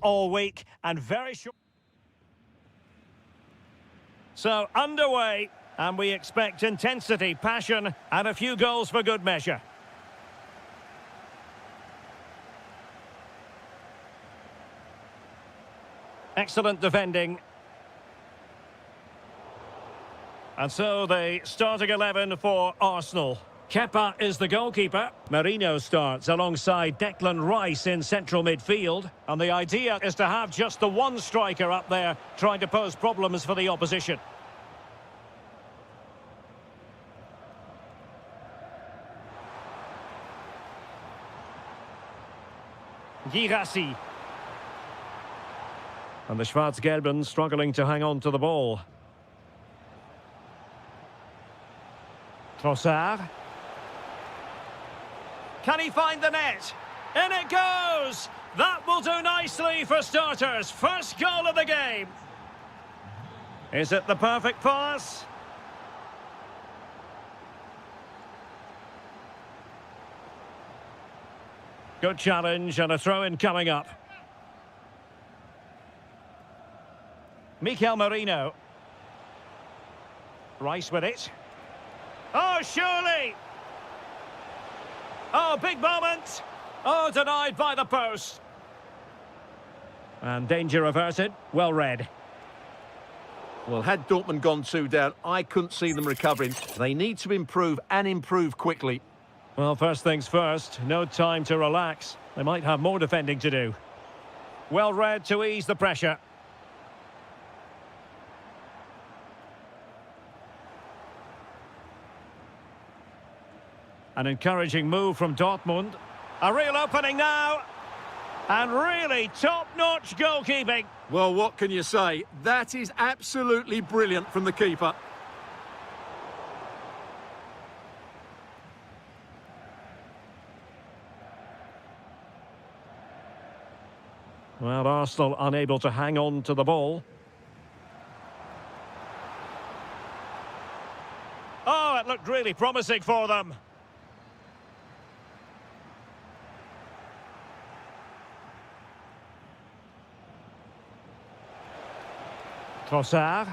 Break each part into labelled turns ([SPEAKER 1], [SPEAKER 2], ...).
[SPEAKER 1] all week and very short. So underway, and we expect intensity, passion, and a few goals for good measure. Excellent defending. And so the starting 11 for Arsenal. Kepa is the goalkeeper. Marino starts alongside Declan Rice in central midfield. And the idea is to have just the one striker up there trying to pose problems for the opposition. Girassi. And the Schwarz-Gelben struggling to hang on to the ball. Trossard. Can he find the net? In it goes! That will do nicely for starters. First goal of the game. Is it the perfect pass? Good challenge and a throw-in coming up. Mikel Merino. Rice with it. Oh, surely! Oh, big moment! Oh, denied by the post. And danger averted. Well read.
[SPEAKER 2] Well, had Dortmund gone 2 down, I couldn't see them recovering. They need to improve and improve quickly.
[SPEAKER 1] Well, first things first, no time to relax. They might have more defending to do. Well read to ease the pressure. An encouraging move from Dortmund. A real opening now. And really top-notch goalkeeping.
[SPEAKER 2] Well, what can you say? That is absolutely brilliant from the keeper.
[SPEAKER 1] Well, Arsenal unable to hang on to the ball. Oh, it looked really promising for them. Trossard.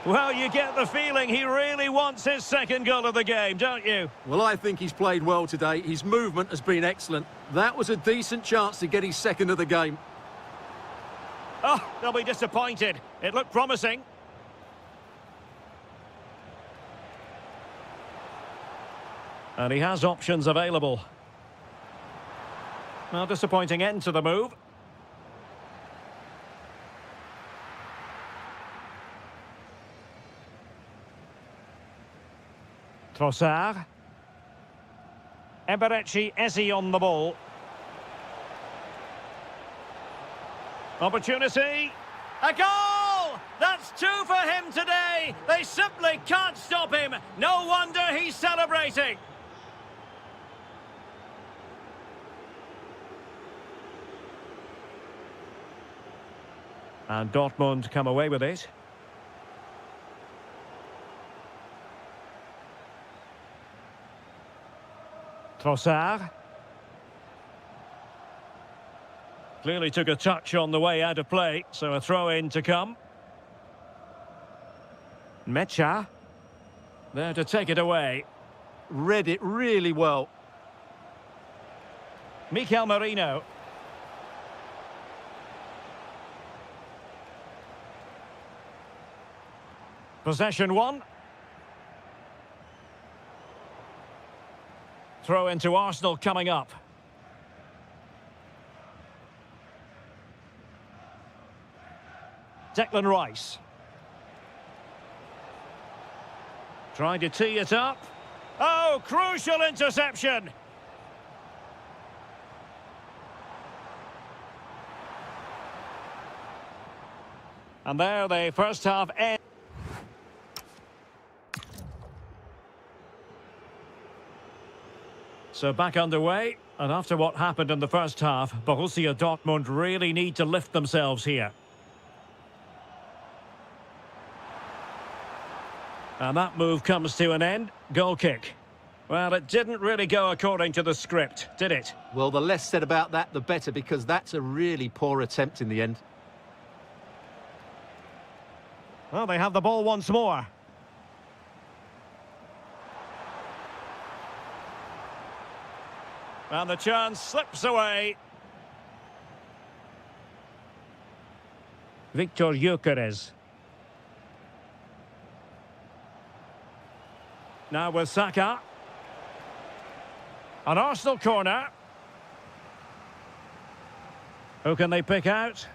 [SPEAKER 1] Well, you get the feeling he really wants his second goal of the game, don't you?
[SPEAKER 2] Well, I think he's played well today. His movement has been excellent. That was a decent chance to get his second of the game.
[SPEAKER 1] Oh, they'll be disappointed. It looked promising. And he has options available. Well, disappointing end to the move. Trossard. Eberechi Eze on the ball. Opportunity. A goal! That's 2 for him today. They simply can't stop him. No wonder he's celebrating. And Dortmund come away with it. Trossard. Clearly took a touch on the way out of play, so a throw-in to come. Mecha. There to take it away.
[SPEAKER 2] Read it really well.
[SPEAKER 1] Mikel Merino. Possession 1. Throw into Arsenal coming up. Declan Rice. Trying to tee it up. Oh, crucial interception. And there the first half ends. So back underway, and after what happened in the first half, Borussia Dortmund really need to lift themselves here. And that move comes to an end. Goal kick. Well, it didn't really go according to the script, did it?
[SPEAKER 2] Well, the less said about that, the better, because that's a really poor attempt in the end.
[SPEAKER 1] Well, they have the ball once more. And the chance slips away. Victor Gyökeres. Now with Saka. An Arsenal corner. Who can they pick out?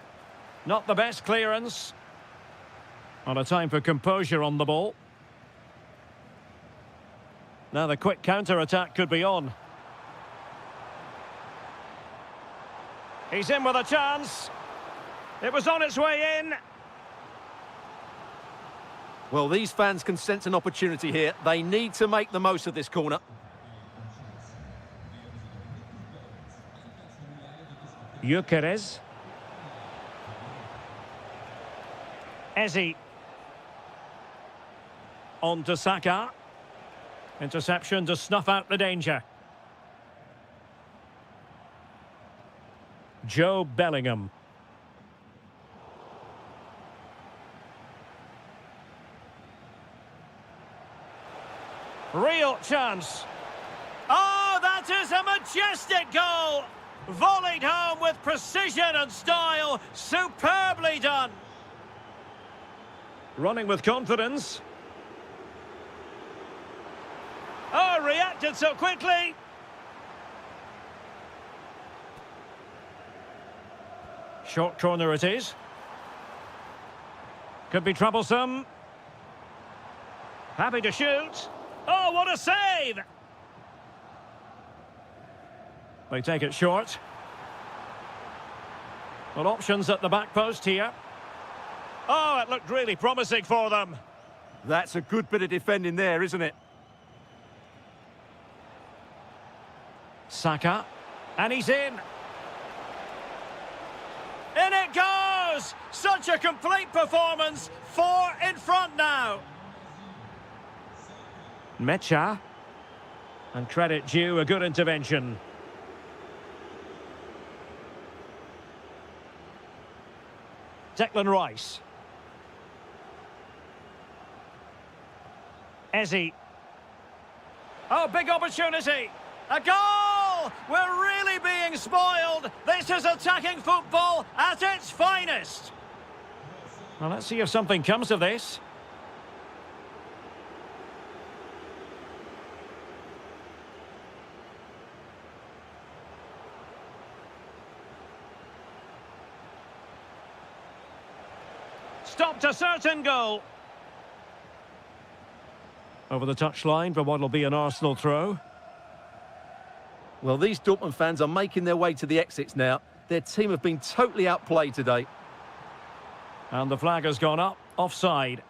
[SPEAKER 1] Not the best clearance. On a time for composure on the ball. Now the quick counter-attack could be on. He's in with a chance. It was on its way in.
[SPEAKER 2] Well, these fans can sense an opportunity here. They need to make the most of this corner.
[SPEAKER 1] Gyökeres. Eze. On to Saka. Interception to snuff out the danger. Joe Bellingham. Real chance. Oh, that is a majestic goal! Volleyed home with precision and style. Superbly done. Running with confidence. Oh, reacted so quickly. Short corner it is. Could be troublesome. Happy to shoot. Oh, what a save! They take it short. Well, options at the back post here. Oh, it looked really promising for them.
[SPEAKER 2] That's a good bit of defending there, isn't it?
[SPEAKER 1] Saka. And he's in. In it goes! Such a complete performance. 4 in front now. Mecha. And credit due, a good intervention. Declan Rice. Eze. Oh, big opportunity. A goal! We're really being spoiled. This is attacking football at its finest. Well, let's see if something comes of this. Stopped a certain goal. Over the touchline for what will be an Arsenal throw.
[SPEAKER 2] Well, these Dortmund fans are making their way to the exits now. Their team have been totally outplayed today.
[SPEAKER 1] And the flag has gone up, offside.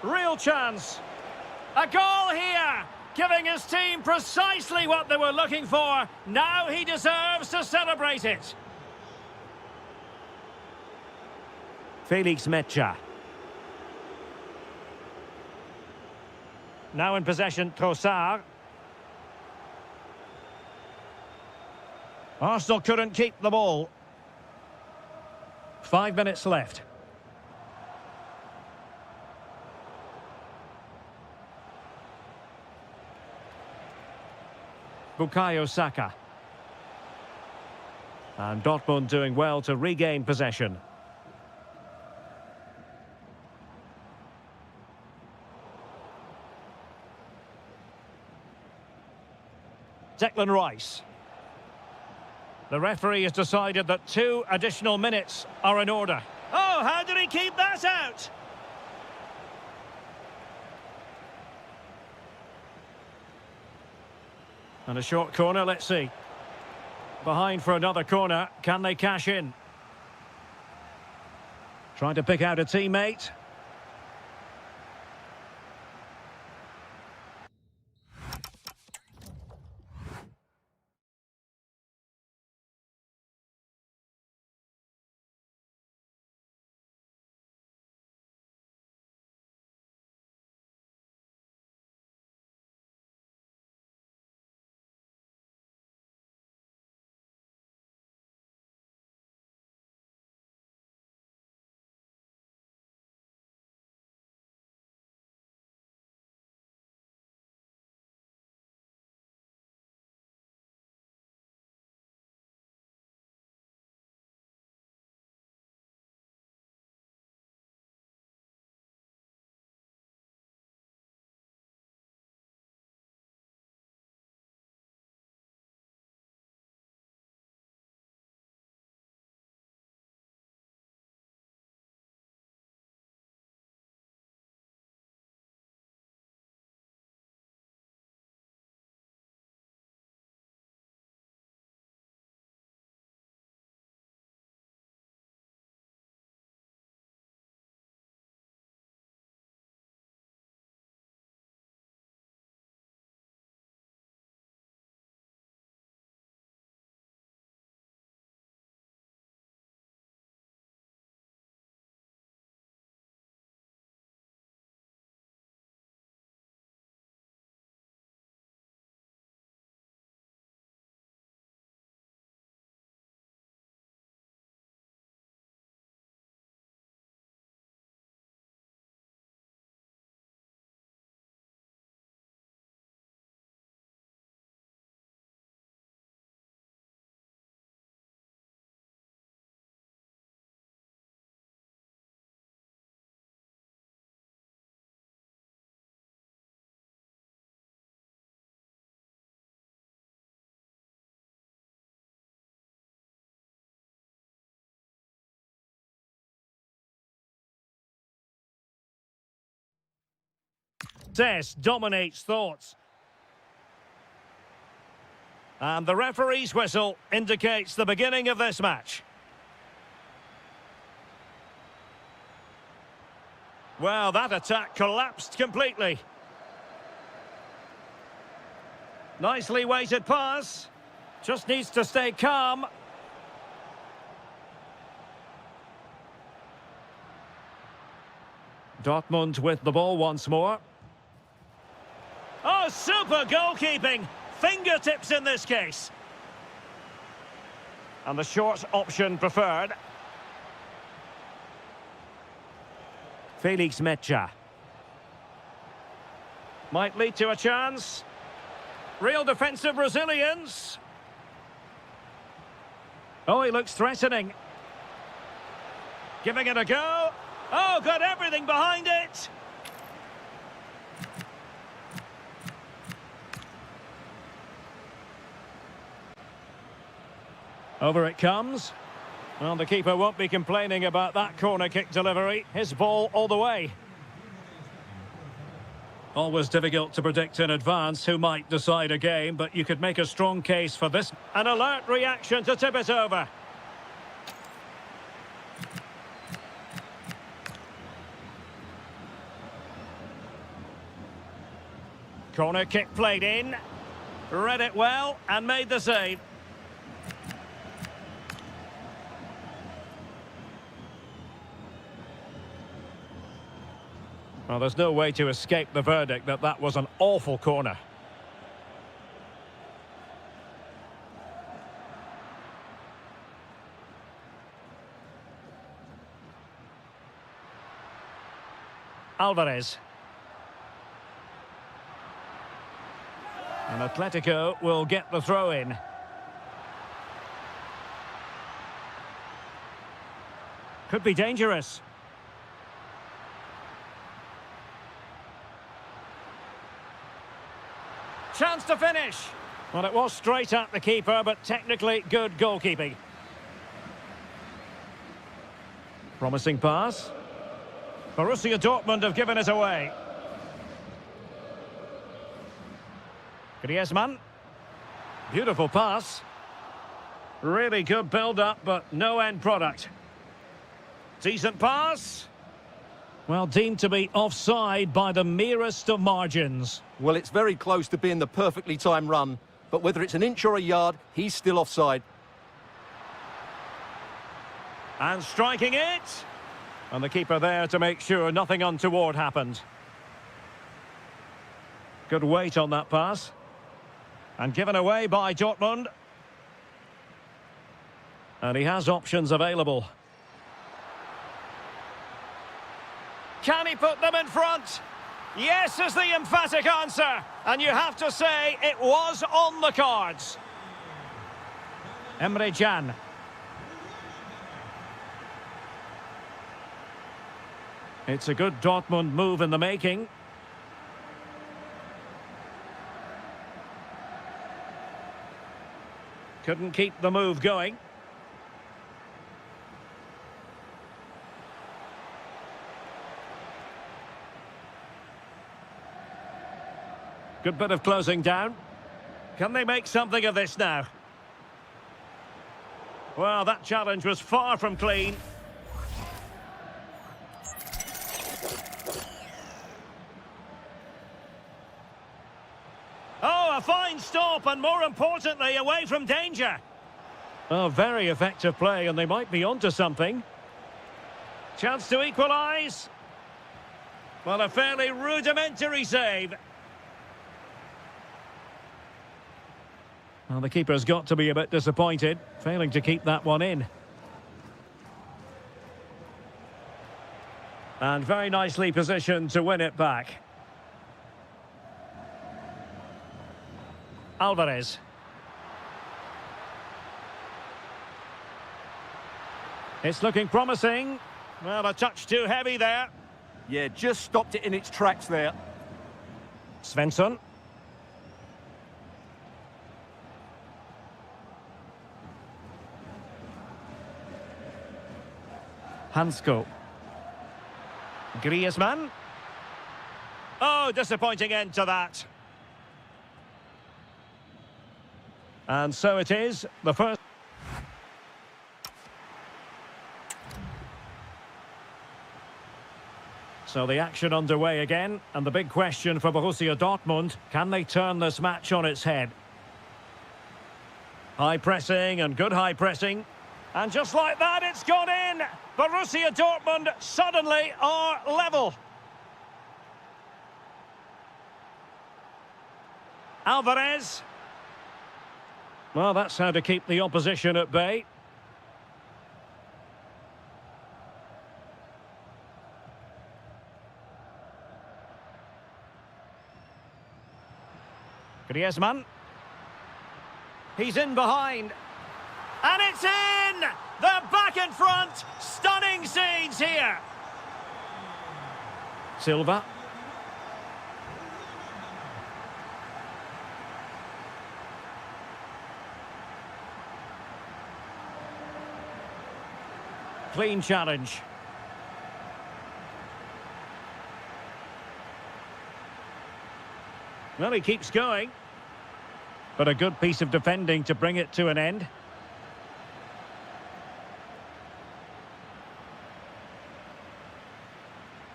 [SPEAKER 1] Real chance. A goal here, giving his team precisely what they were looking for. Now he deserves to celebrate it. Felix Mecha. Now in possession, Trossard. Arsenal couldn't keep the ball. 5 minutes left. Bukayo Saka. And Dortmund doing well to regain possession. Declan Rice. The referee has decided that 2 additional minutes are in order. Oh, how did he keep that out? And a short corner, let's see. Behind for another corner, can they cash in? Trying to pick out a teammate. Test dominates thoughts. And the referee's whistle indicates the beginning of this match. Well, that attack collapsed completely. Nicely weighted pass. Just needs to stay calm. Dortmund with the ball once more. Oh, super goalkeeping! Fingertips in this case. And the short option preferred. Felix Mecha. Might lead to a chance. Real defensive resilience. Oh, he looks threatening. Giving it a go. Oh, got everything behind it. Over it comes. Well, the keeper won't be complaining about that corner kick delivery. His ball all the way. Always difficult to predict in advance who might decide a game, but you could make a strong case for this. An alert reaction to tip it over. Corner kick played in. Read it well and made the save. Well, there's no way to escape the verdict that that was an awful corner. Alvarez. And Atletico will get the throw in. Could be dangerous. Chance to finish. Well, it was straight at the keeper, but technically good goalkeeping. Promising pass. Borussia Dortmund have given it away. Griezmann. Beautiful pass. Really good build-up, but no end product. Decent pass. Well, deemed to be offside by the merest of margins.
[SPEAKER 2] Well, it's very close to being the perfectly timed run, but whether it's an inch or a yard, he's still offside.
[SPEAKER 1] And striking it. And the keeper there to make sure nothing untoward happened. Good weight on that pass. And given away by Dortmund. And he has options available. Can he put them in front? Yes is the emphatic answer. And you have to say it was on the cards. Emre Can. It's a good Dortmund move in the making. Couldn't keep the move going. Good bit of closing down. Can they make something of this now? Well, that challenge was far from clean. Oh, a fine stop, and more importantly, away from danger. Oh, very effective play, and they might be onto something. Chance to equalise. Well, a fairly rudimentary save. Well, the keeper's got to be a bit disappointed, failing to keep that one in. And very nicely positioned to win it back. Alvarez. It's looking promising. Well, a touch too heavy there.
[SPEAKER 2] Yeah, just stopped it in its tracks there.
[SPEAKER 1] Svensson. Hansko. Griezmann. Oh, disappointing end to that. And so it is, the first... So the action underway again, and the big question for Borussia Dortmund, can they turn this match on its head? High pressing and good high pressing. And just like that, it's gone in! Borussia Dortmund suddenly are level. Alvarez. Well, that's how to keep the opposition at bay. Griezmann. He's in behind. And it's in! They're back in front! Stunning scenes here! Silva. Clean challenge. Well, he keeps going. But a good piece of defending to bring it to an end.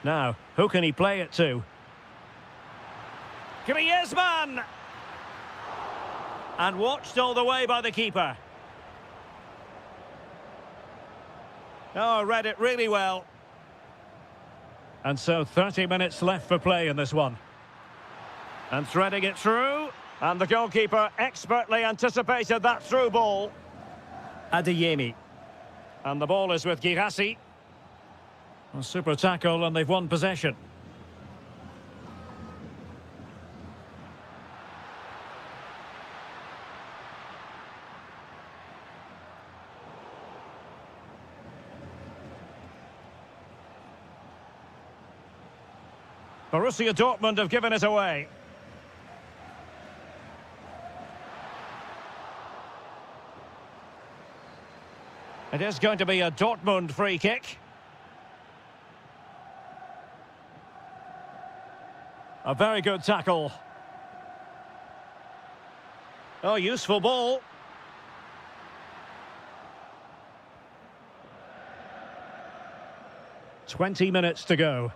[SPEAKER 1] Now, who can he play it to? Griezmann! And watched all the way by the keeper. Oh, read it really well. And so 30 minutes left for play in this one. And threading it through. And the goalkeeper expertly anticipated that through ball. Adeyemi. And the ball is with Girassi. A super tackle, and they've won possession. Borussia Dortmund have given it away. It is going to be a Dortmund free kick. A very good tackle. Oh, useful ball. "20 minutes to go.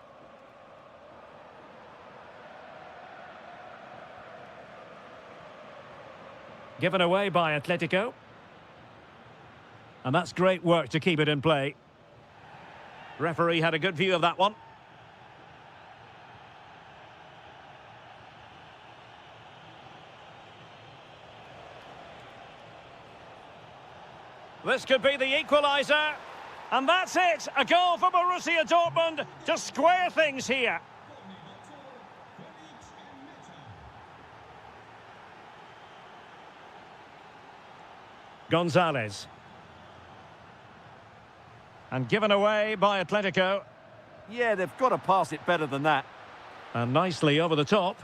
[SPEAKER 1] Given away by Atletico. And that's great work to keep it in play. Referee had a good view of that one. This could be the equaliser. And that's it! A goal for Borussia Dortmund to square things here. Gonzalez. And given away by Atletico.
[SPEAKER 2] Yeah, they've got to pass it better than that.
[SPEAKER 1] And nicely over the top.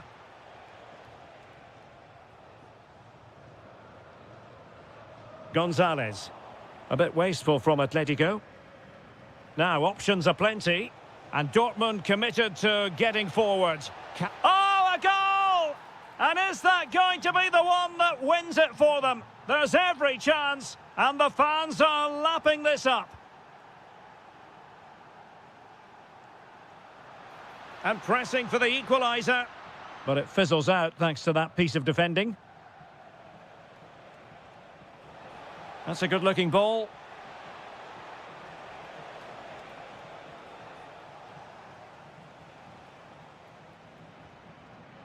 [SPEAKER 1] Gonzalez. A bit wasteful from Atletico. Now, options are plenty. And Dortmund committed to getting forward. Oh, a goal! And is that going to be the one that wins it for them? There's every chance. And the fans are lapping this up. And pressing for the equaliser. But it fizzles out thanks to that piece of defending. That's a good-looking ball.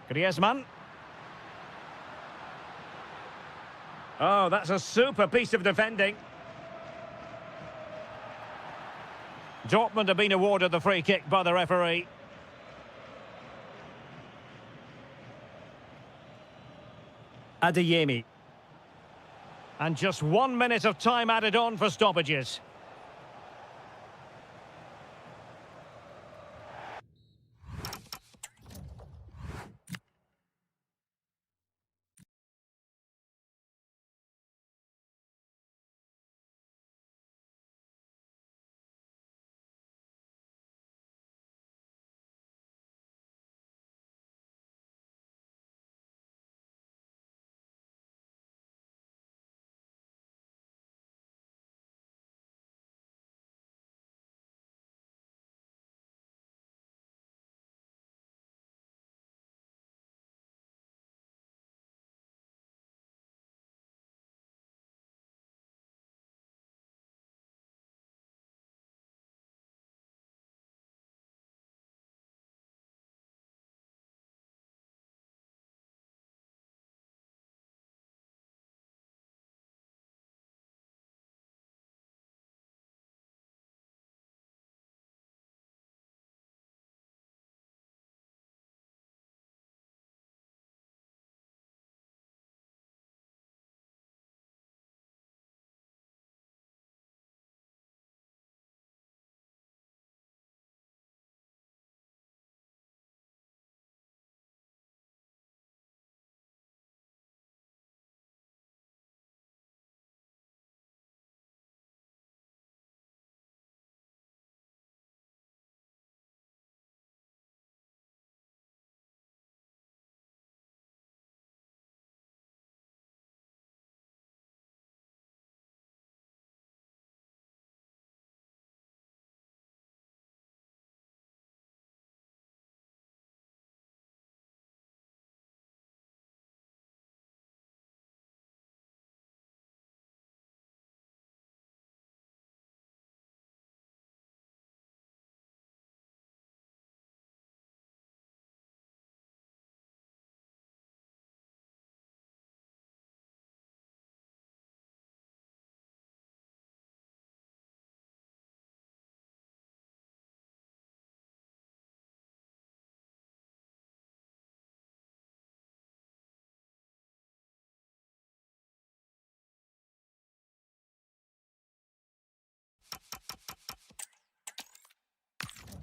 [SPEAKER 1] Griezmann. Oh, that's a super piece of defending. Dortmund have been awarded the free kick by the referee. Adeyemi. And just 1 minute of time added on for stoppages.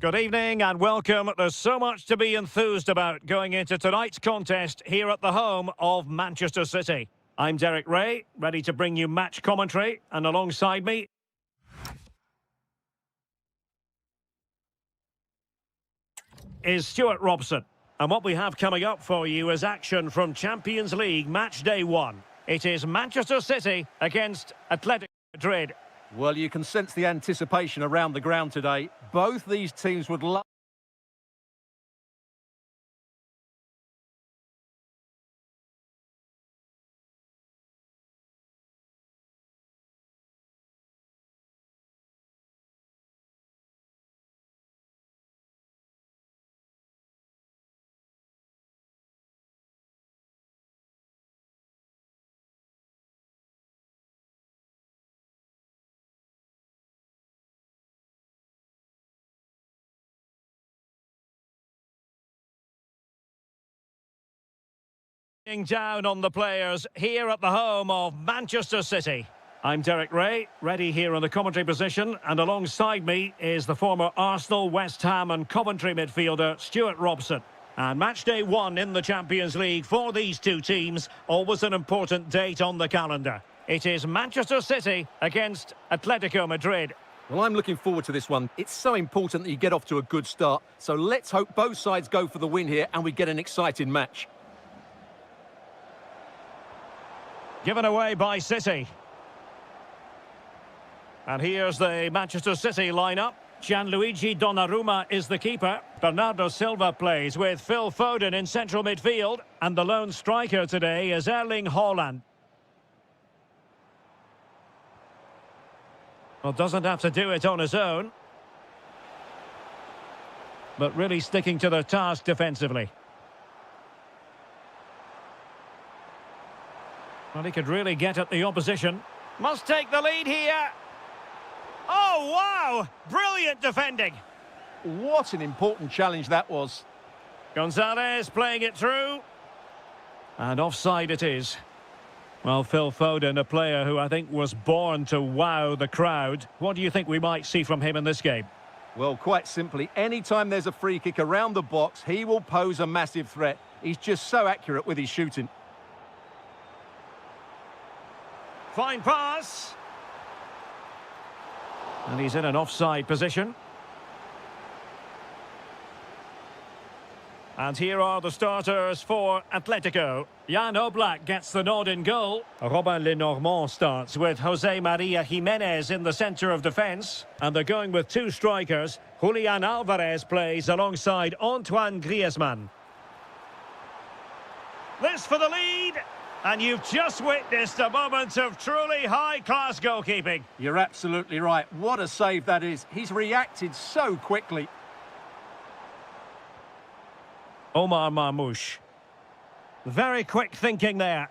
[SPEAKER 1] Good evening and welcome. There's so much to be enthused about going into tonight's contest here at the home of Manchester City. I'm Derek Ray, ready to bring you match commentary, and alongside me is Stuart Robson. And what we have coming up for you is action from Champions League match day 1. It is Manchester City against Atletico Madrid.
[SPEAKER 2] Well, you can sense the anticipation around the ground today. Both these teams would love...
[SPEAKER 1] Down on the players here at the home of Manchester City. I'm Derek Ray, ready here in the commentary position, and alongside me is the former Arsenal, West Ham and Coventry midfielder Stuart Robson. And match day 1 in the Champions League for these two teams, always an important date on the calendar. It is Manchester City against Atletico Madrid.
[SPEAKER 2] Well, I'm looking forward to this one. It's so important that you get off to a good start. So let's hope both sides go for the win here and we get an exciting match.
[SPEAKER 1] Given away by City. And here's the Manchester City lineup. Gianluigi Donnarumma is the keeper. Bernardo Silva plays with Phil Foden in central midfield. And the lone striker today is Erling Haaland. Well, doesn't have to do it on his own. But really sticking to the task defensively. Well, he could really get at the opposition. Must take the lead here. Oh, wow! Brilliant defending.
[SPEAKER 2] What an important challenge that was.
[SPEAKER 1] Gonzalez playing it through. And offside it is. Well, Phil Foden, a player who I think was born to wow the crowd. What do you think we might see from him in this game?
[SPEAKER 2] Well, quite simply, anytime there's a free kick around the box, he will pose a massive threat. He's just so accurate with his shooting.
[SPEAKER 1] Fine pass. And he's in an offside position. And here are the starters for Atletico. Jan Oblak gets the nod in goal. Robin Lenormand starts with Jose Maria Jimenez in the centre of defence. And they're going with two strikers. Julian Alvarez plays alongside Antoine Griezmann. This for the lead. And you've just witnessed a moment of truly high-class goalkeeping.
[SPEAKER 2] You're absolutely right. What a save that is. He's reacted so quickly.
[SPEAKER 1] Omar Marmoush. Very quick thinking there.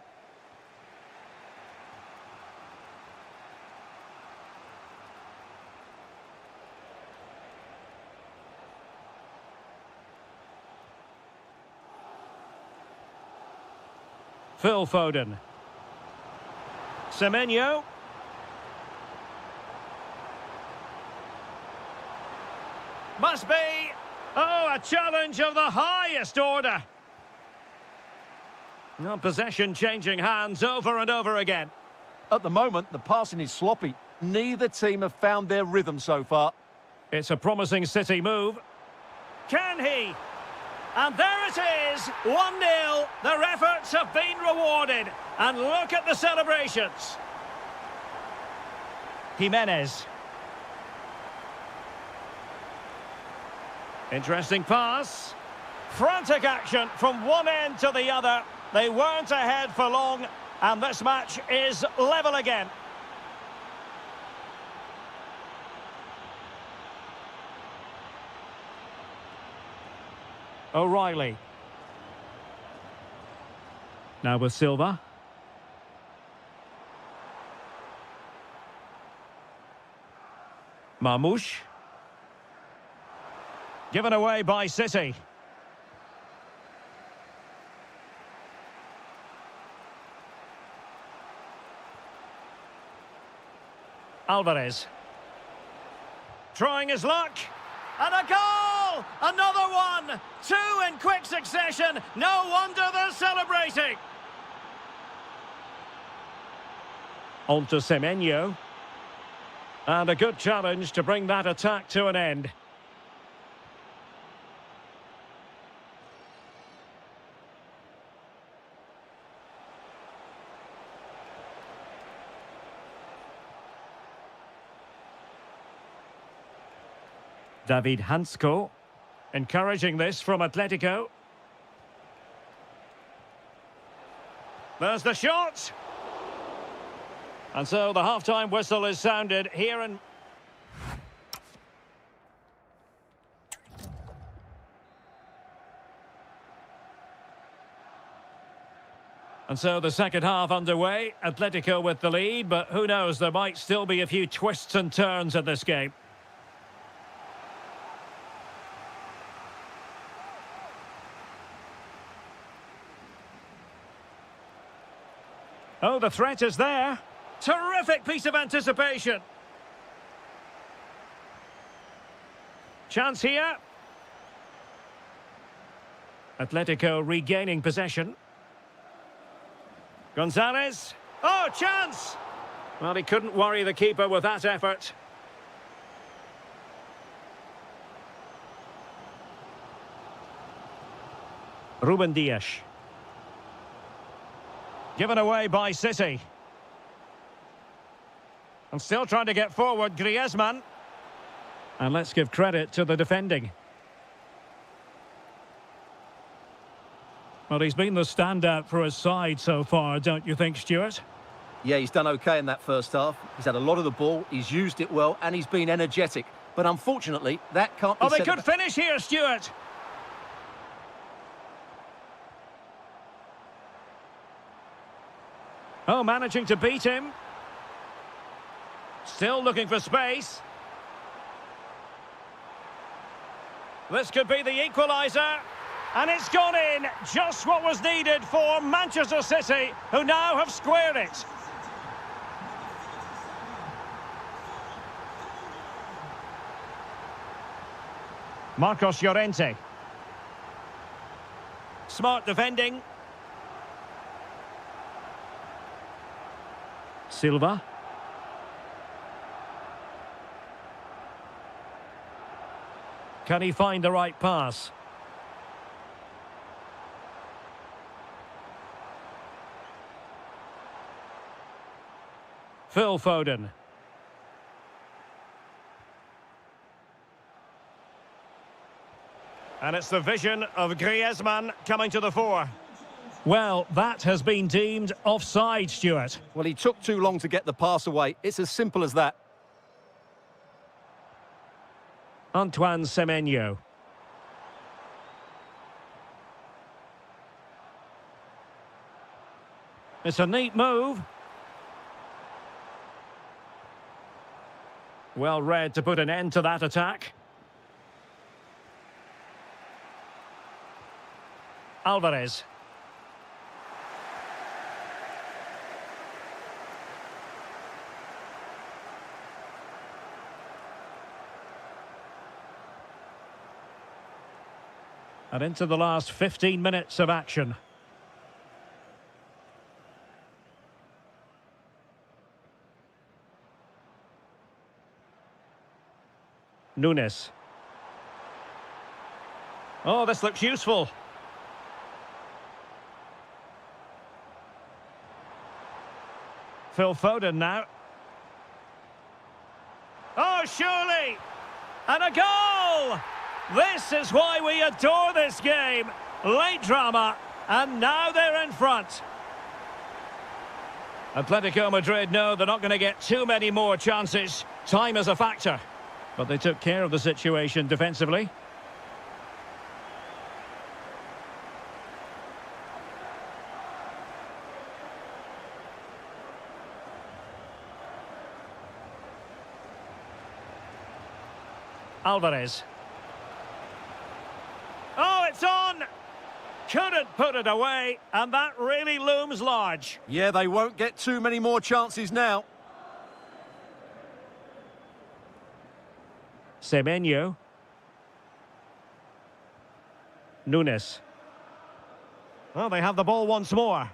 [SPEAKER 1] Phil Foden. Semenyo. Must be. Oh, a challenge of the highest order. Well, possession changing hands over and over again.
[SPEAKER 2] At the moment, the passing is sloppy. Neither team have found their rhythm so far.
[SPEAKER 1] It's a promising City move. Can he? And there it is, 1-0. Their efforts have been rewarded. And look at the celebrations. Jimenez. Interesting pass. Frantic action from one end to the other. They weren't ahead for long, and this match is level again. O'Reilly. Now with Silva. Marmoush. Given away by City. Alvarez. Trying his luck. And a goal! Another one! Two in quick succession. No wonder they're celebrating. On to Semenyo. And a good challenge to bring that attack to an end. David Hansko, encouraging this from Atletico. There's the shot! And so the half-time whistle is sounded here and... And so the second half underway. Atletico with the lead, but who knows, there might still be a few twists and turns in this game. Oh, the threat is there. Terrific piece of anticipation. Chance here. Atletico regaining possession. Gonzalez. Oh, chance! Well, he couldn't worry the keeper with that effort. Ruben Dias. Given away by City. And still trying to get forward, Griezmann. And let's give credit to the defending. Well, he's been the standout for his side so far, don't you think, Stuart?
[SPEAKER 2] Yeah, he's done okay in that first half. He's had a lot of the ball, he's used it well, and he's been energetic. But unfortunately, that can't be
[SPEAKER 1] said... Oh, they could finish here, Stuart. Oh, managing to beat him. Still looking for space. This could be the equaliser. And it's gone in. Just what was needed for Manchester City, who now have squared it. Marcos Llorente. Smart defending. Silva. Can he find the right pass? Phil Foden. And it's the vision of Griezmann coming to the fore. Well, that has been deemed offside, Stuart.
[SPEAKER 2] Well, he took too long to get the pass away. It's as simple as that.
[SPEAKER 1] Antoine Semenyo. It's a neat move. Well read to put an end to that attack. Alvarez. And into the last 15 minutes of action. Nunes. Oh, this looks useful. Phil Foden now. Oh, surely! And a goal! This is why we adore this game. Late drama, and now they're in front. Atletico Madrid know they're not going to get too many more chances. Time is a factor. But they took care of the situation defensively. Alvarez. Oh, it's on! Couldn't put it away, and that really looms large.
[SPEAKER 2] Yeah, they won't get too many more chances now.
[SPEAKER 1] Semenyo. Nunes. Well, they have the ball once more.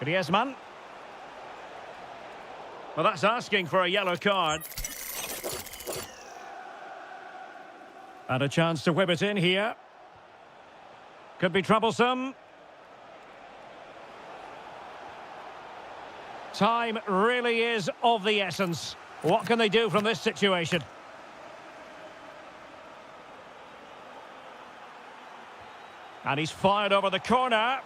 [SPEAKER 1] Griezmann. Well, that's asking for a yellow card. And a chance to whip it in here. Could be troublesome. Time really is of the essence. What can they do from this situation? And he's fired over the corner.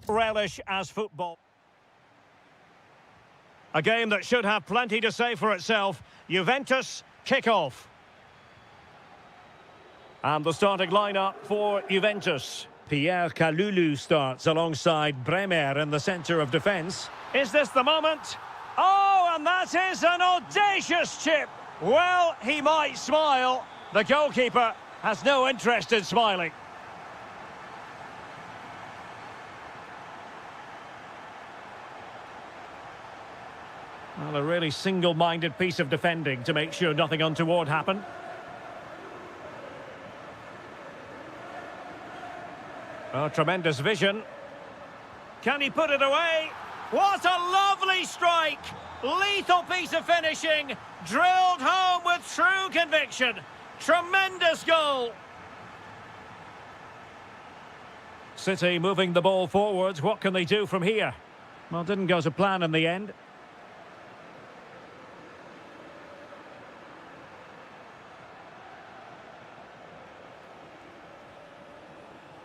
[SPEAKER 1] Relish as football. A game that should have plenty to say for itself. Juventus kick-off. And the starting lineup for Juventus. Pierre Kalulu starts alongside Bremer in the centre of defence. Is this the moment? Oh, and that is an audacious chip. Well, he might smile. The goalkeeper has no interest in smiling. Well, a really single-minded piece of defending to make sure nothing untoward happened. Oh, tremendous vision. Can he put it away? What a lovely strike! Lethal piece of finishing, drilled home with true conviction. Tremendous goal! City moving the ball forwards. What can they do from here? Well, didn't go to plan in the end.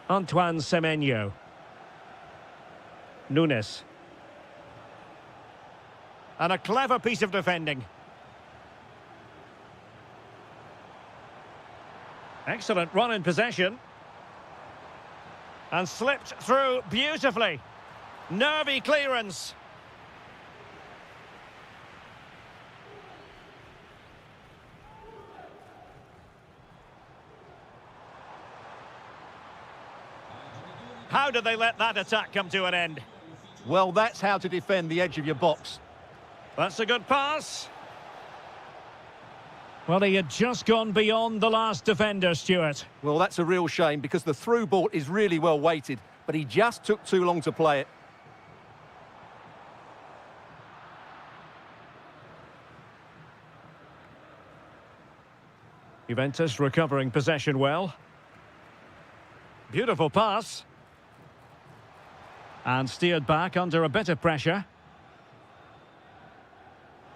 [SPEAKER 1] Antoine Semenyo. Nunes. And a clever piece of defending. Excellent run in possession. And slipped through beautifully. Nervy clearance. How did they let that attack come to an end?
[SPEAKER 2] Well, that's how to defend the edge of your box.
[SPEAKER 1] That's a good pass. Well, he had just gone beyond the last defender, Stuart.
[SPEAKER 2] Well, that's a real shame because the through ball is really well weighted, but he just took too long to play it.
[SPEAKER 1] Juventus recovering possession well. Beautiful pass. And steered back under a bit of pressure.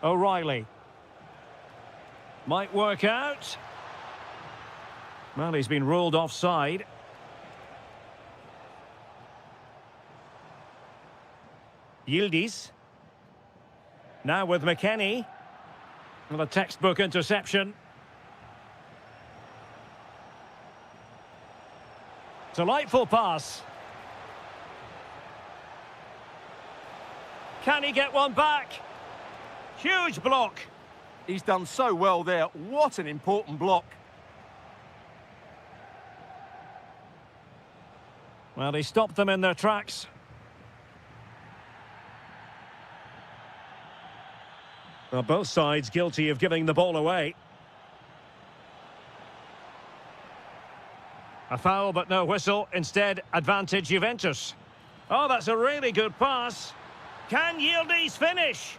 [SPEAKER 1] O'Reilly. Might work out. Well, he's been ruled offside. Yildiz. Now with McKennie. Well, a textbook interception. Delightful pass. Can he get one back? Huge block.
[SPEAKER 2] He's done so well there. What an important block.
[SPEAKER 1] Well, he stopped them in their tracks. Well, both sides guilty of giving the ball away. A foul but no whistle. Instead, advantage Juventus. Oh, that's a really good pass. Can Yildiz finish?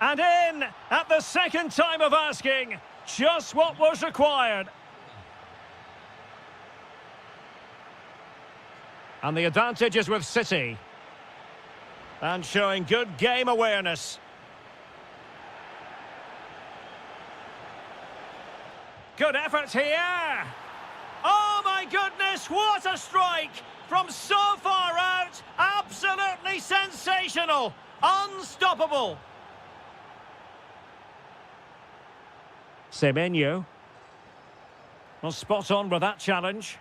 [SPEAKER 1] And in at the second time of asking. Just what was required. And the advantage is with City. And showing good game awareness. Good effort here. Oh my goodness, what a strike! From so far out, absolutely sensational. Unstoppable. Semenyo. Well, spot on with that challenge.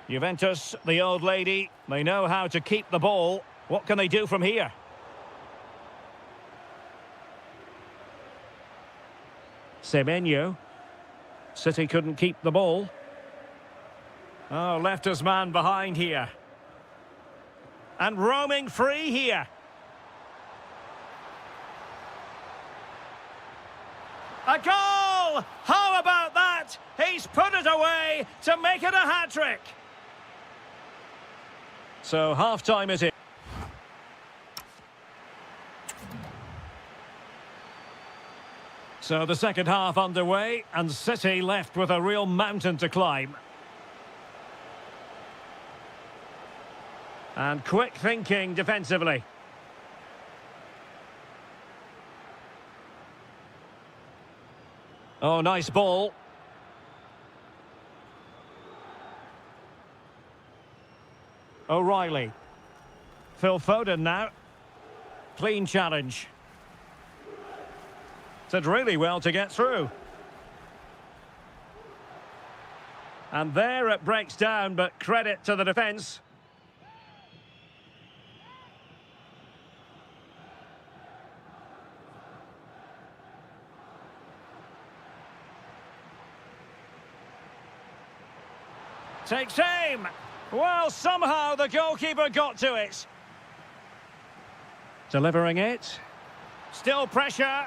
[SPEAKER 1] Juventus, the old lady, they know how to keep the ball. What can they do from here? Semenyo. City couldn't keep the ball. Oh, left his man behind here. And roaming free here. A goal! How about that? He's put it away to make it a hat-trick. So half-time is it. So the second half underway, and City left with a real mountain to climb. And quick thinking defensively. Oh, nice ball. O'Reilly. Phil Foden now. Clean challenge. Did really well to get through. And there it breaks down, but credit to the defence. Takes aim. Well, somehow the goalkeeper got to it. Delivering it. Still pressure.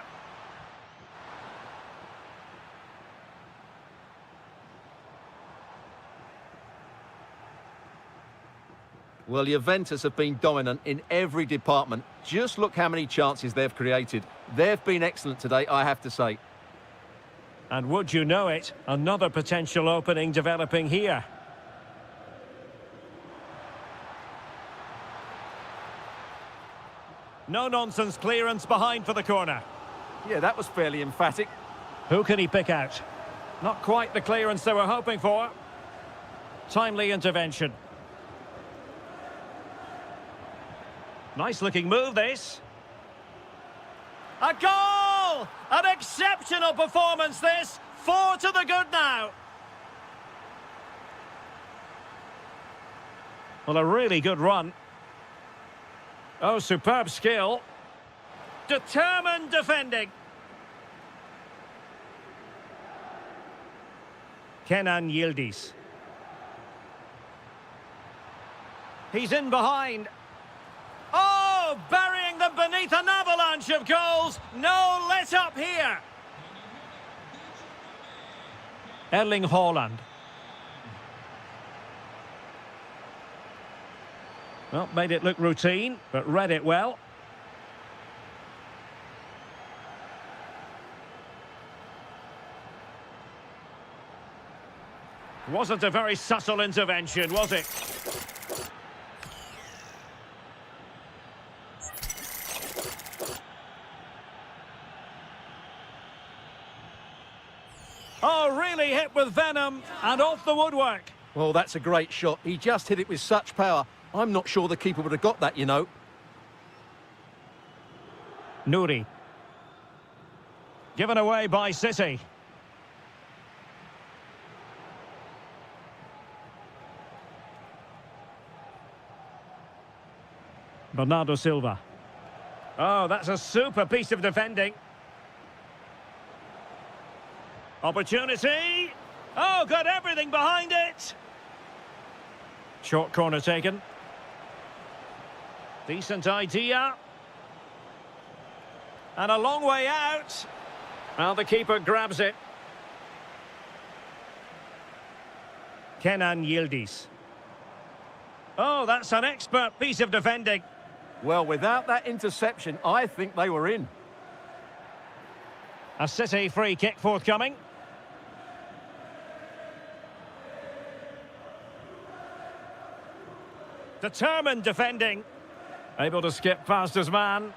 [SPEAKER 2] Well, Juventus have been dominant in every department. Just look how many chances they've created. They've been excellent today, I have to say.
[SPEAKER 1] And would you know it, another potential opening developing here. No-nonsense clearance behind for the corner.
[SPEAKER 2] Yeah, that was fairly emphatic.
[SPEAKER 1] Who can he pick out? Not quite the clearance they were hoping for. Timely intervention. Nice-looking move, this. A goal! An exceptional performance, this. 4 to the good now. Well, a really good run. Oh, superb skill. Determined defending. Kenan Yildiz. He's in behind. Oh, burying them beneath an avalanche of goals. No let up here. Erling Haaland. Well, made it look routine, but read it well. Wasn't a very subtle intervention, was it? Oh, really hit with venom and off the woodwork.
[SPEAKER 2] Well, that's a great shot. He just hit it with such power. I'm not sure the keeper would have got that, you know.
[SPEAKER 1] Nouri. Given away by City. Bernardo Silva. Oh, that's a super piece of defending. Opportunity. Oh, got everything behind it. Short corner taken. Decent idea. And a long way out. Well, the keeper grabs it. Kenan Yildiz. Oh, that's an expert piece of defending.
[SPEAKER 2] Well, without that interception, I think they were in.
[SPEAKER 1] A City free kick forthcoming. Determined defending. Able to skip past his man.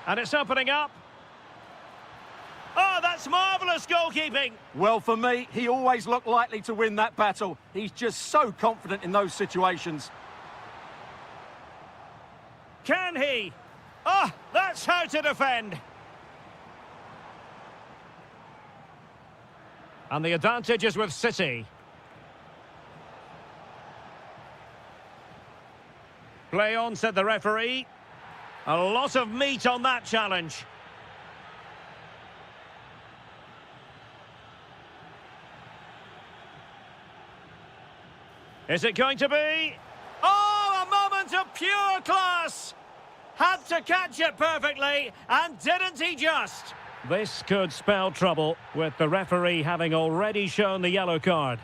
[SPEAKER 1] And it's opening up. Oh, that's marvellous goalkeeping.
[SPEAKER 2] Well, for me, he always looked likely to win that battle. He's just so confident in those situations.
[SPEAKER 1] Can he? Oh, that's how to defend. And the advantage is with City. Play on, said the referee. A lot of meat on that challenge. Is it going to be? Oh, a moment of pure class! Had to catch it perfectly, and didn't he just? This could spell trouble, with the referee having already shown the yellow card.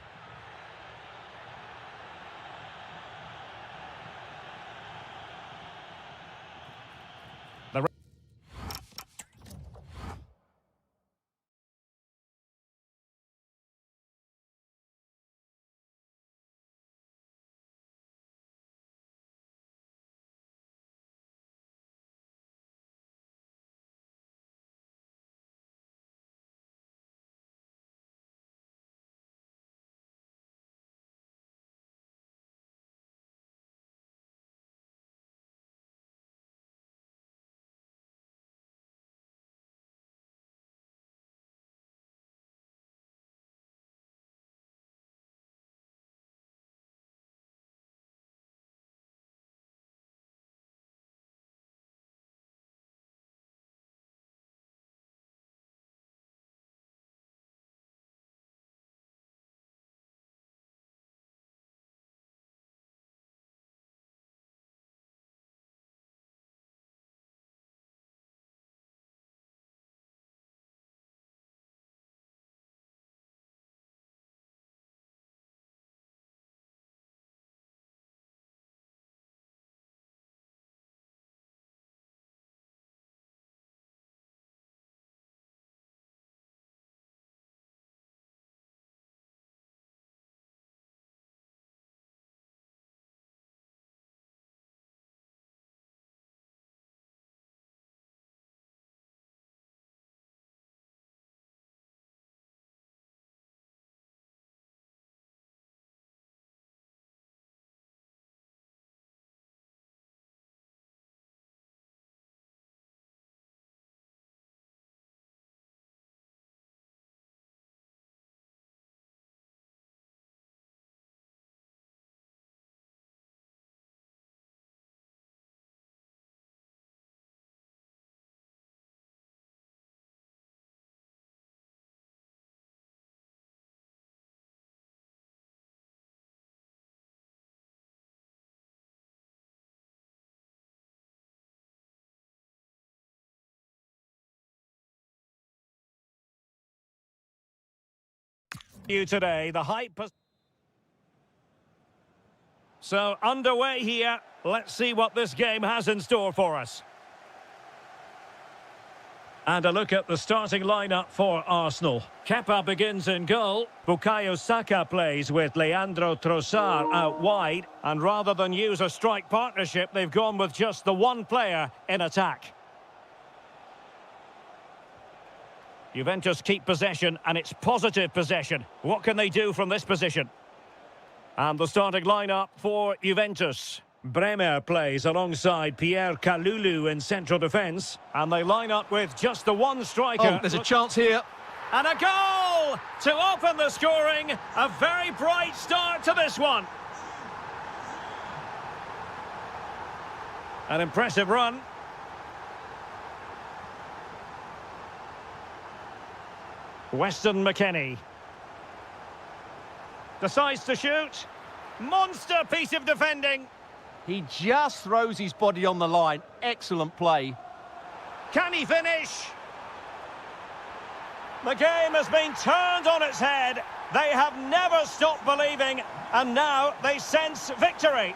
[SPEAKER 1] You today, the hype. So underway here. Let's see what this game has in store for us. And a look at the starting lineup for Arsenal. Kepa begins in goal. Bukayo Saka plays with Leandro Trossard out wide. And rather than use a strike partnership, they've gone with just the one player in attack. Juventus keep possession, and it's positive possession. What can they do from this position? And the starting lineup for Juventus. Bremer plays alongside Pierre Kalulu in central defence. And they line up with just the one striker.
[SPEAKER 2] Oh, there's a chance here.
[SPEAKER 1] And a goal to open the scoring. A very bright start to this one. An impressive run. Weston McKennie decides to shoot. Monster piece of defending.
[SPEAKER 2] He just throws his body on the line. Excellent play.
[SPEAKER 1] Can he finish? The game has been turned on its head. They have never stopped believing, and now they sense victory.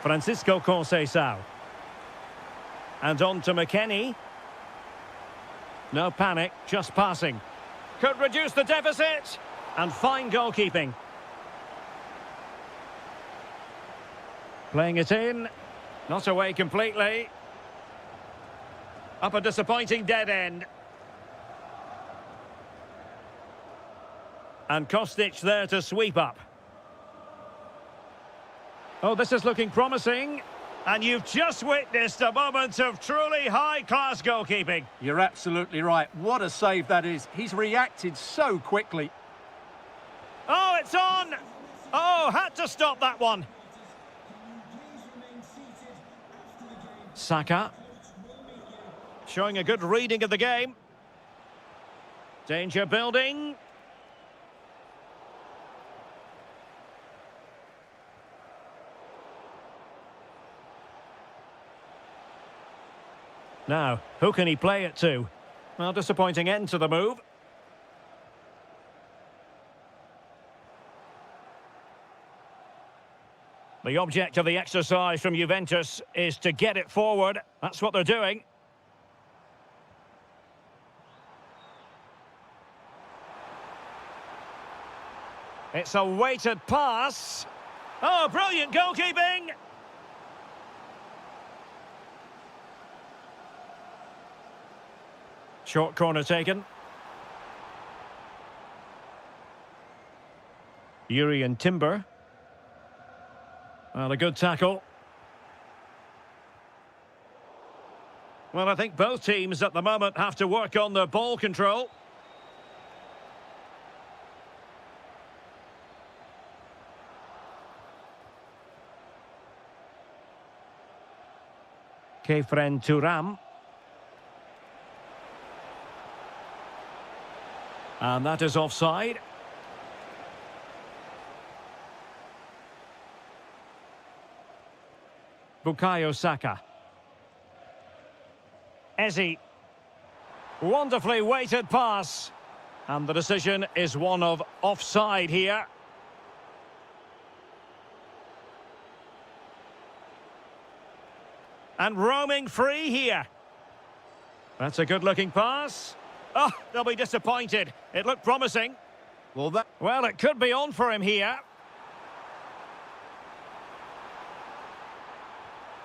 [SPEAKER 1] Francisco Conceição. And on to McKennie. No panic, just passing. Could reduce the deficit. And fine goalkeeping. Playing it in. Not away completely. Up a disappointing dead end. And Kostic there to sweep up. Oh, this is looking promising. And you've just witnessed a moment of truly high-class goalkeeping.
[SPEAKER 2] You're absolutely right. What a save that is. He's reacted so quickly.
[SPEAKER 1] Oh, it's on! Oh, had to stop that one. Saka. Showing a good reading of the game. Danger building. Now, who can he play it to? Well, disappointing end to the move. The object of the exercise from Juventus is to get it forward. That's what they're doing. It's a weighted pass. Oh, brilliant goalkeeping! Short corner taken. Yuri and Timber. Well, a good tackle. Well, I think both teams at the moment have to work on their ball control. Kefren Turam. And that is offside. Bukayo Saka. Eze. Wonderfully weighted pass. And the decision is one of offside here. And roaming free here. That's a good-looking pass. Oh, they'll be disappointed. It looked promising. Well, it could be on for him here.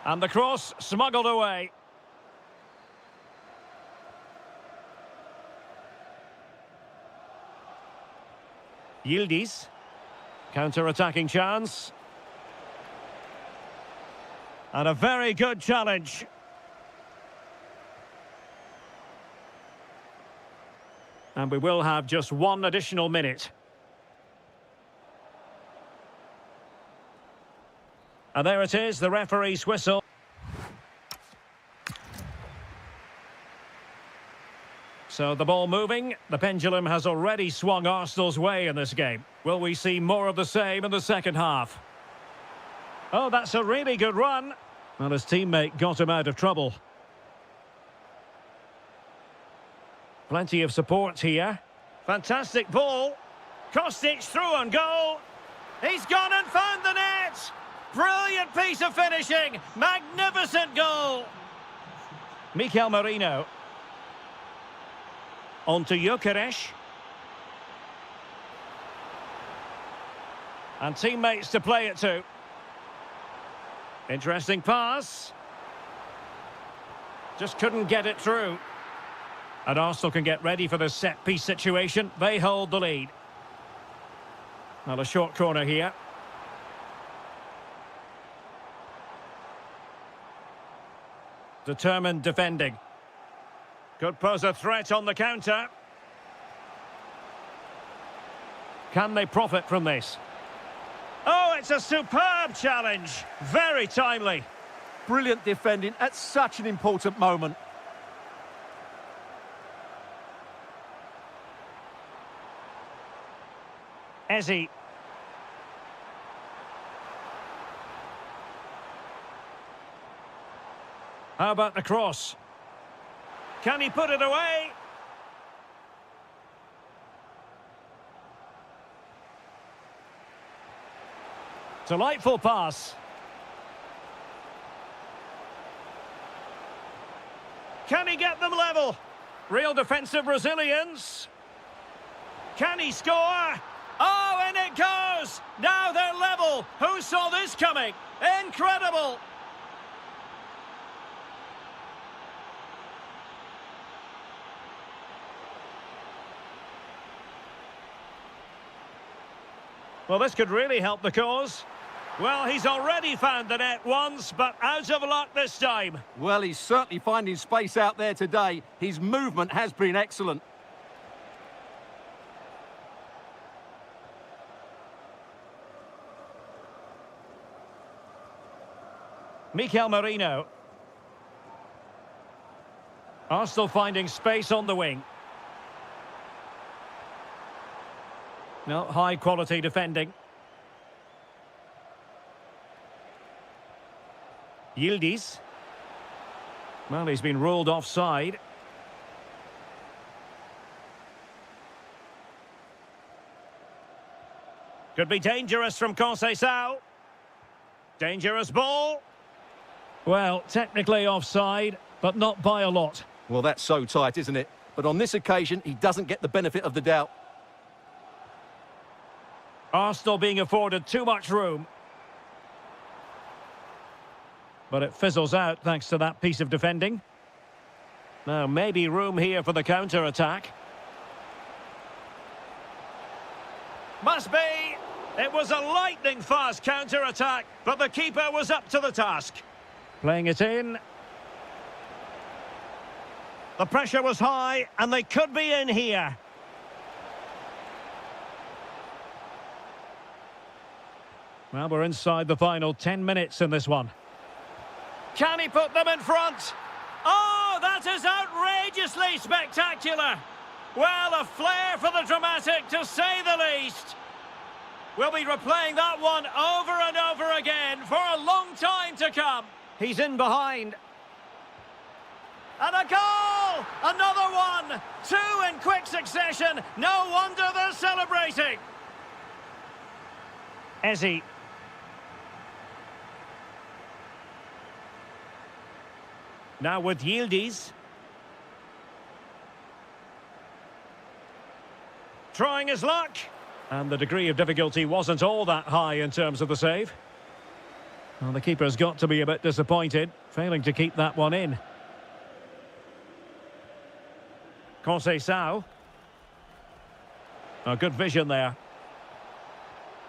[SPEAKER 1] And the cross smuggled away. Yildiz. Counter-attacking chance. And a very good challenge. And we will have just one additional minute. And there it is, the referee's whistle. So the ball moving. The pendulum has already swung Arsenal's way in this game. Will we see more of the same in the second half? Oh, that's a really good run. Well, his teammate got him out of trouble. Plenty of support here. Fantastic ball. Kostic through on goal. He's gone and found the net. Brilliant piece of finishing. Magnificent goal. Mikel Merino. On to Gyökeres. And teammates to play it to. Interesting pass. Just couldn't get it through. And Arsenal can get ready for this set-piece situation. They hold the lead. Well, a short corner here. Determined defending. Could pose a threat on the counter. Can they profit from this? Oh, it's a superb challenge. Very timely.
[SPEAKER 2] Brilliant defending at such an important moment.
[SPEAKER 1] Eze. How about the cross? Can he put it away? Delightful pass. Can he get them level? Real defensive resilience. Can he score? Oh, in it goes! Now they're level. Who saw this coming? Incredible! Well, this could really help the cause. Well, he's already found the net once, but out of luck this time.
[SPEAKER 2] Well, he's certainly finding space out there today. His movement has been excellent.
[SPEAKER 1] Mikel Merino. Arsenal finding space on the wing. No, high-quality defending. Yildiz. Well, he's been ruled offside. Could be dangerous from Conceição. Dangerous ball. Well, technically offside, but not by a lot.
[SPEAKER 2] Well, that's so tight, isn't it? But on this occasion, he doesn't get the benefit of the doubt.
[SPEAKER 1] Arsenal being afforded too much room. But it fizzles out thanks to that piece of defending. Now, maybe room here for the counter-attack. Must be! It was a lightning-fast counter-attack, but the keeper was up to the task. Playing it in. The pressure was high, and they could be in here. Well, we're inside the final 10 minutes in this one. Can he put them in front? Oh, that is outrageously spectacular. Well, a flair for the dramatic, to say the least. We'll be replaying that one over and over again for a long time to come. He's in behind. And a goal! Another one! Two in quick succession. No wonder they're celebrating. Ezzy. Now with Yildiz. Trying his luck. And the degree of difficulty wasn't all that high in terms of the save. Well, the keeper's got to be a bit disappointed, failing to keep that one in. Conceição. A good vision there.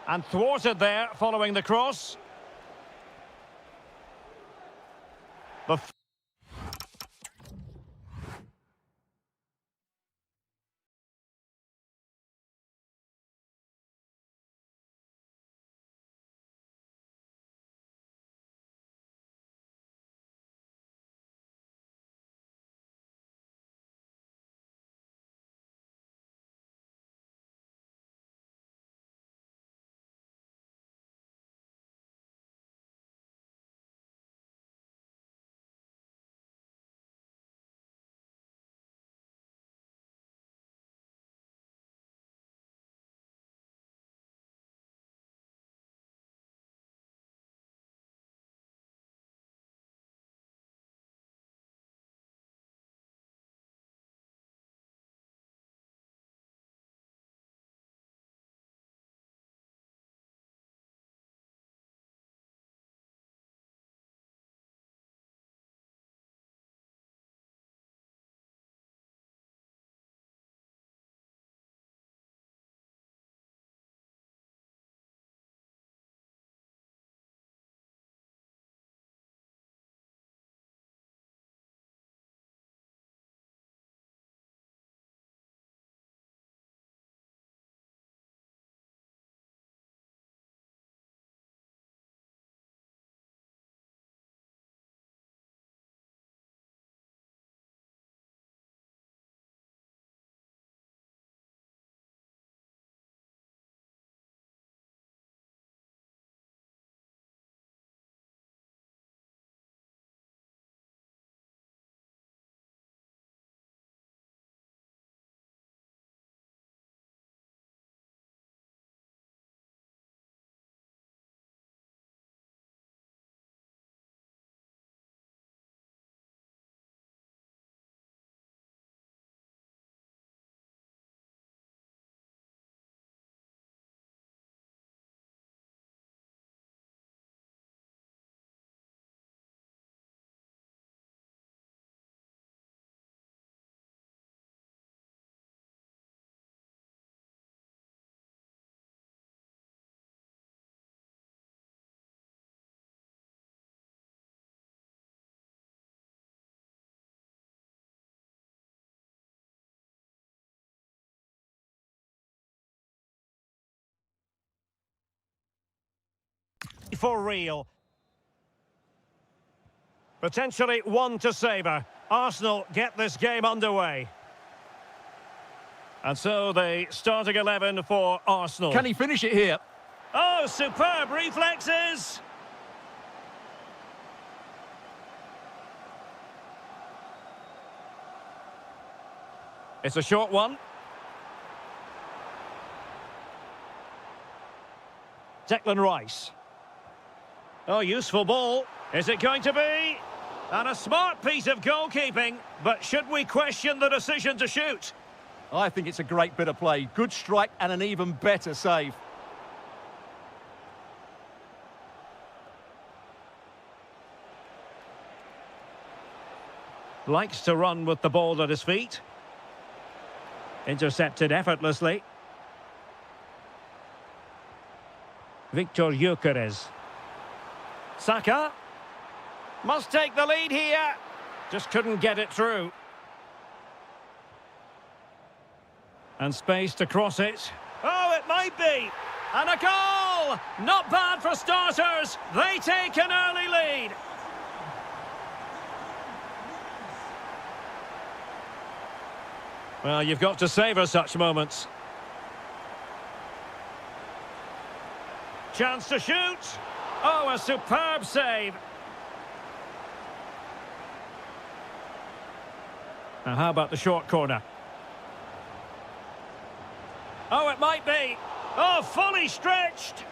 [SPEAKER 1] And thwarted there following the cross. The for real. Potentially one to savour. Arsenal get this game underway. And so the starting 11 for Arsenal.
[SPEAKER 2] Can he finish it here?
[SPEAKER 1] Oh, superb reflexes! It's a short one. Declan Rice. Oh, useful ball. Is it going to be? And a smart piece of goalkeeping, but should we question the decision to shoot?
[SPEAKER 2] I think it's a great bit of play. Good strike and an even better save.
[SPEAKER 1] Likes to run with the ball at his feet. Intercepted effortlessly. Victor Gyökeres. Saka. Must take the lead here. Just couldn't get it through. And space to cross it. Oh, it might be. And a goal! Not bad for starters. They take an early lead. Well, you've got to savour such moments. Chance to shoot. Oh, a superb save. Now, how about the short corner? Oh, it might be. Oh, fully stretched.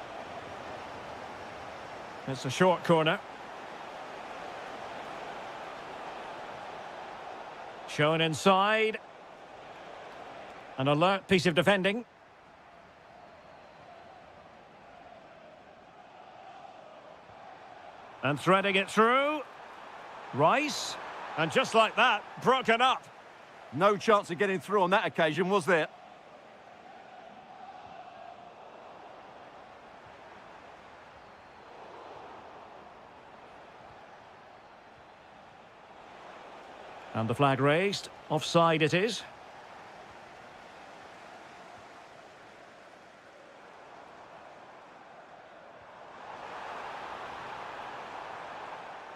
[SPEAKER 1] It's a short corner. Shown inside. An alert piece of defending. And threading it through. Rice. And just like that, broken up.
[SPEAKER 2] No chance of getting through on that occasion, was there?
[SPEAKER 1] And the flag raised. Offside it is.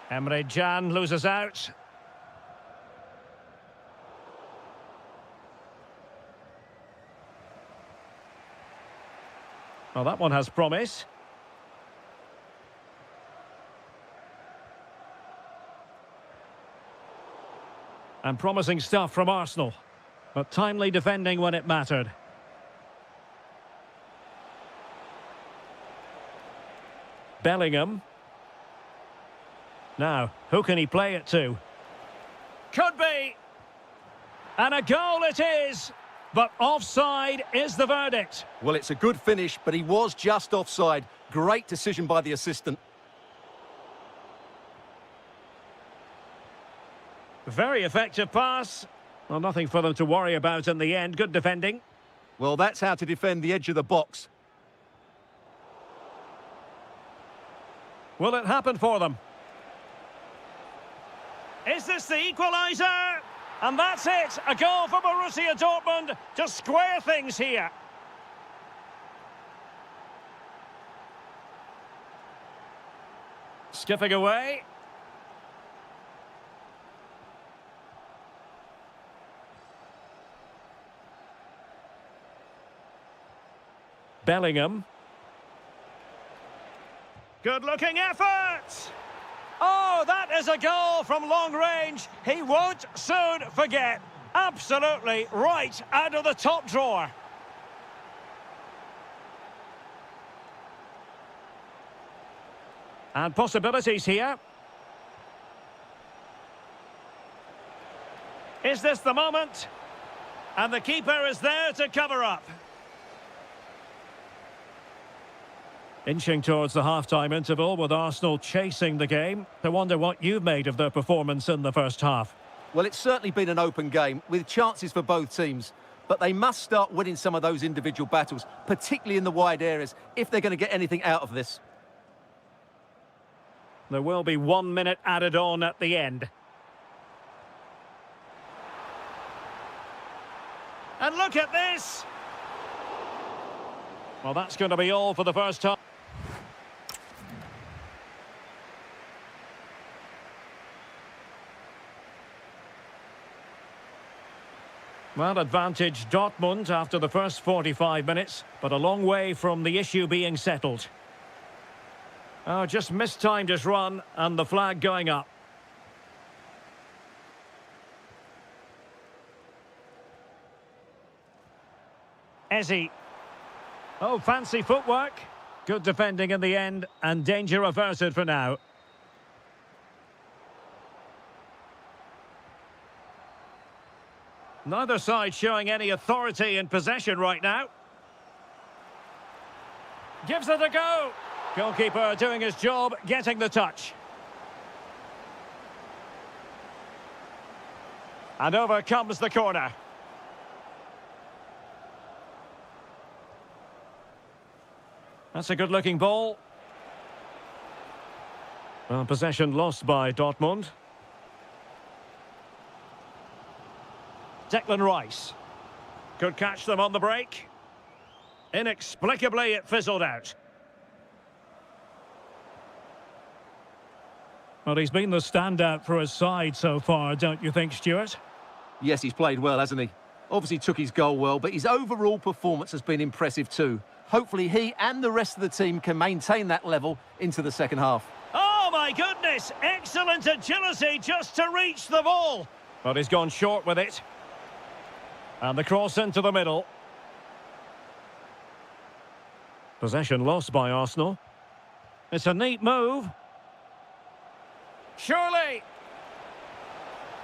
[SPEAKER 1] Emre Can loses out. Well, that one has promise. And promising stuff from Arsenal. But timely defending when it mattered. Bellingham. Now, who can he play it to? Could be. And a goal it is. But offside is the verdict.
[SPEAKER 2] Well, it's a good finish, but he was just offside. Great decision by the assistant.
[SPEAKER 1] Very effective pass. Well, nothing for them to worry about in the end. Good defending.
[SPEAKER 2] Well, that's how to defend the edge of the box.
[SPEAKER 1] Will it happen for them? Is this the equaliser? And that's it. A goal for Borussia Dortmund to square things here. Skipping away. Bellingham. Good-looking effort! Oh, that is a goal from long range. He won't soon forget. Absolutely right out of the top drawer. And possibilities here. Is this the moment? And the keeper is there to cover up. Inching towards the half-time interval with Arsenal chasing the game. I wonder what you've made of their performance in the first half.
[SPEAKER 2] Well, it's certainly been an open game with chances for both teams. But they must start winning some of those individual battles, particularly in the wide areas, if they're going to get anything out of this.
[SPEAKER 1] There will be 1 minute added on at the end. And look at this! Well, that's going to be all for the first half. Well, advantage Dortmund after the first 45 minutes, but a long way from the issue being settled. Oh, just mistimed his run and the flag going up. Ezzy. Oh, fancy footwork. Good defending in the end and danger averted for now. Neither side showing any authority in possession right now. Gives it a go. Goalkeeper doing his job, getting the touch. And over comes the corner. That's a good-looking ball. Well, possession lost by Dortmund. Declan Rice. Could catch them on the break. Inexplicably, it fizzled out. Well, he's been the standout for his side so far, don't you think, Stuart?
[SPEAKER 2] Yes, he's played well, hasn't he? Obviously took his goal well, but his overall performance has been impressive too. Hopefully he and the rest of the team can maintain that level into the second half.
[SPEAKER 1] Oh, my goodness! Excellent agility just to reach the ball. But he's gone short with it. And the cross into the middle. Possession lost by Arsenal. It's a neat move. Surely.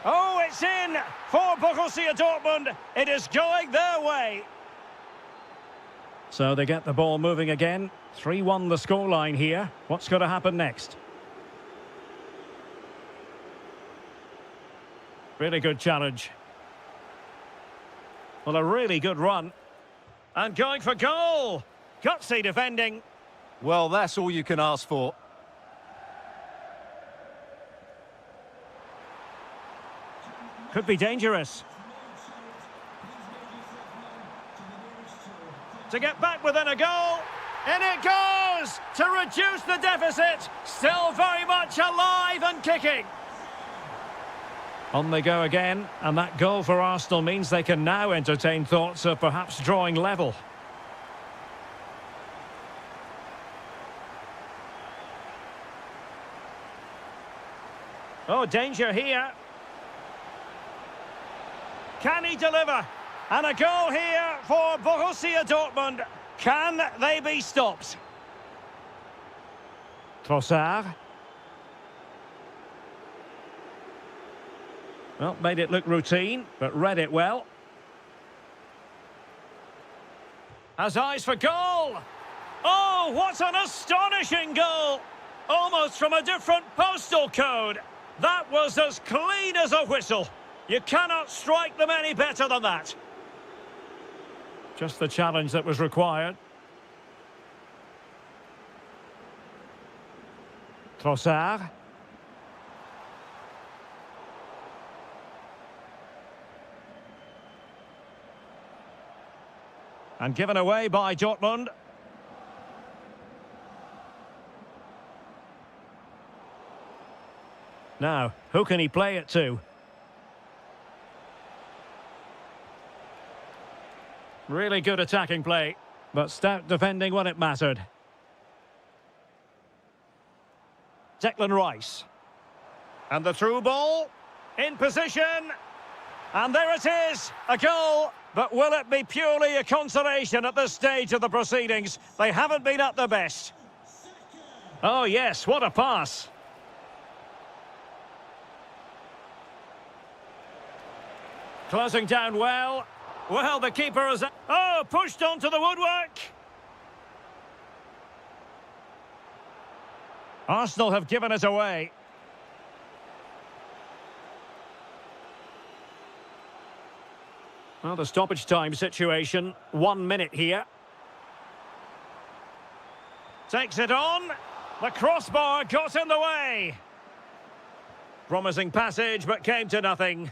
[SPEAKER 1] Oh, it's in for Borussia Dortmund. It is going their way. So they get the ball moving again. 3-1 the scoreline here. What's going to happen next? Really good challenge. Well, a really good run. And going for goal. Gutsy defending.
[SPEAKER 2] Well, that's all you can ask for.
[SPEAKER 1] Could be dangerous. To get back within a goal. And it goes to reduce the deficit. Still very much alive and kicking. On they go again, and that goal for Arsenal means they can now entertain thoughts of perhaps drawing level. Oh, danger here. Can he deliver? And a goal here for Borussia Dortmund. Can they be stopped? Trossard. Well, made it look routine, but read it well. Has eyes for goal. Oh, what an astonishing goal. Almost from a different postal code. That was as clean as a whistle. You cannot strike them any better than that. Just the challenge that was required. Trossard. And given away by Dortmund. Now, who can he play it to? Really good attacking play, but stout defending when it mattered. Declan Rice. And the through ball. In position. And there it is, a goal. But will it be purely a consolation at this stage of the proceedings? They haven't been at their best. Oh yes, what a pass. Closing down well. Well, the keeper is... Oh, pushed onto the woodwork. Arsenal have given it away. Well, the stoppage time situation. 1 minute here. Takes it on. The crossbar got in the way. Promising passage, but came to nothing.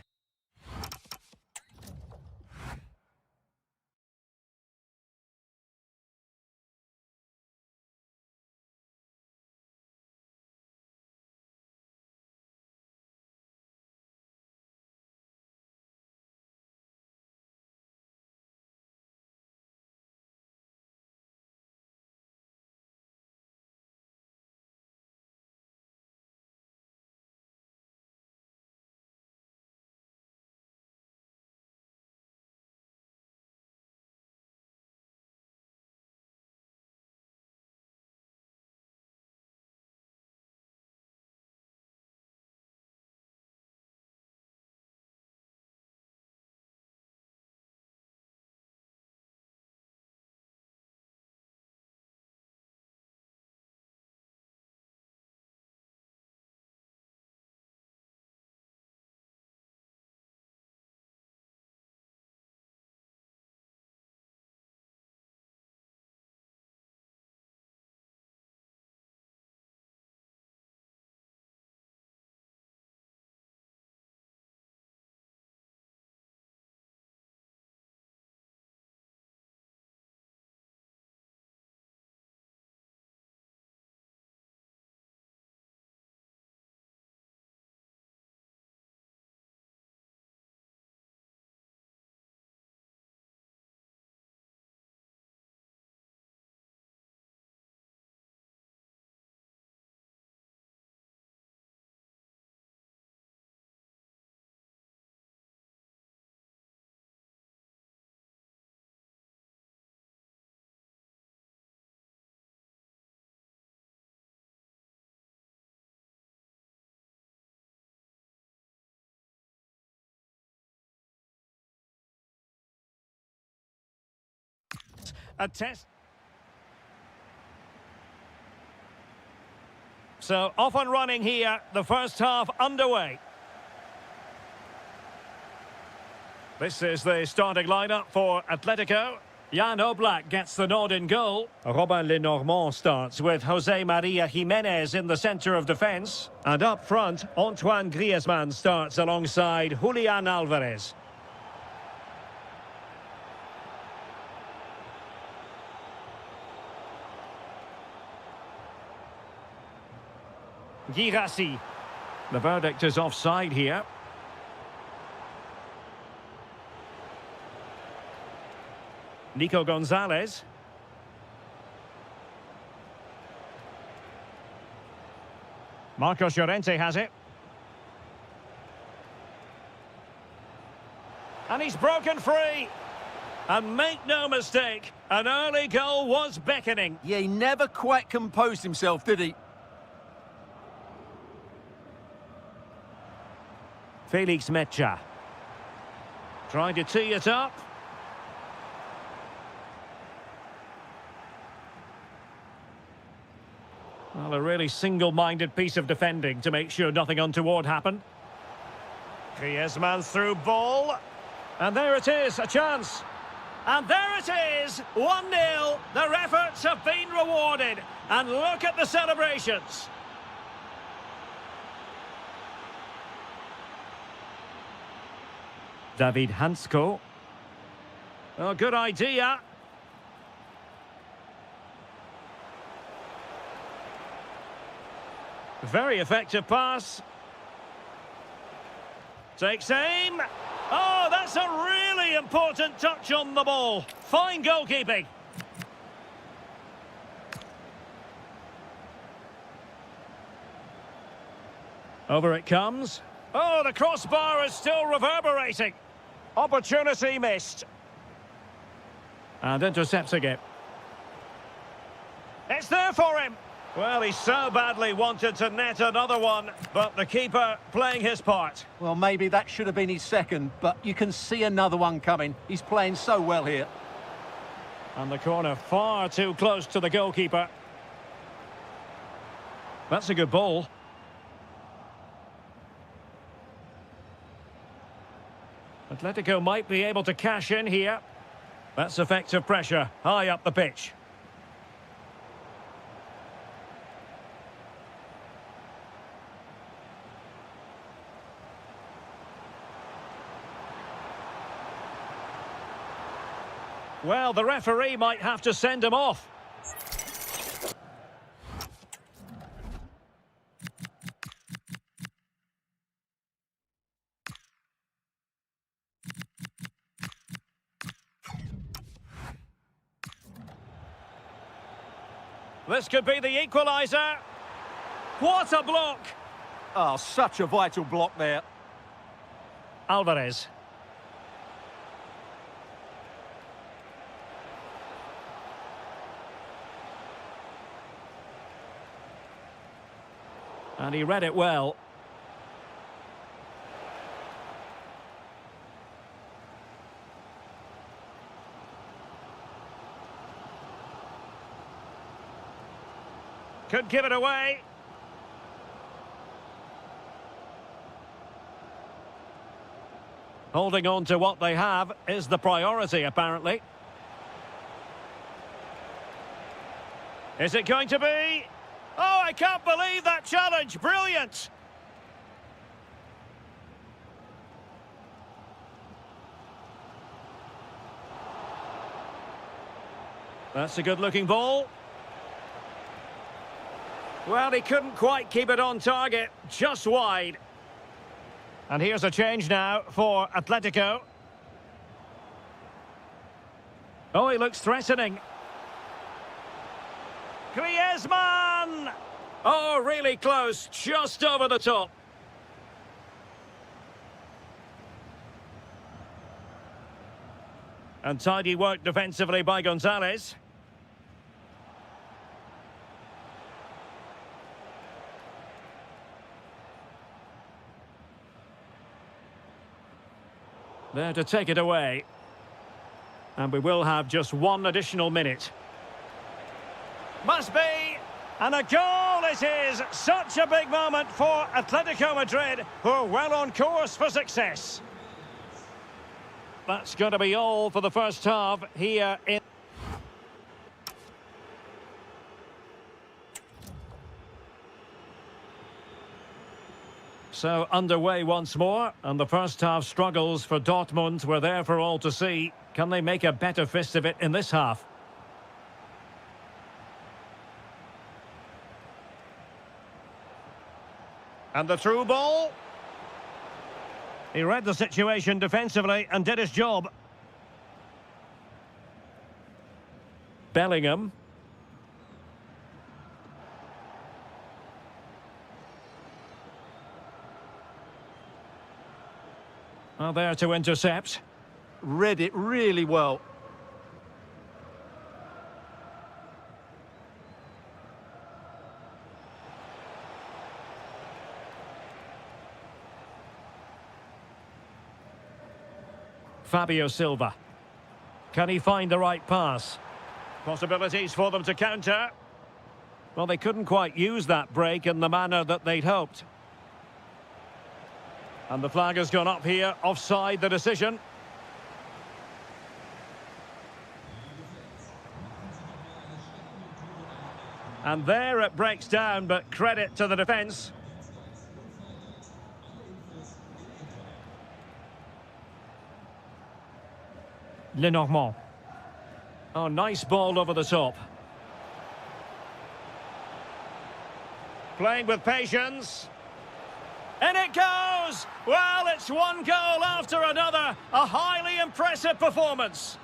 [SPEAKER 1] A test. So off and running here, the first half underway. This is the starting lineup for Atletico. Jan Oblak gets the nod in goal. Robin Lenormand starts with Jose Maria Jimenez in the centre of defence. And up front, Antoine Griezmann starts alongside Julian Alvarez. Girassi. The verdict is offside here. Nico Gonzalez. Marcos Llorente has it. And he's broken free. And make no mistake, an early goal was beckoning.
[SPEAKER 2] Yeah, he never quite composed himself, did he?
[SPEAKER 1] Felix Mecha. Trying to tee it up. Well, a really single-minded piece of defending to make sure nothing untoward happened. Griezmann through ball. And there it is, a chance. And there it is, 1-0. Their efforts have been rewarded. And look at the celebrations. David Hansko. Oh, good idea. Very effective pass. Takes aim. Oh, that's a really important touch on the ball. Fine goalkeeping. Over it comes. Oh, the crossbar is still reverberating. Opportunity missed. And intercepting it. It's there for him. Well, he so badly wanted to net another one, but the keeper playing his part.
[SPEAKER 2] Well, maybe that should have been his second, but you can see another one coming. He's playing so well here.
[SPEAKER 1] And the corner far too close to the goalkeeper. That's a good ball. Atletico might be able to cash in here. That's effective pressure, high up the pitch. Well, the referee might have to send him off. This could be the equaliser. What a block!
[SPEAKER 2] Oh, such a vital block there.
[SPEAKER 1] Alvarez. And he read it well. Could give it away. Holding on to what they have is the priority, apparently. Is it going to be? Oh, I can't believe that challenge. Brilliant. That's a good-looking ball. Well, he couldn't quite keep it on target, just wide. And here's a change now for Atletico. Oh, he looks threatening. Griezmann! Oh, really close, just over the top. And tidy work defensively by Gonzalez. There to take it away. And we will have just one additional minute. Must be! And a goal it is! Such a big moment for Atletico Madrid, who are well on course for success. That's going to be all for the first half here in... So underway once more, and the first half struggles for Dortmund were there for all to see. Can they make a better fist of it in this half? And the through ball. He read the situation defensively and did his job. Bellingham. Well, there to intercept.
[SPEAKER 2] Read it really well.
[SPEAKER 1] Fabio Silva. Can he find the right pass? Possibilities for them to counter. Well, they couldn't quite use that break in the manner that they'd hoped. And the flag has gone up here, offside the decision. And there it breaks down, but credit to the defence. Lenormand. Oh, nice ball over the top. Playing with patience. And it goes! Well, it's one goal after another. A highly impressive performance.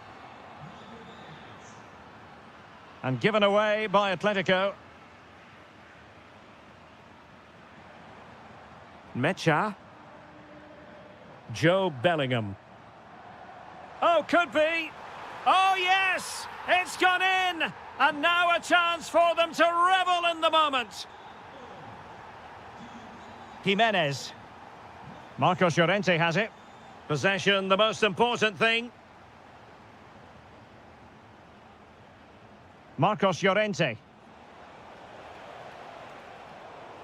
[SPEAKER 1] And given away by Atletico. Mecha. Joe Bellingham. Oh, could be. Oh, yes! It's gone in! And now a chance for them to revel in the moment. Jimenez. Marcos Llorente has it. Possession, the most important thing. Marcos Llorente.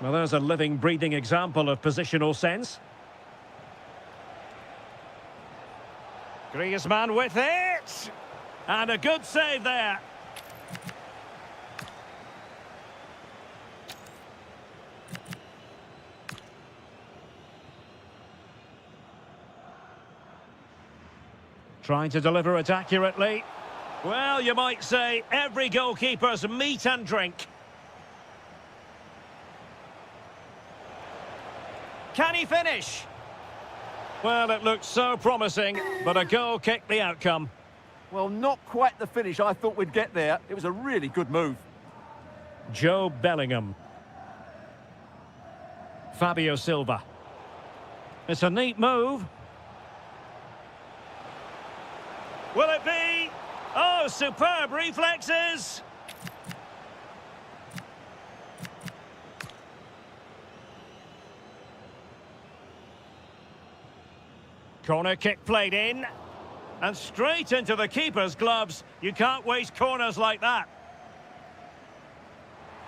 [SPEAKER 1] Well, there's a living, breathing example of positional sense. Griezmann with it! And a good save there. Trying to deliver it accurately. Well, you might say every goalkeeper's meat and drink. Can he finish? Well, it looked so promising, but a goal kicked the outcome.
[SPEAKER 2] Well, not quite the finish I thought we'd get there. It was a really good move.
[SPEAKER 1] Joe Bellingham. Fabio Silva. It's a neat move. Will it be? Oh, superb reflexes! Corner kick played in. And straight into the keeper's gloves. You can't waste corners like that.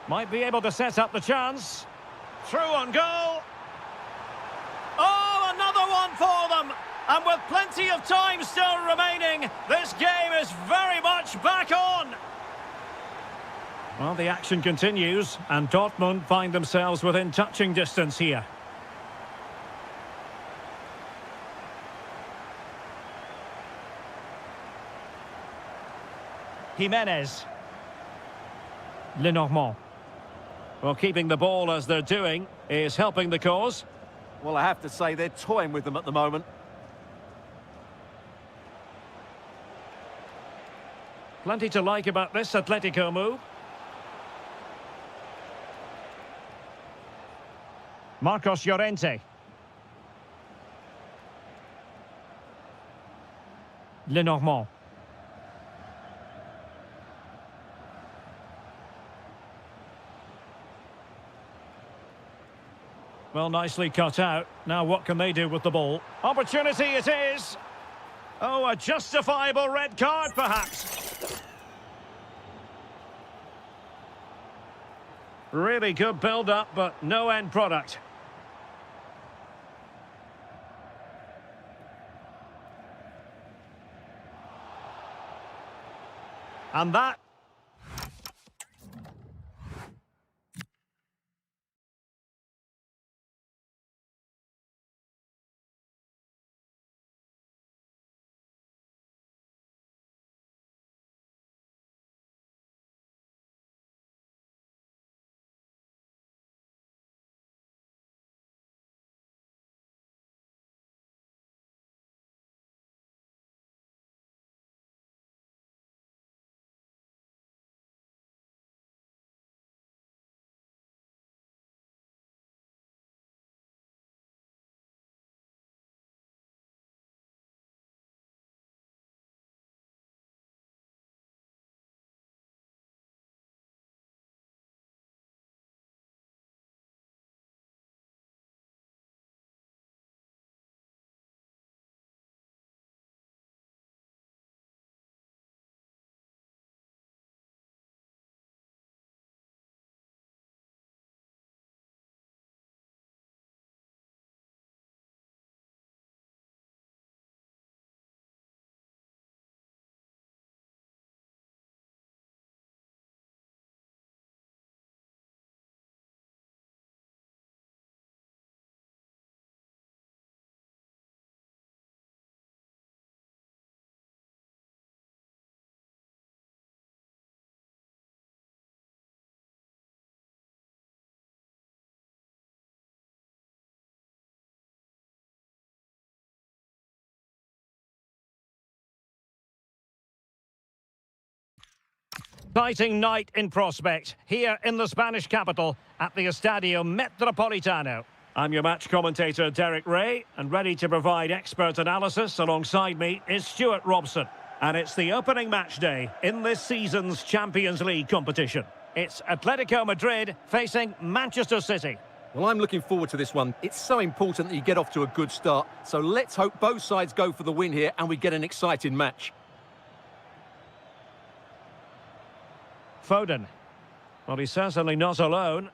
[SPEAKER 1] Might be able to set up the chance. Through on goal. Oh, another one for them! And with plenty of time still remaining, this game is very much back on. Well, the action continues, and Dortmund find themselves within touching distance here. Jimenez. Lenormand. Well, keeping the ball as they're doing is helping the cause.
[SPEAKER 2] Well, I have to say they're toying with them at the moment.
[SPEAKER 1] Plenty to like about this Atletico move. Marcos Llorente. Lenormand. Well, nicely cut out. Now what can they do with the ball? Opportunity it is. Oh, a justifiable red card, perhaps. Really good build-up, but no end product. And that... Exciting night in prospect, here in the Spanish capital at the Estadio Metropolitano. I'm your match commentator, Derek Ray, and ready to provide expert analysis alongside me is Stuart Robson. And it's the opening match day in this season's Champions League competition. It's Atletico Madrid facing Manchester City.
[SPEAKER 2] Well, I'm looking forward to this one. It's so important that you get off to a good start. So let's hope both sides go for the win here and we get an exciting match.
[SPEAKER 1] Foden. Well, he's certainly not alone,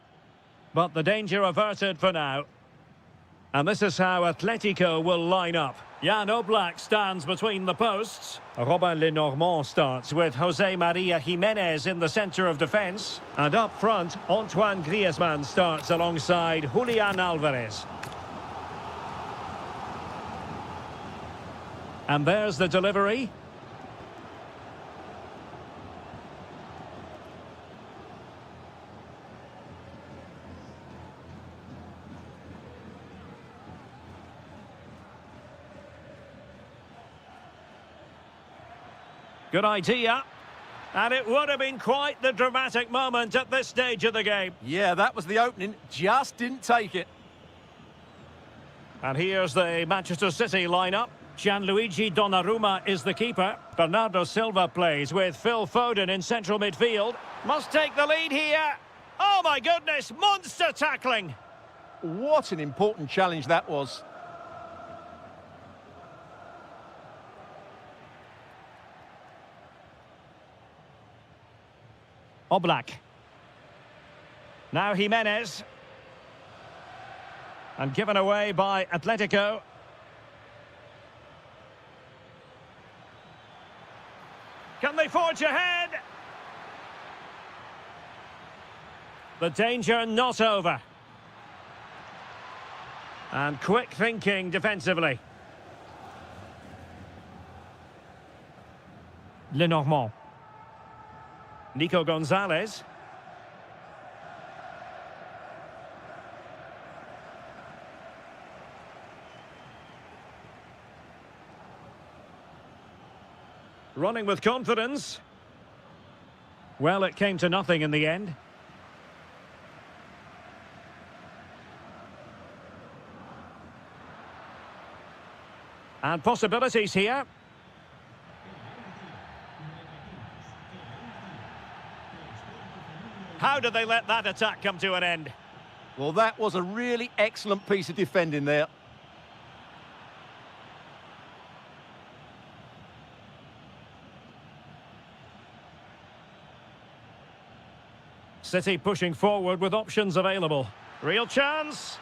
[SPEAKER 1] but the danger averted for now. And this is how Atletico will line up. Jan Oblak stands between the posts. Robin Lenormand starts with Jose Maria Jimenez in the centre of defence. And up front, Antoine Griezmann starts alongside Julian Alvarez. And there's the delivery. Good idea. And it would have been quite the dramatic moment at this stage of the game.
[SPEAKER 2] Yeah, that was the opening. Just didn't take it.
[SPEAKER 1] And here's the Manchester City lineup. Gianluigi Donnarumma is the keeper. Bernardo Silva plays with Phil Foden in central midfield. Must take the lead here. Oh my goodness, monster tackling.
[SPEAKER 2] What an important challenge that was.
[SPEAKER 1] Oblak. Now Jimenez. And given away by Atletico. Can they forge ahead? The danger not over. And quick thinking defensively. Lenormand. Nico Gonzalez. Running with confidence. Well, it came to nothing in the end. And possibilities here. How did they let that attack come to an end?
[SPEAKER 2] Well, that was a really excellent piece of defending there.
[SPEAKER 1] City pushing forward with options available. Real chance.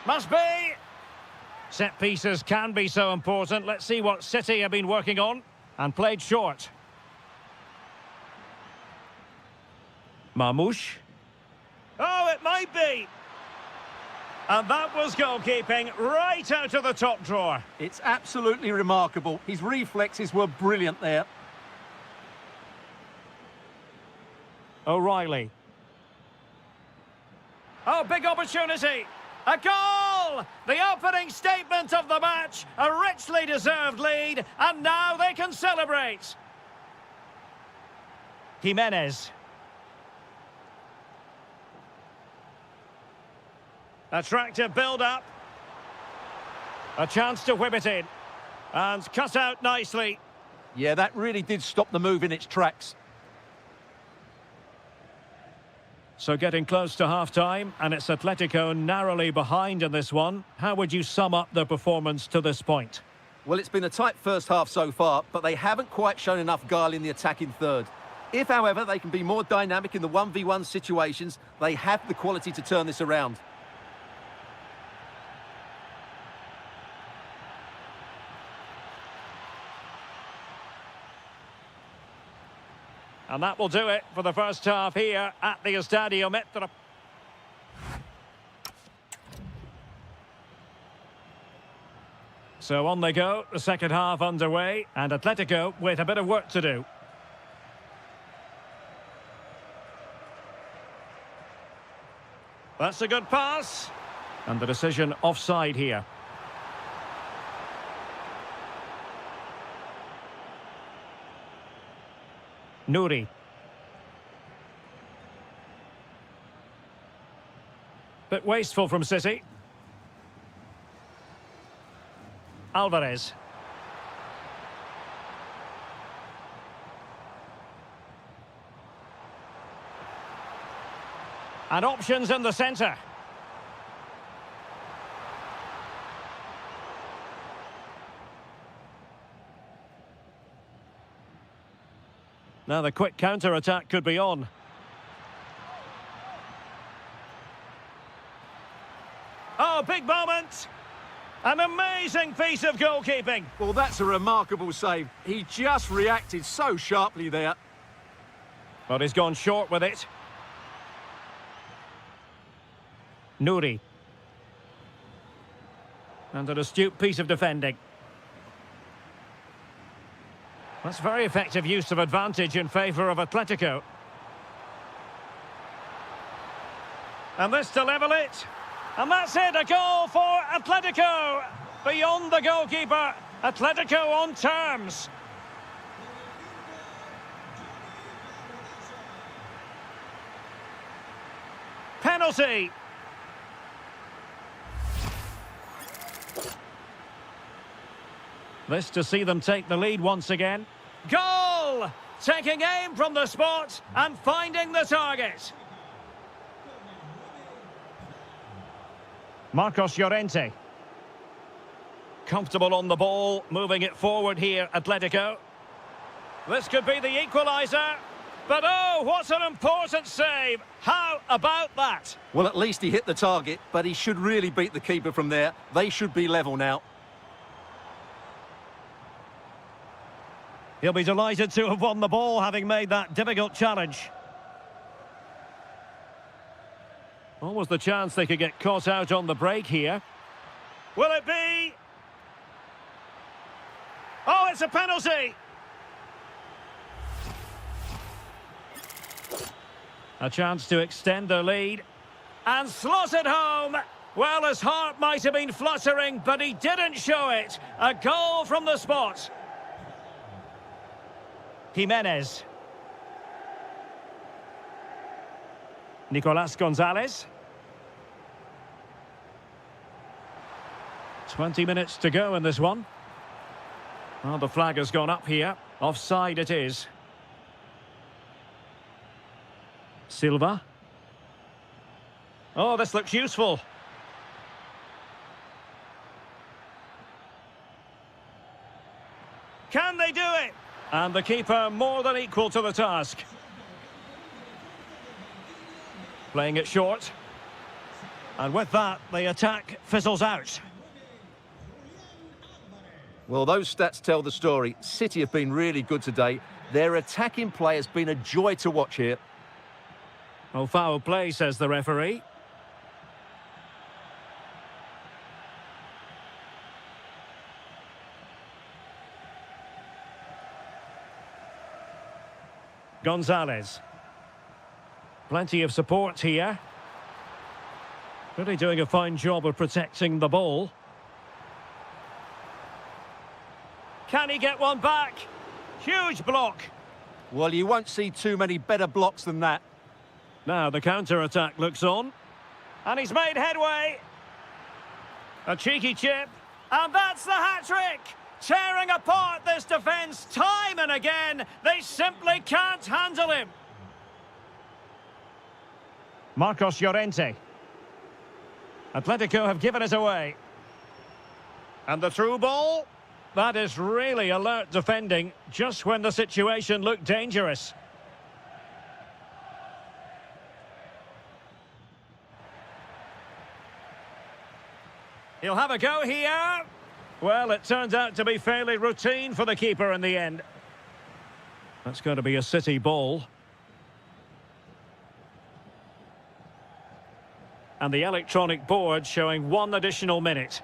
[SPEAKER 1] Must be. Set pieces can be so important. Let's see what City have been working on. And played short. Mamouche. Oh, it might be. And that was goalkeeping right out of the top drawer.
[SPEAKER 2] It's absolutely remarkable. His reflexes were brilliant there.
[SPEAKER 1] O'Reilly. Oh, big opportunity. A goal! The opening statement of the match. A richly deserved lead. And now they can celebrate. Jimenez. Attractive build-up. A chance to whip it in. And cut out nicely.
[SPEAKER 2] Yeah, that really did stop the move in its tracks.
[SPEAKER 1] So getting close to half-time, and it's Atletico narrowly behind in this one. How would you sum up their performance to this point?
[SPEAKER 2] Well, it's been a tight first half so far, but they haven't quite shown enough guile in the attacking third. If, however, they can be more dynamic in the 1v1 situations, they have the quality to turn this around.
[SPEAKER 1] And that will do it for the first half here at the Estadio Metro. So on they go, the second half underway, and Atletico with a bit of work to do. That's a good pass. And the decision offside here. Nouri. Bit wasteful from City. Alvarez. And options in the centre. Now the quick counter-attack could be on. Oh, big moment! An amazing piece of goalkeeping.
[SPEAKER 2] Well, that's a remarkable save. He just reacted so sharply there.
[SPEAKER 1] But he's gone short with it. Nouri. And an astute piece of defending. That's very effective use of advantage in favour of Atletico. And this to level it. And that's it, a goal for Atletico. Beyond the goalkeeper, Atletico on terms. Penalty. This to see them take the lead once again. Goal! Taking aim from the spot and finding the target. Marcos Llorente. Comfortable on the ball, moving it forward here, Atletico. This could be the equaliser. But oh, what an important save. How about that?
[SPEAKER 2] Well, at least he hit the target, but he should really beat the keeper from there. They should be level now.
[SPEAKER 1] He'll be delighted to have won the ball, having made that difficult challenge. Almost the chance they could get caught out on the break here. Will it be? Oh, it's a penalty! A chance to extend their lead. And slotted home! Well, his heart might have been fluttering, but he didn't show it. A goal from the spot. Jimenez. Nicolas Gonzalez. 20 minutes to go in this one. Well, the flag has gone up here. Offside it is. Silva. Oh, this looks useful. Can they do it? And the keeper more than equal to the task. Playing it short. And with that, the attack fizzles out.
[SPEAKER 2] Well, those stats tell the story. City have been really good today. Their attacking play has been a joy to watch here.
[SPEAKER 1] Oh, foul play, says the referee. Gonzalez. Plenty of support here. Really doing a fine job of protecting the ball. Can he get one back? Huge block.
[SPEAKER 2] Well, you won't see too many better blocks than that.
[SPEAKER 1] Now the counter-attack looks on. And he's made headway. A cheeky chip. And that's the hat-trick! Tearing apart this defence time and again. They simply can't handle him. Marcos Llorente. Atletico have given it away. And the through ball. That is really alert defending, just when the situation looked dangerous. He'll have a go here. Well, it turns out to be fairly routine for the keeper in the end. That's going to be a City ball. And the electronic board showing 1 additional minute.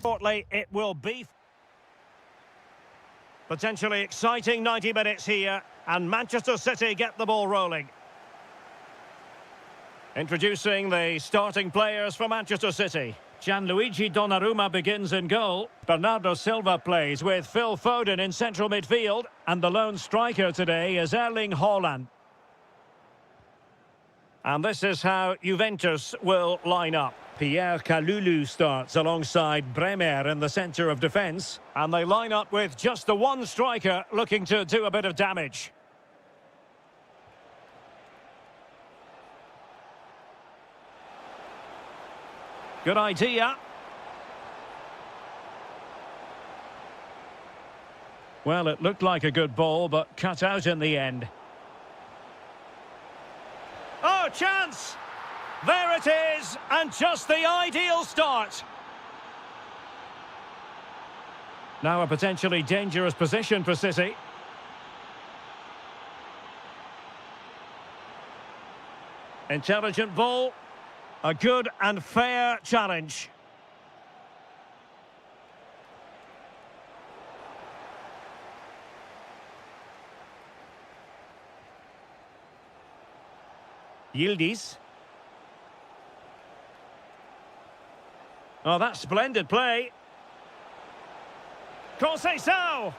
[SPEAKER 1] Shortly, it will be potentially exciting 90 minutes here, and Manchester City get the ball rolling. Introducing the starting players for Manchester City. Gianluigi Donnarumma begins in goal. Bernardo Silva plays with Phil Foden in central midfield, and the lone striker today is Erling Haaland. And this is how Juventus will line up. Pierre Kalulu starts alongside Bremer in the centre of defence. And they line up with just the one striker looking to do a bit of damage. Good idea. Well, it looked like a good ball, but cut out in the end. Oh, chance! There it is, and just the ideal start. Now a potentially dangerous position for City. Intelligent ball. A good and fair challenge. Yildiz. Oh, that's splendid play. Conceição!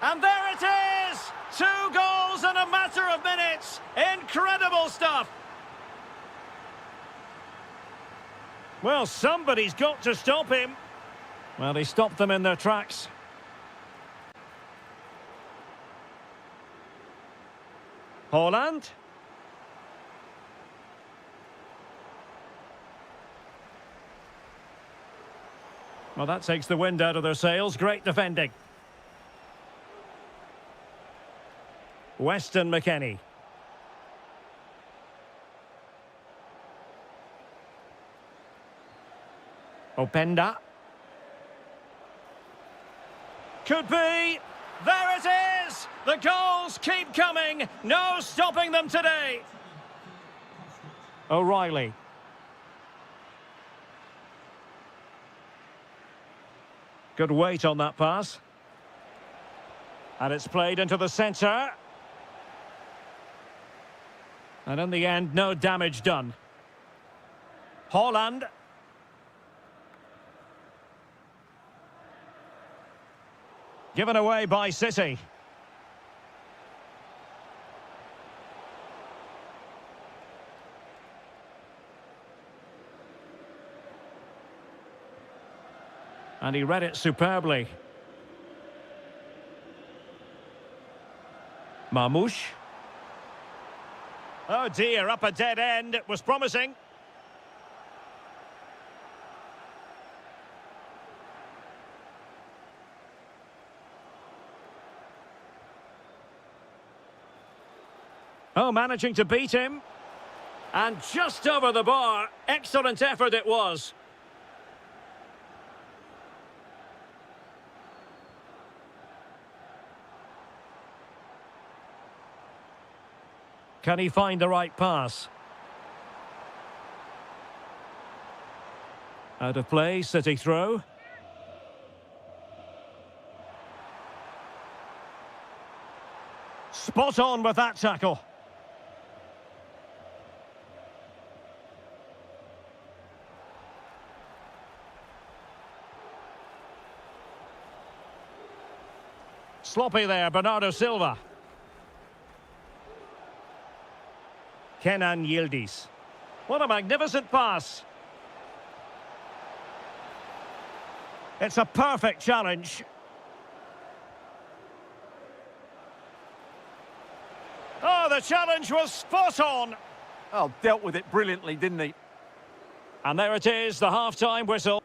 [SPEAKER 1] And there it is! 2 goals in a matter of minutes! Incredible stuff! Well, somebody's got to stop him. Well, he stopped them in their tracks. Haaland. Well, that takes the wind out of their sails. Great defending. Weston McKennie. Openda. Could be. There it is! The goals keep coming. No stopping them today. O'Reilly. Good weight on that pass. And it's played into the centre. And in the end, no damage done. Haaland. Given away by City. And he read it superbly. Marmoush. Oh dear, up a dead end. It was promising. Oh, managing to beat him. And just over the bar. Excellent effort it was. Can he find the right pass? Out of play, City throw. Spot on with that tackle. Sloppy there, Bernardo Silva. Kenan Yildiz. What a magnificent pass. It's a perfect challenge. Oh, the challenge was spot on.
[SPEAKER 2] Oh, dealt with it brilliantly, didn't he?
[SPEAKER 1] And there it is, the half-time whistle.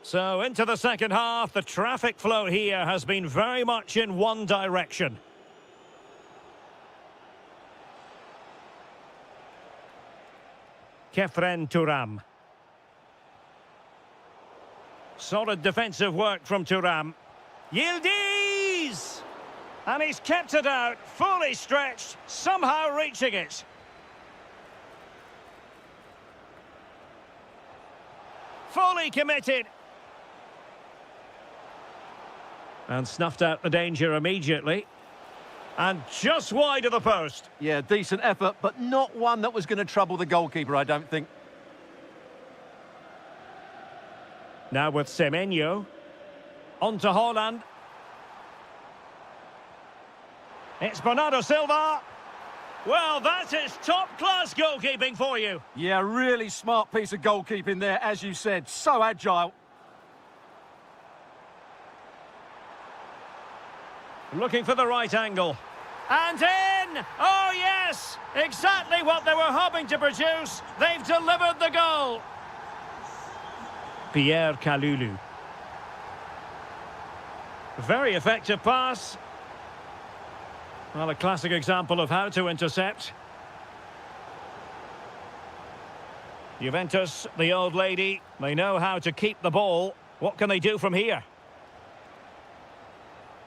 [SPEAKER 1] So, into the second half, the traffic flow here has been very much in one direction. Kefren Thuram. Solid defensive work from Thuram. Yildiz! And he's kept it out, fully stretched, somehow reaching it. Fully committed. And snuffed out the danger immediately. And just wide of the post.
[SPEAKER 2] Yeah, decent effort, but not one that was going to trouble the goalkeeper, I don't think.
[SPEAKER 1] Now with Semenyo. On to Haaland. It's Bernardo Silva. Well, that is top-class goalkeeping for you.
[SPEAKER 2] Yeah, really smart piece of goalkeeping there, as you said. So agile.
[SPEAKER 1] Looking for the right angle. And in! Oh, yes! Exactly what they were hoping to produce. They've delivered the goal. Pierre Kalulu. Very effective pass. Well, a classic example of how to intercept. Juventus, the old lady, they know how to keep the ball. What can they do from here?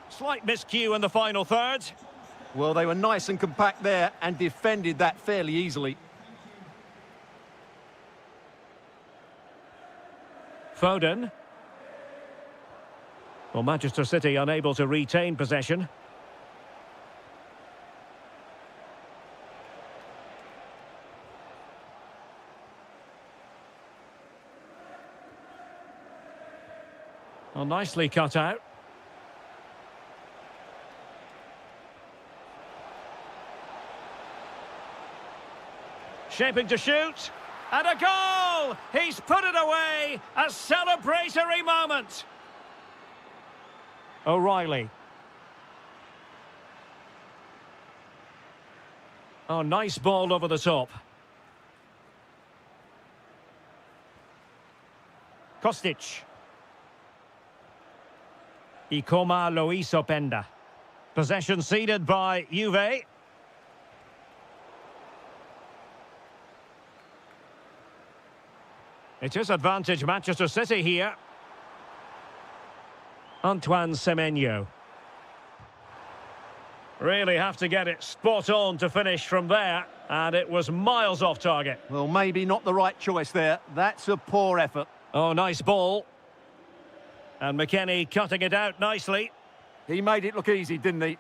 [SPEAKER 1] Slight miscue in the final third.
[SPEAKER 2] Well, they were nice and compact there and defended that fairly easily.
[SPEAKER 1] Foden. Well, Manchester City unable to retain possession. Well, nicely cut out. Shaping to shoot. And a goal! He's put it away! A celebratory moment! O'Reilly. Oh, nice ball over the top. Kostic. Ikoma Luis Openda. Possession ceded by Juve. It is advantage Manchester City here. Antoine Semenyo. Really have to get it spot on to finish from there, and it was miles off target.
[SPEAKER 2] Well, maybe not the right choice there. That's a poor effort.
[SPEAKER 1] Oh, nice ball. And McKennie cutting it out nicely.
[SPEAKER 2] He made it look easy, didn't he?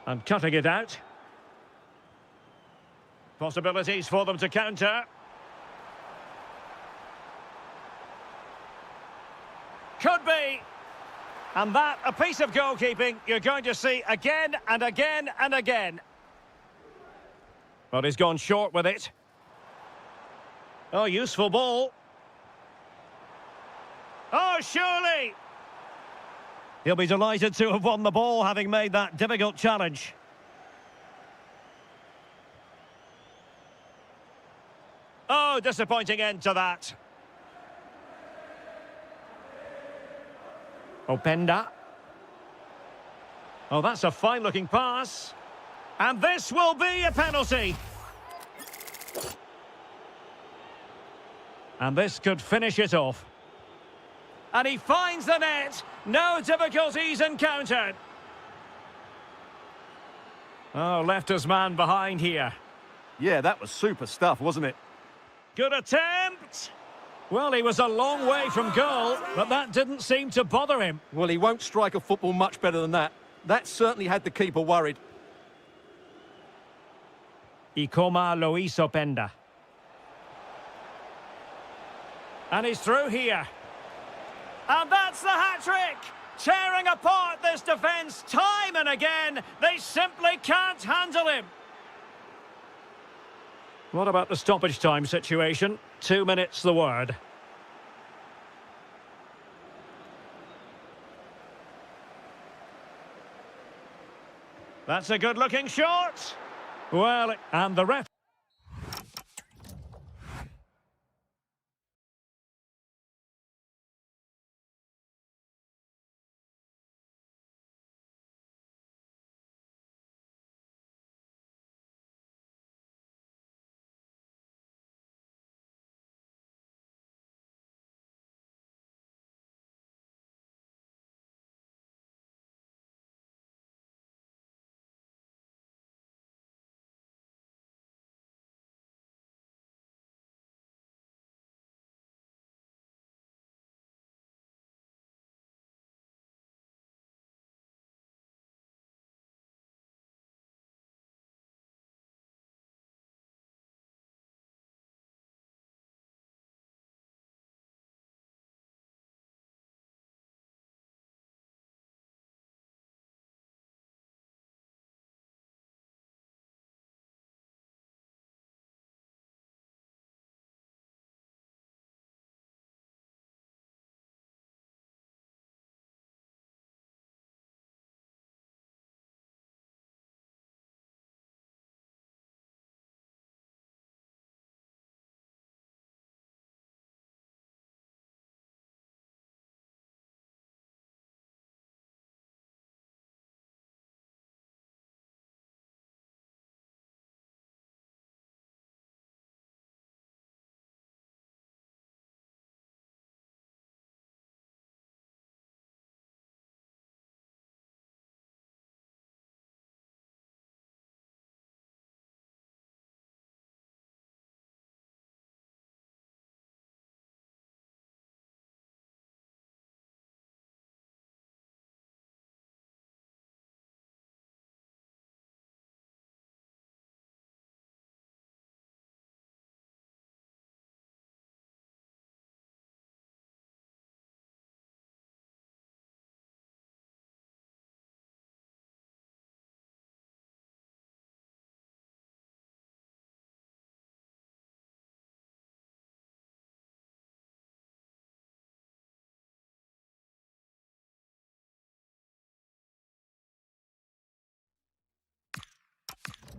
[SPEAKER 1] And cutting it out. Possibilities for them to counter. Could be. And that, a piece of goalkeeping you're going to see again and again and again. But he's gone short with it. Oh, useful ball. Oh, surely! He'll be delighted to have won the ball, having made that difficult challenge. Oh, disappointing end to that. Openda. Oh, that's a fine-looking pass. And this will be a penalty. And this could finish it off. And he finds the net. No difficulties encountered. Oh, left his man behind here.
[SPEAKER 2] Yeah, that was super stuff, wasn't it?
[SPEAKER 1] Good attempt. Well, he was a long way from goal, but that didn't seem to bother him.
[SPEAKER 2] Well, he won't strike a football much better than that. That certainly had the keeper worried.
[SPEAKER 1] Ikoma Luis Openda. And he's through here. And that's the hat-trick! Tearing apart this defence time and again. They simply can't handle him. What about the stoppage time situation? 2 minutes the word. That's a good-looking shot. Well, and the ref...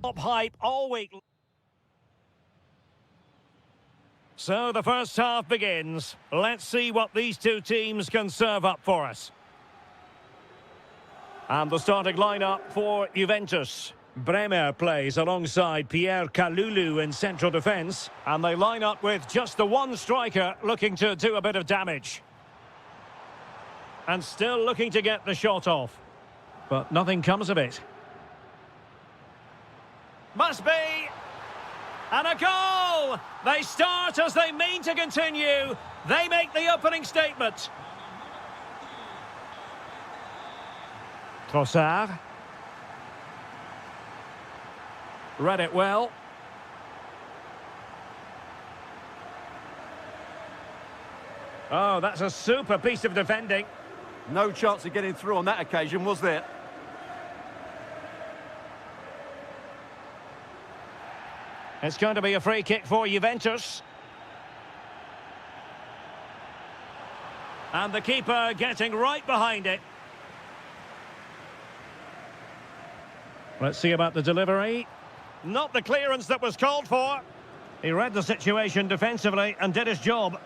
[SPEAKER 1] Top hype all week. So the first half begins. Let's see what these two teams can serve up for us. And the starting lineup for Juventus. Bremer plays alongside Pierre Kalulu in central defence. And they line up with just the one striker looking to do a bit of damage. And still looking to get the shot off. But nothing comes of it. Must be! And a goal! They start as they mean to continue. They make the opening statement. Trossard. Read it well. Oh, that's a super piece of defending.
[SPEAKER 2] No chance of getting through on that occasion, was there?
[SPEAKER 1] It's going to be a free kick for Juventus. And the keeper getting right behind it. Let's see about the delivery. Not the clearance that was called for. He read the situation defensively and did his job.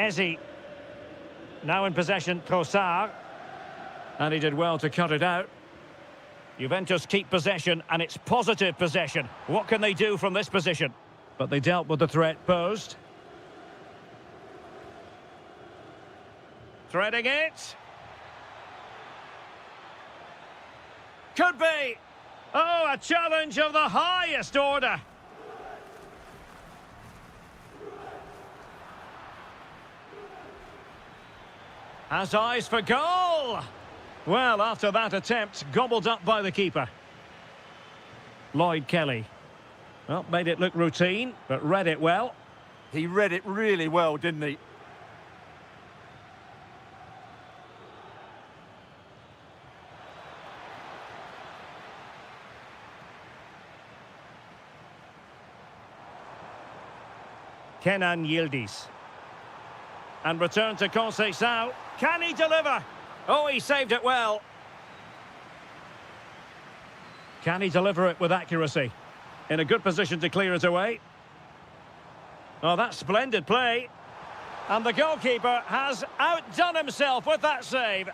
[SPEAKER 1] Ezzy. Now in possession, Trossard. And he did well to cut it out. Juventus keep possession, and it's positive possession. What can they do from this position? But they dealt with the threat posed. Threading it. Could be. Oh, a challenge of the highest order. Has eyes for goal. Well, after that attempt, gobbled up by the keeper. Lloyd Kelly. Well, made it look routine, but read it well.
[SPEAKER 2] He read it really well, didn't he?
[SPEAKER 1] Kenan Yildiz. And return to Conceição. Can he deliver? Oh, he saved it well. Can he deliver it with accuracy? In a good position to clear it away. Oh, that's splendid play. And the goalkeeper has outdone himself with that save.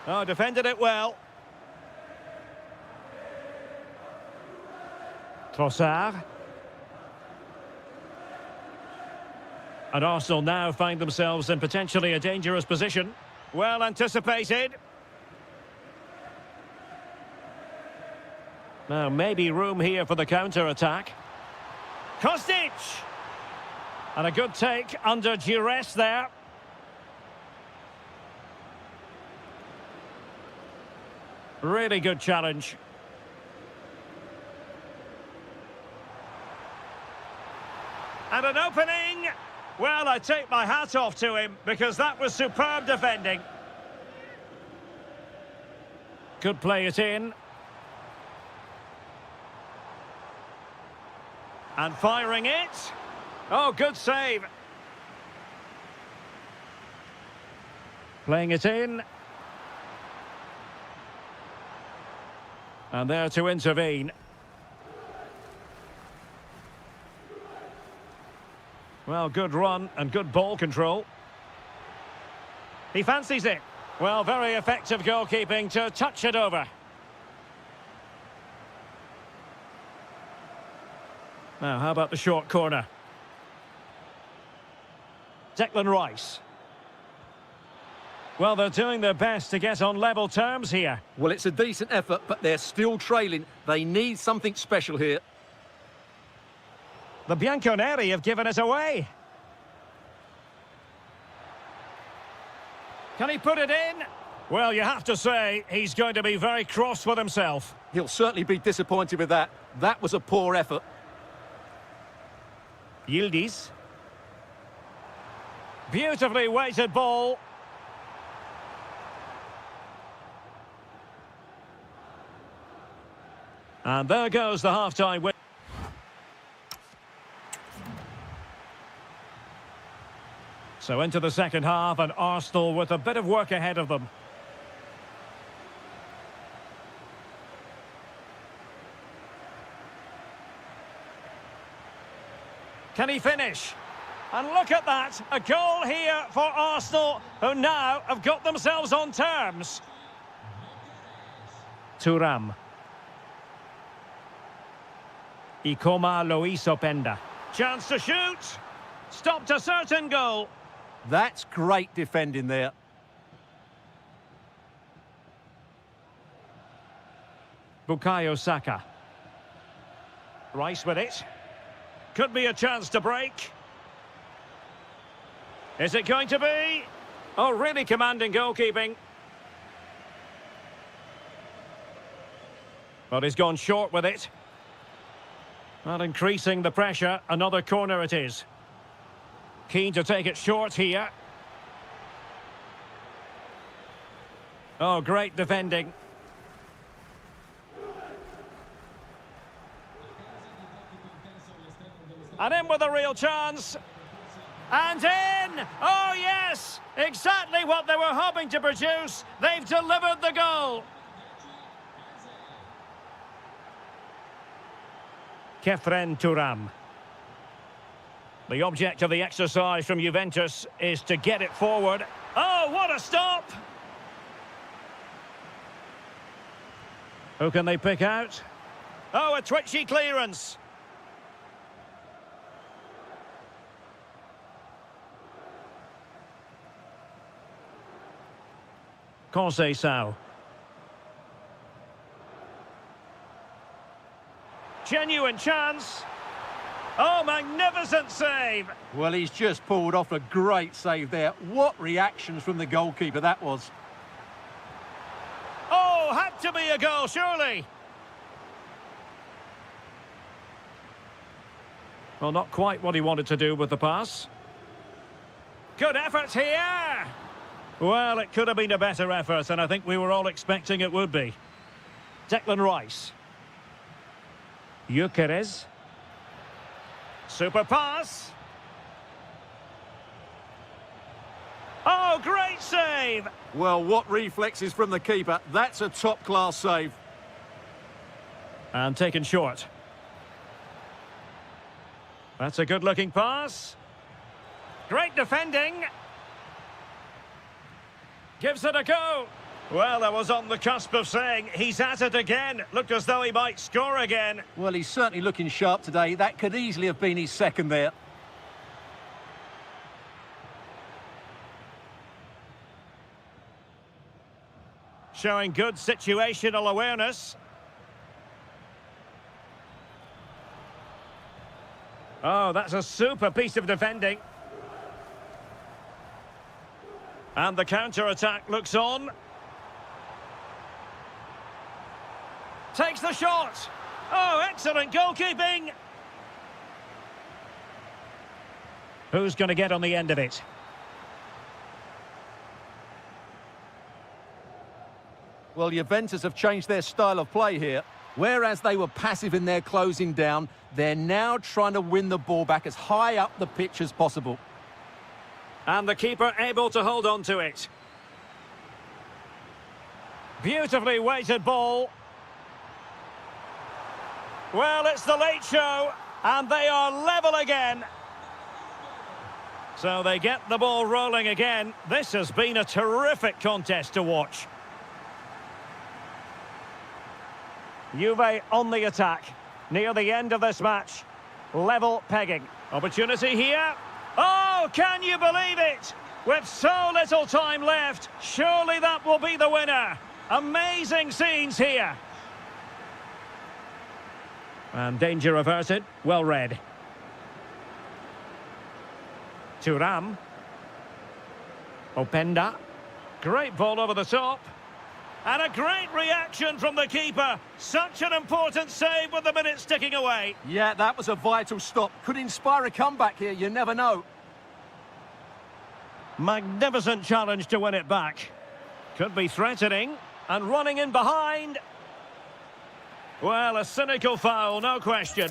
[SPEAKER 1] Oh, defended it well. Trossard. And Arsenal now find themselves in potentially a dangerous position. Well anticipated. Now maybe room here for the counter-attack. Kostic! And a good take under duress there. Really good challenge. And an opening! Well, I take my hat off to him because that was superb defending. Could play it in. And firing it. Oh, good save. Playing it in. And there to intervene. Well, good run and good ball control. He fancies it. Well, very effective goalkeeping to touch it over. Now, how about the short corner? Declan Rice. Well, they're doing their best to get on level terms here.
[SPEAKER 2] Well, it's a decent effort, but they're still trailing. They need something special here.
[SPEAKER 1] The Bianconeri have given it away. Can he put it in? Well, you have to say, he's going to be very cross with himself.
[SPEAKER 2] He'll certainly be disappointed with that. That was a poor effort.
[SPEAKER 1] Yildiz. Beautifully weighted ball. And there goes the half-time win. So into the second half, and Arsenal with a bit of work ahead of them. Can he finish? And look at that, a goal here for Arsenal, who now have got themselves on terms. Thuram. Ikoma Luis Openda. Chance to shoot. Stopped a certain goal.
[SPEAKER 2] That's great defending there.
[SPEAKER 1] Bukayo Saka. Rice with it. Could be a chance to break. Is it going to be? Oh, really commanding goalkeeping. But he's gone short with it. Not increasing the pressure. Another corner it is. Keen to take it short here. Oh, great defending. And in with a real chance. And in! Oh, yes! Exactly what they were hoping to produce. They've delivered the goal. Kefren Thuram. The object of the exercise from Juventus is to get it forward. Oh, what a stop! Who can they pick out? Oh, a twitchy clearance. Conceição. Genuine chance. Oh, magnificent save.
[SPEAKER 2] Well, he's just pulled off a great save there. What reactions from the goalkeeper that was.
[SPEAKER 1] Oh, had to be a goal, surely. Well, not quite what he wanted to do with the pass. Good effort here. Well, it could have been a better effort, and I think we were all expecting it would be. Declan Rice. Gyökeres. Super pass. Oh, great save!
[SPEAKER 2] Well, what reflexes from the keeper. That's a top-class save.
[SPEAKER 1] And taken short. That's a good-looking pass. Great defending. Gives it a go. Well, I was on the cusp of saying he's at it again. Looked as though he might score again.
[SPEAKER 2] Well, he's certainly looking sharp today. That could easily have been his second there.
[SPEAKER 1] Showing good situational awareness. Oh, that's a super piece of defending. And the counter-attack looks on. Takes the shot. Oh, excellent goalkeeping. Who's going to get on the end of it?
[SPEAKER 2] Well, Juventus have changed their style of play here. Whereas they were passive in their closing down, they're now trying to win the ball back as high up the pitch as possible.
[SPEAKER 1] And the keeper able to hold on to it. Beautifully weighted ball. Well, it's the late show, and they are level again. So they get the ball rolling again. This has been a terrific contest to watch. Juve on the attack. Near the end of this match. Level pegging. Opportunity here. Oh, can you believe it? With so little time left, surely that will be the winner. Amazing scenes here. And danger averted. Well read. Thuram. Openda. Great ball over the top. And a great reaction from the keeper. Such an important save with the minutes ticking away.
[SPEAKER 2] Yeah, that was a vital stop. Could inspire a comeback here, you never know.
[SPEAKER 1] Magnificent challenge to win it back. Could be threatening. And running in behind. Well, a cynical foul, no question.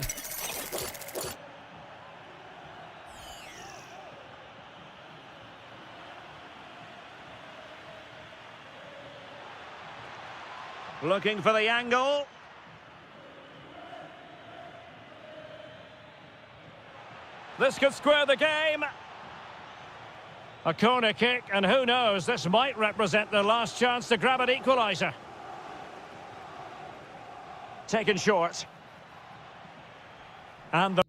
[SPEAKER 1] Looking for the angle. This could square the game. A corner kick, and who knows, this might represent their last chance to grab an equaliser. Taken short. And the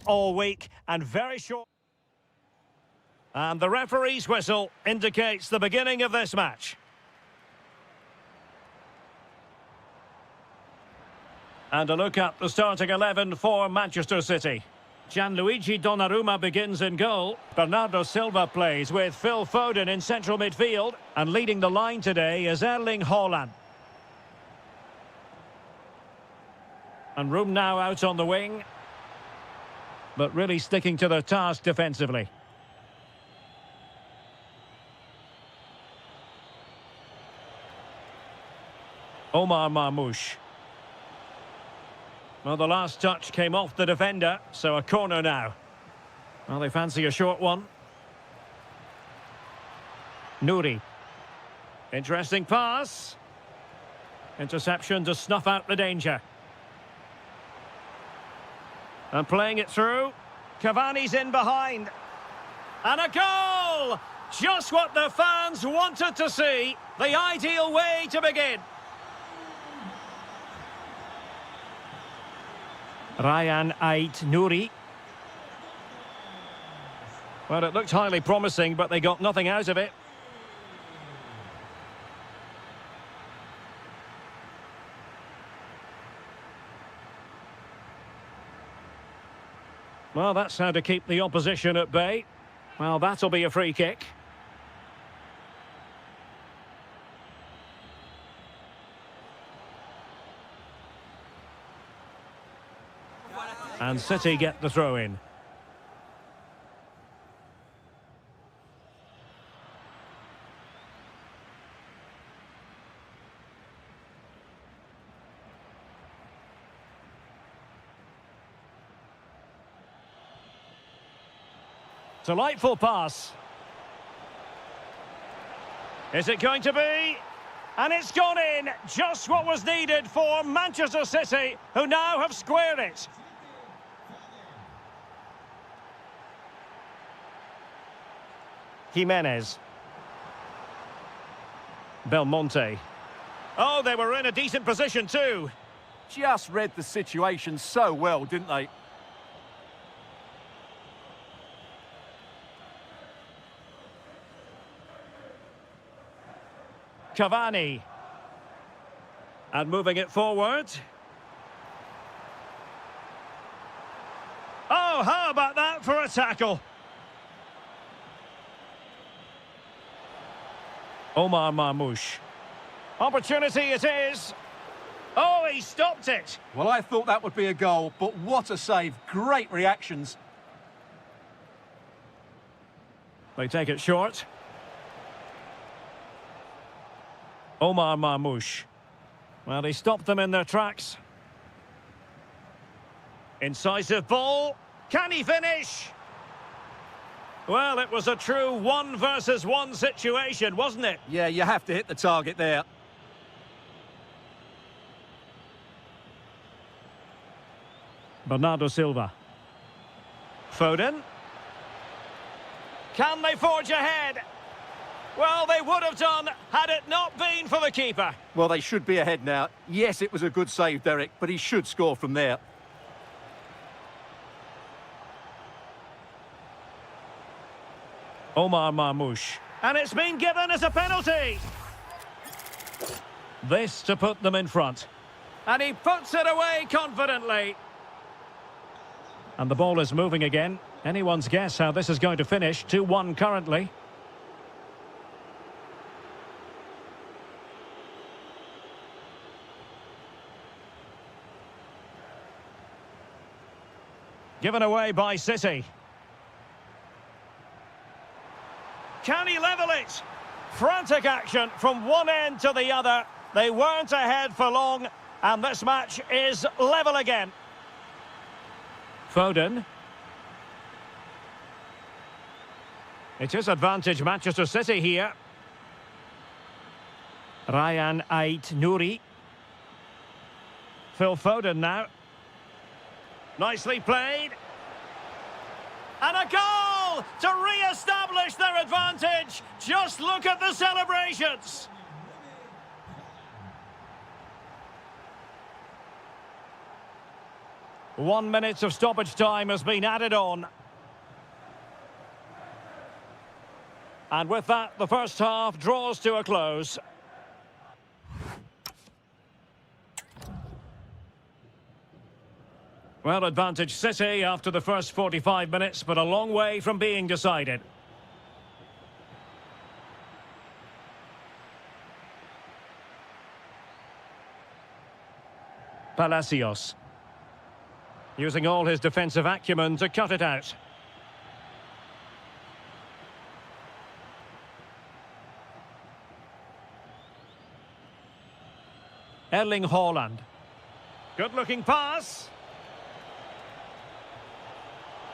[SPEAKER 1] all week and very short. And the referee's whistle indicates the beginning of this match. And a look at the starting 11 for Manchester City. Gianluigi Donnarumma begins in goal. Bernardo Silva plays with Phil Foden in central midfield. And leading the line today is Erling Haaland. And room now out on the wing. But really sticking to their task defensively. Omar Marmoush. Well, the last touch came off the defender, so a corner now. Well, they fancy a short one. Nouri. Interesting pass. Interception to snuff out the danger. And playing it through. Cavani's in behind. And a goal! Just what the fans wanted to see. The ideal way to begin. Ryan Ait-Nouri. Well, it looked highly promising, but they got nothing out of it. Well, that's how to keep the opposition at bay. Well, that'll be a free kick. And City get the throw in. Delightful pass. Is it going to be? And it's gone in. Just what was needed for Manchester City, who now have squared it. Jimenez. Belmonte. Oh, they were in a decent position too.
[SPEAKER 2] Just read the situation so well, didn't they?
[SPEAKER 1] Cavani. And moving it forward. Oh, how about that for a tackle? Omar Marmoush. Opportunity it is. Oh, he stopped it.
[SPEAKER 2] Well, I thought that would be a goal, but what a save. Great reactions.
[SPEAKER 1] They take it short. Omar Marmoush. Well, he stopped them in their tracks. Incisive ball. Can he finish? Well, it was a true 1-versus-1 situation, wasn't it?
[SPEAKER 2] Yeah, you have to hit the target there.
[SPEAKER 1] Bernardo Silva. Foden. Can they forge ahead? Well, they would have done had it not been for the keeper.
[SPEAKER 2] Well, they should be ahead now. Yes, it was a good save, Derek, but he should score from there.
[SPEAKER 1] Omar Marmoush. And it's been given as a penalty. This to put them in front. And he puts it away confidently. And the ball is moving again. Anyone's guess how this is going to finish. 2-1 currently. Given away by City. Can he level it? Frantic action from one end to the other. They weren't ahead for long, and this match is level again. Foden. It is advantage Manchester City here. Ryan Ait-Nouri. Phil Foden now. Nicely played. And a goal to re-establish their advantage. Just look at the celebrations. 1 minute of stoppage time has been added on. And with that, the first half draws to a close. Well, advantage City after the first 45 minutes, but a long way from being decided. Palacios. Using all his defensive acumen to cut it out. Erling Haaland. Good-looking pass.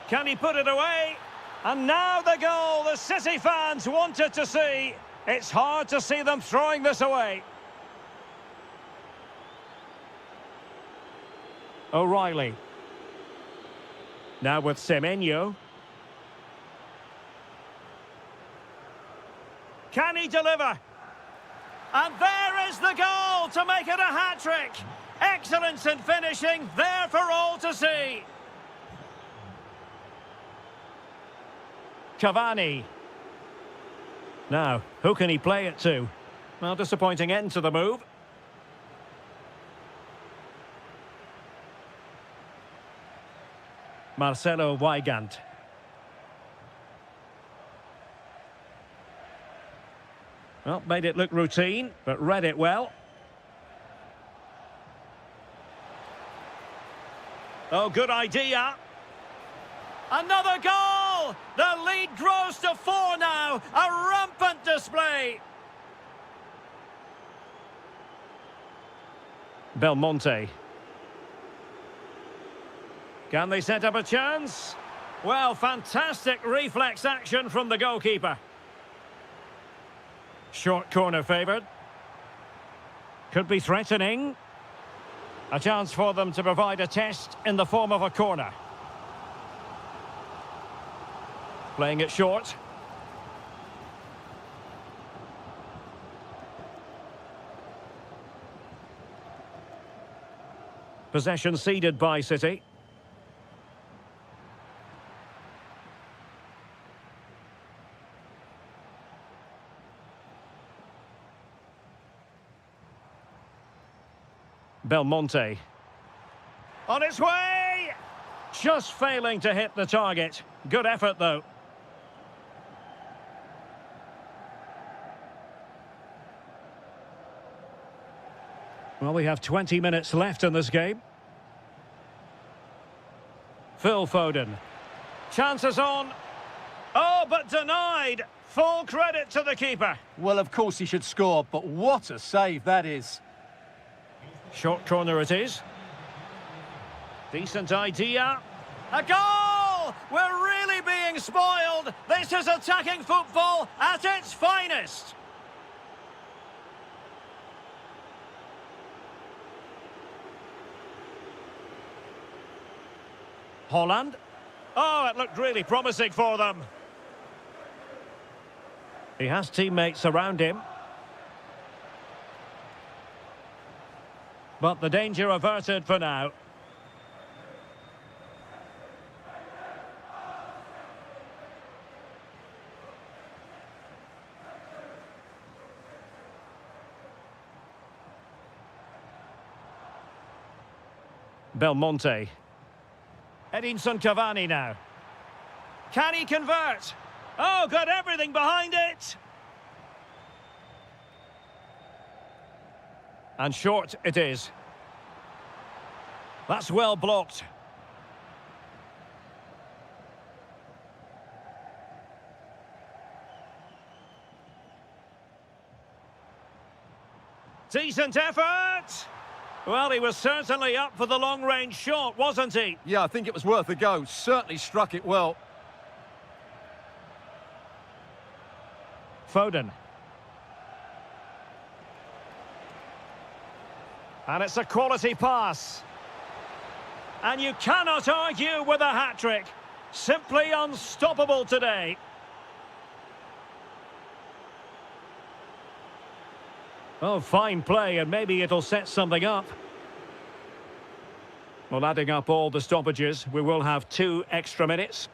[SPEAKER 1] Can he put it away? And now the goal the City fans wanted to see. It's hard to see them throwing this away. O'Reilly. Now with Semenyo. Can he deliver? And there is the goal to make it a hat-trick. Excellence in finishing, there for all to see. Cavani. Now, who can he play it to? Well, disappointing end to the move. Marcelo Weigand. Well, made it look routine, but read it well. Oh, good idea. Another goal! The lead grows to 4 now. A rampant display. Belmonte. Can they set up a chance? Well, fantastic reflex action from the goalkeeper. Short corner favoured. Could be threatening. A chance for them to provide a test in the form of a corner. Playing it short. Possession ceded by City. Belmonte. On its way! Just failing to hit the target. Good effort, though. Well, we have 20 minutes left in this game. Phil Foden. Chances on. Oh, but denied. Full credit to the keeper.
[SPEAKER 2] Well, of course he should score, but what a save that is.
[SPEAKER 1] Short corner it is. Decent idea. A goal! We're really being spoiled. This is attacking football at its finest. Haaland. Oh, it looked really promising for them. He has teammates around him. But the danger averted for now. Belmonte. Edinson Cavani now. Can he convert? Oh, got everything behind it. And short it is. That's well blocked. Decent effort! Well, he was certainly up for the long-range shot, wasn't he?
[SPEAKER 2] Yeah, I think it was worth a go. Certainly struck it well.
[SPEAKER 1] Foden. And it's a quality pass. And you cannot argue with a hat-trick. Simply unstoppable today. Oh, fine play, and maybe it'll set something up. Well, adding up all the stoppages, we will have 2 extra minutes.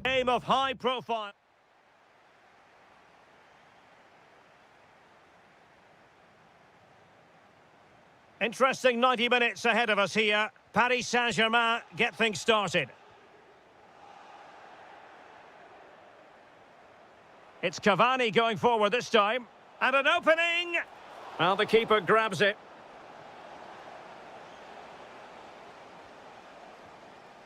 [SPEAKER 1] Game of high profile. Interesting 90 minutes ahead of us here. Paris Saint-Germain get things started. It's Cavani going forward this time. And an opening! And the keeper grabs it.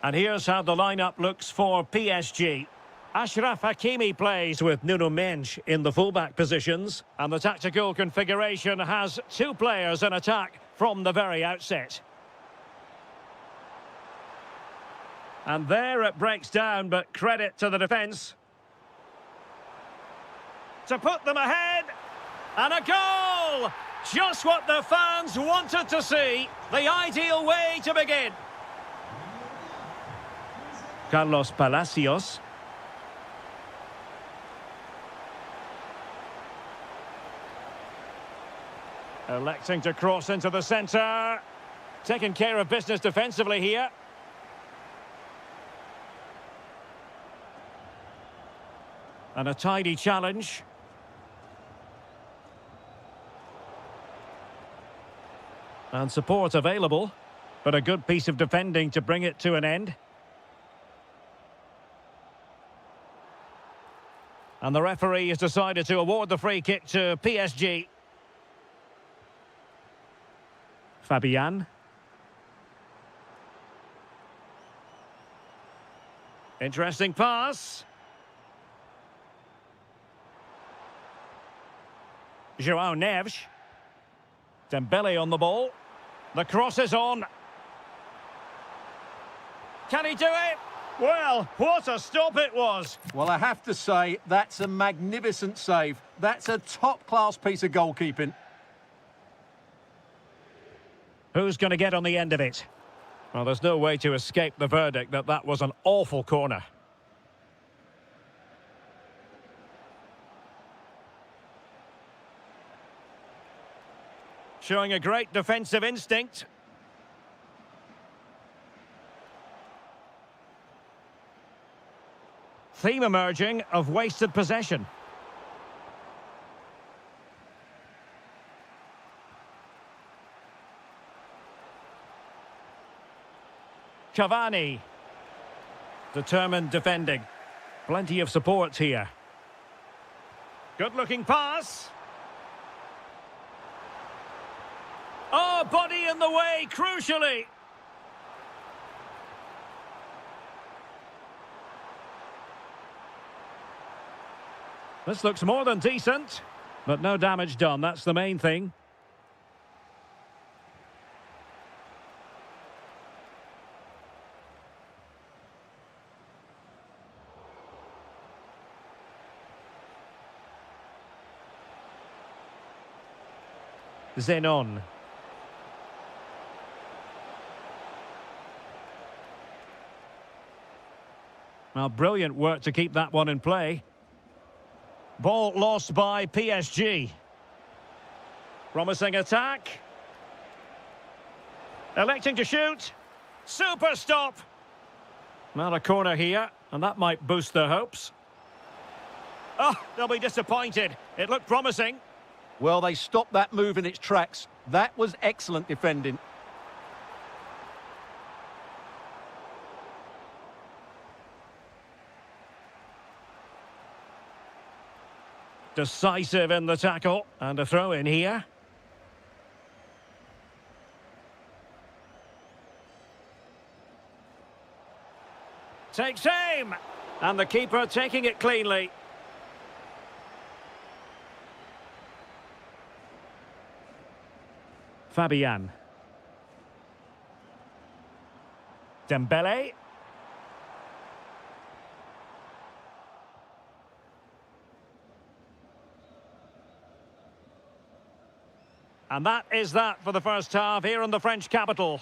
[SPEAKER 1] And here's how the lineup looks for PSG. Achraf Hakimi plays with Nuno Mendes in the fullback positions. And the tactical configuration has 2 players in attack from the very outset. And there it breaks down, but credit to the defence. To put them ahead. And a goal! Just what the fans wanted to see. The ideal way to begin. Carlos Palacios. Electing to cross into the centre. Taking care of business defensively here. And a tidy challenge. And support available, but a good piece of defending to bring it to an end. And the referee has decided to award the free kick to PSG. Fabian. Interesting pass. João Neves. Dembele on the ball. The cross is on. Can he do it? Well, what a stop it was.
[SPEAKER 2] Well, I have to say, that's a magnificent save. That's a top-class piece of goalkeeping.
[SPEAKER 1] Who's going to get on the end of it? Well, there's no way to escape the verdict that that was an awful corner. Showing a great defensive instinct. Theme emerging of wasted possession. Cavani. Determined defending. Plenty of support here. Good-looking pass. Oh, body in the way, crucially. This looks more than decent, but no damage done. That's the main thing. Zenon. Well, brilliant work to keep that one in play. Ball lost by PSG. Promising attack. Electing to shoot. Super stop. Not a corner here, and that might boost their hopes. Oh, they'll be disappointed. It looked promising.
[SPEAKER 2] Well, they stopped that move in its tracks. That was excellent defending.
[SPEAKER 1] Decisive in the tackle, and a throw in here. Takes aim, and the keeper taking it cleanly. Fabian. Dembele. And that is that for the first half here in the French capital.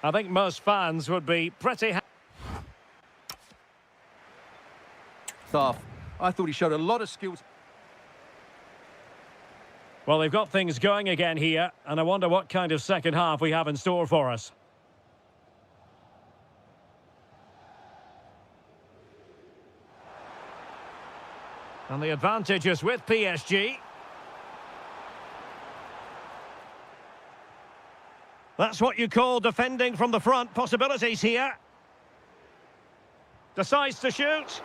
[SPEAKER 1] I think most fans would be pretty happy.
[SPEAKER 2] I thought he showed a lot of skills.
[SPEAKER 1] Well, they've got things going again here, and I wonder what kind of second half we have in store for us. And the advantage is with PSG. That's what you call defending from the front. Possibilities here. Decides to shoot,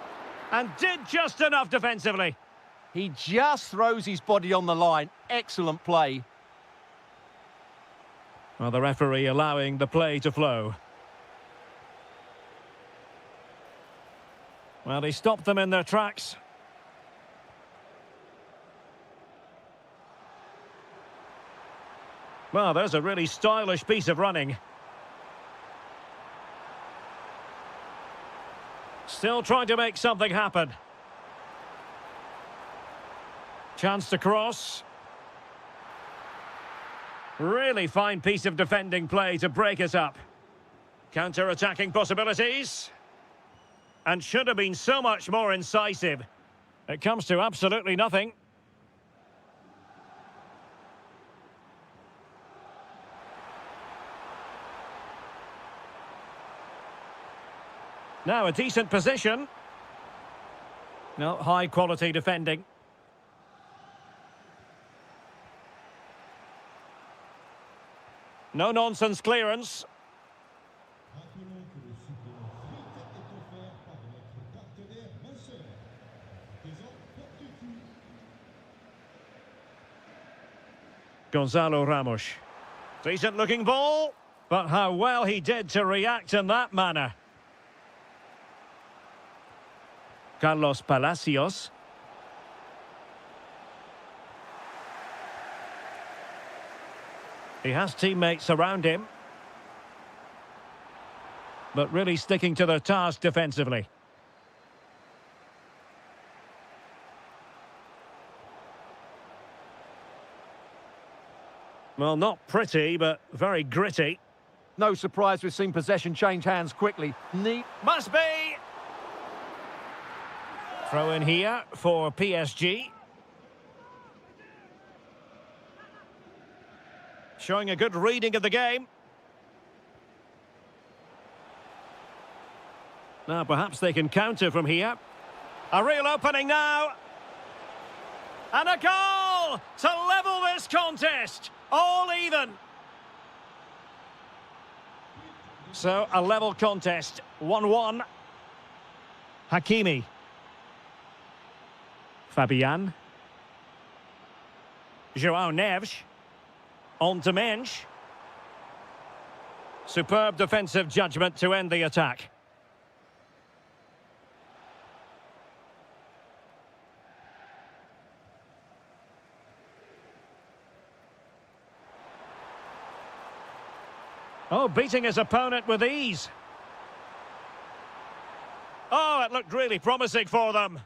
[SPEAKER 1] and did just enough defensively.
[SPEAKER 2] He just throws his body on the line. Excellent play.
[SPEAKER 1] Well, the referee allowing the play to flow. Well, he stopped them in their tracks. Well, there's a really stylish piece of running. Still trying to make something happen. Chance to cross. Really fine piece of defending play to break it up. Counter-attacking possibilities. And should have been so much more incisive. It comes to absolutely nothing. Now a decent position. No, high quality defending. No nonsense clearance. Gonzalo Ramos. Decent looking ball, but how well he did to react in that manner. Carlos Palacios. He has teammates around him, but really sticking to their task defensively. Well, not pretty, but very gritty.
[SPEAKER 2] No surprise we've seen possession change hands quickly.
[SPEAKER 1] Must be! Throw in here for PSG. Showing a good reading of the game. Now perhaps they can counter from here. A real opening now. And a goal to level this contest. All even. So a level contest. 1-1. Hakimi. Fabian. João Neves. On to Mensch. Superb defensive judgment to end the attack. Oh, beating his opponent with ease. Oh, it looked really promising for them.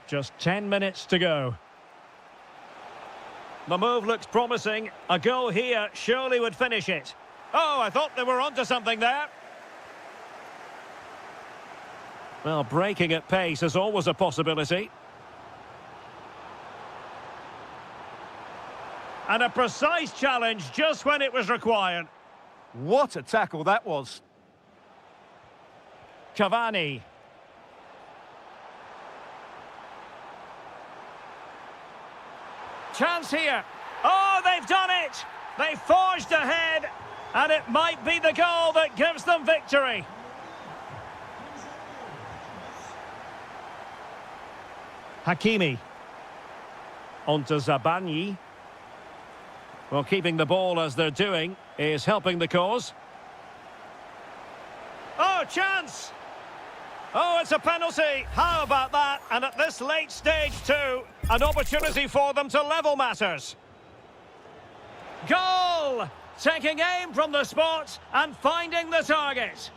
[SPEAKER 1] Just 10 minutes to go. The move looks promising. A goal here surely would finish it. Oh, I thought they were onto something there. Well, breaking at pace is always a possibility. And a precise challenge just when it was required.
[SPEAKER 2] What a tackle that was.
[SPEAKER 1] Cavani. Chance here. Oh, they've done it! They forged ahead, and it might be the goal that gives them victory. Hakimi. On to Zabani. Well, keeping the ball as they're doing is helping the cause. Oh, chance! Oh, it's a penalty. How about that? And at this late stage too, an opportunity for them to level matters. Goal! Taking aim from the spot and finding the target.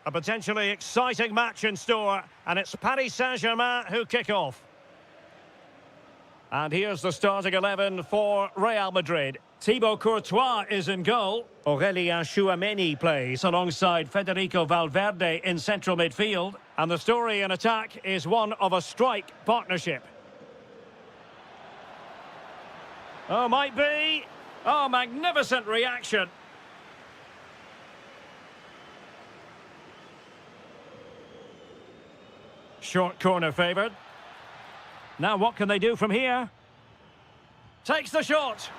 [SPEAKER 1] A potentially exciting match in store, and it's Paris Saint-Germain who kick off. And here's the starting 11 for Real Madrid. Thibaut Courtois is in goal. Aurélien Tchouameni plays alongside Federico Valverde in central midfield. And the story in attack is one of a strike partnership. Oh, might be. Oh, magnificent reaction. Short corner favoured. Now what can they do from here? Takes the shot.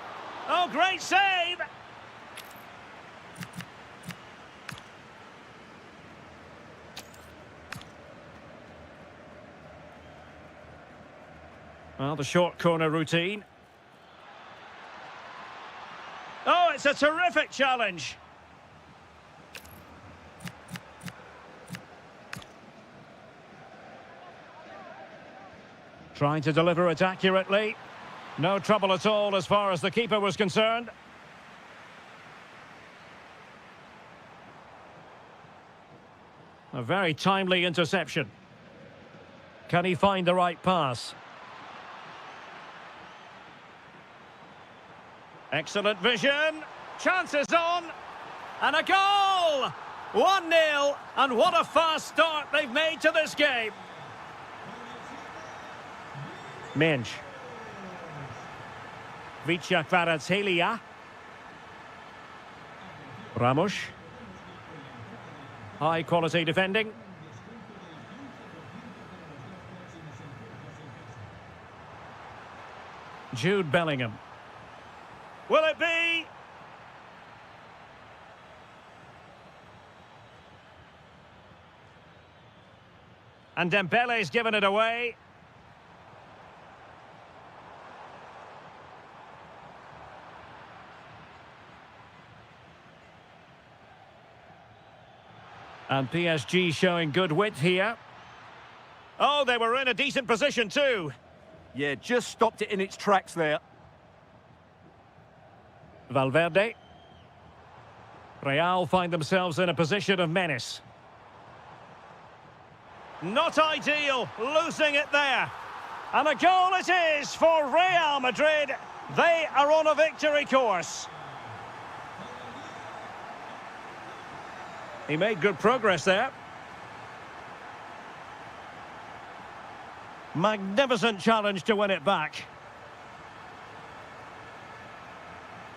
[SPEAKER 1] Oh, great save! Well, the short corner routine. Oh, it's a terrific challenge. Trying to deliver it accurately. No trouble at all as far as the keeper was concerned. A very timely interception. Can he find the right pass? Excellent vision. Chances on. And a goal! 1-0. And what a fast start they've made to this game. Minch. Vicha Kvaratskhelia. Ramos. High quality defending. Jude Bellingham. Will it be? And Dembele's given it away. And PSG showing good width here. Oh, they were in a decent position too.
[SPEAKER 2] Yeah, just stopped it in its tracks there.
[SPEAKER 1] Valverde. Real find themselves in a position of menace. Not ideal, losing it there. And a goal it is for Real Madrid. They are on a victory course. He made good progress there. Magnificent challenge to win it back.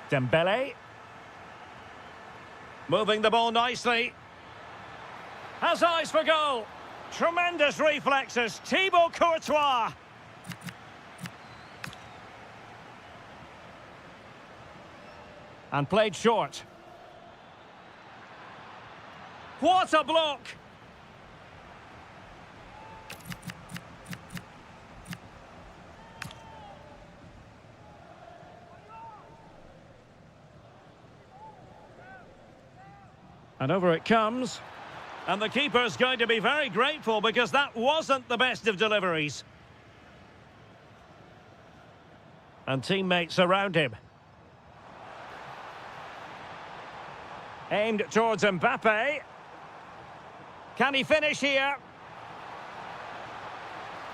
[SPEAKER 1] Dembele. Moving the ball nicely. Has eyes for goal. Tremendous reflexes. Thibaut Courtois. And played short. What a block! And over it comes. And the keeper's going to be very grateful because that wasn't the best of deliveries. And teammates around him. Aimed towards Mbappe. Can he finish here?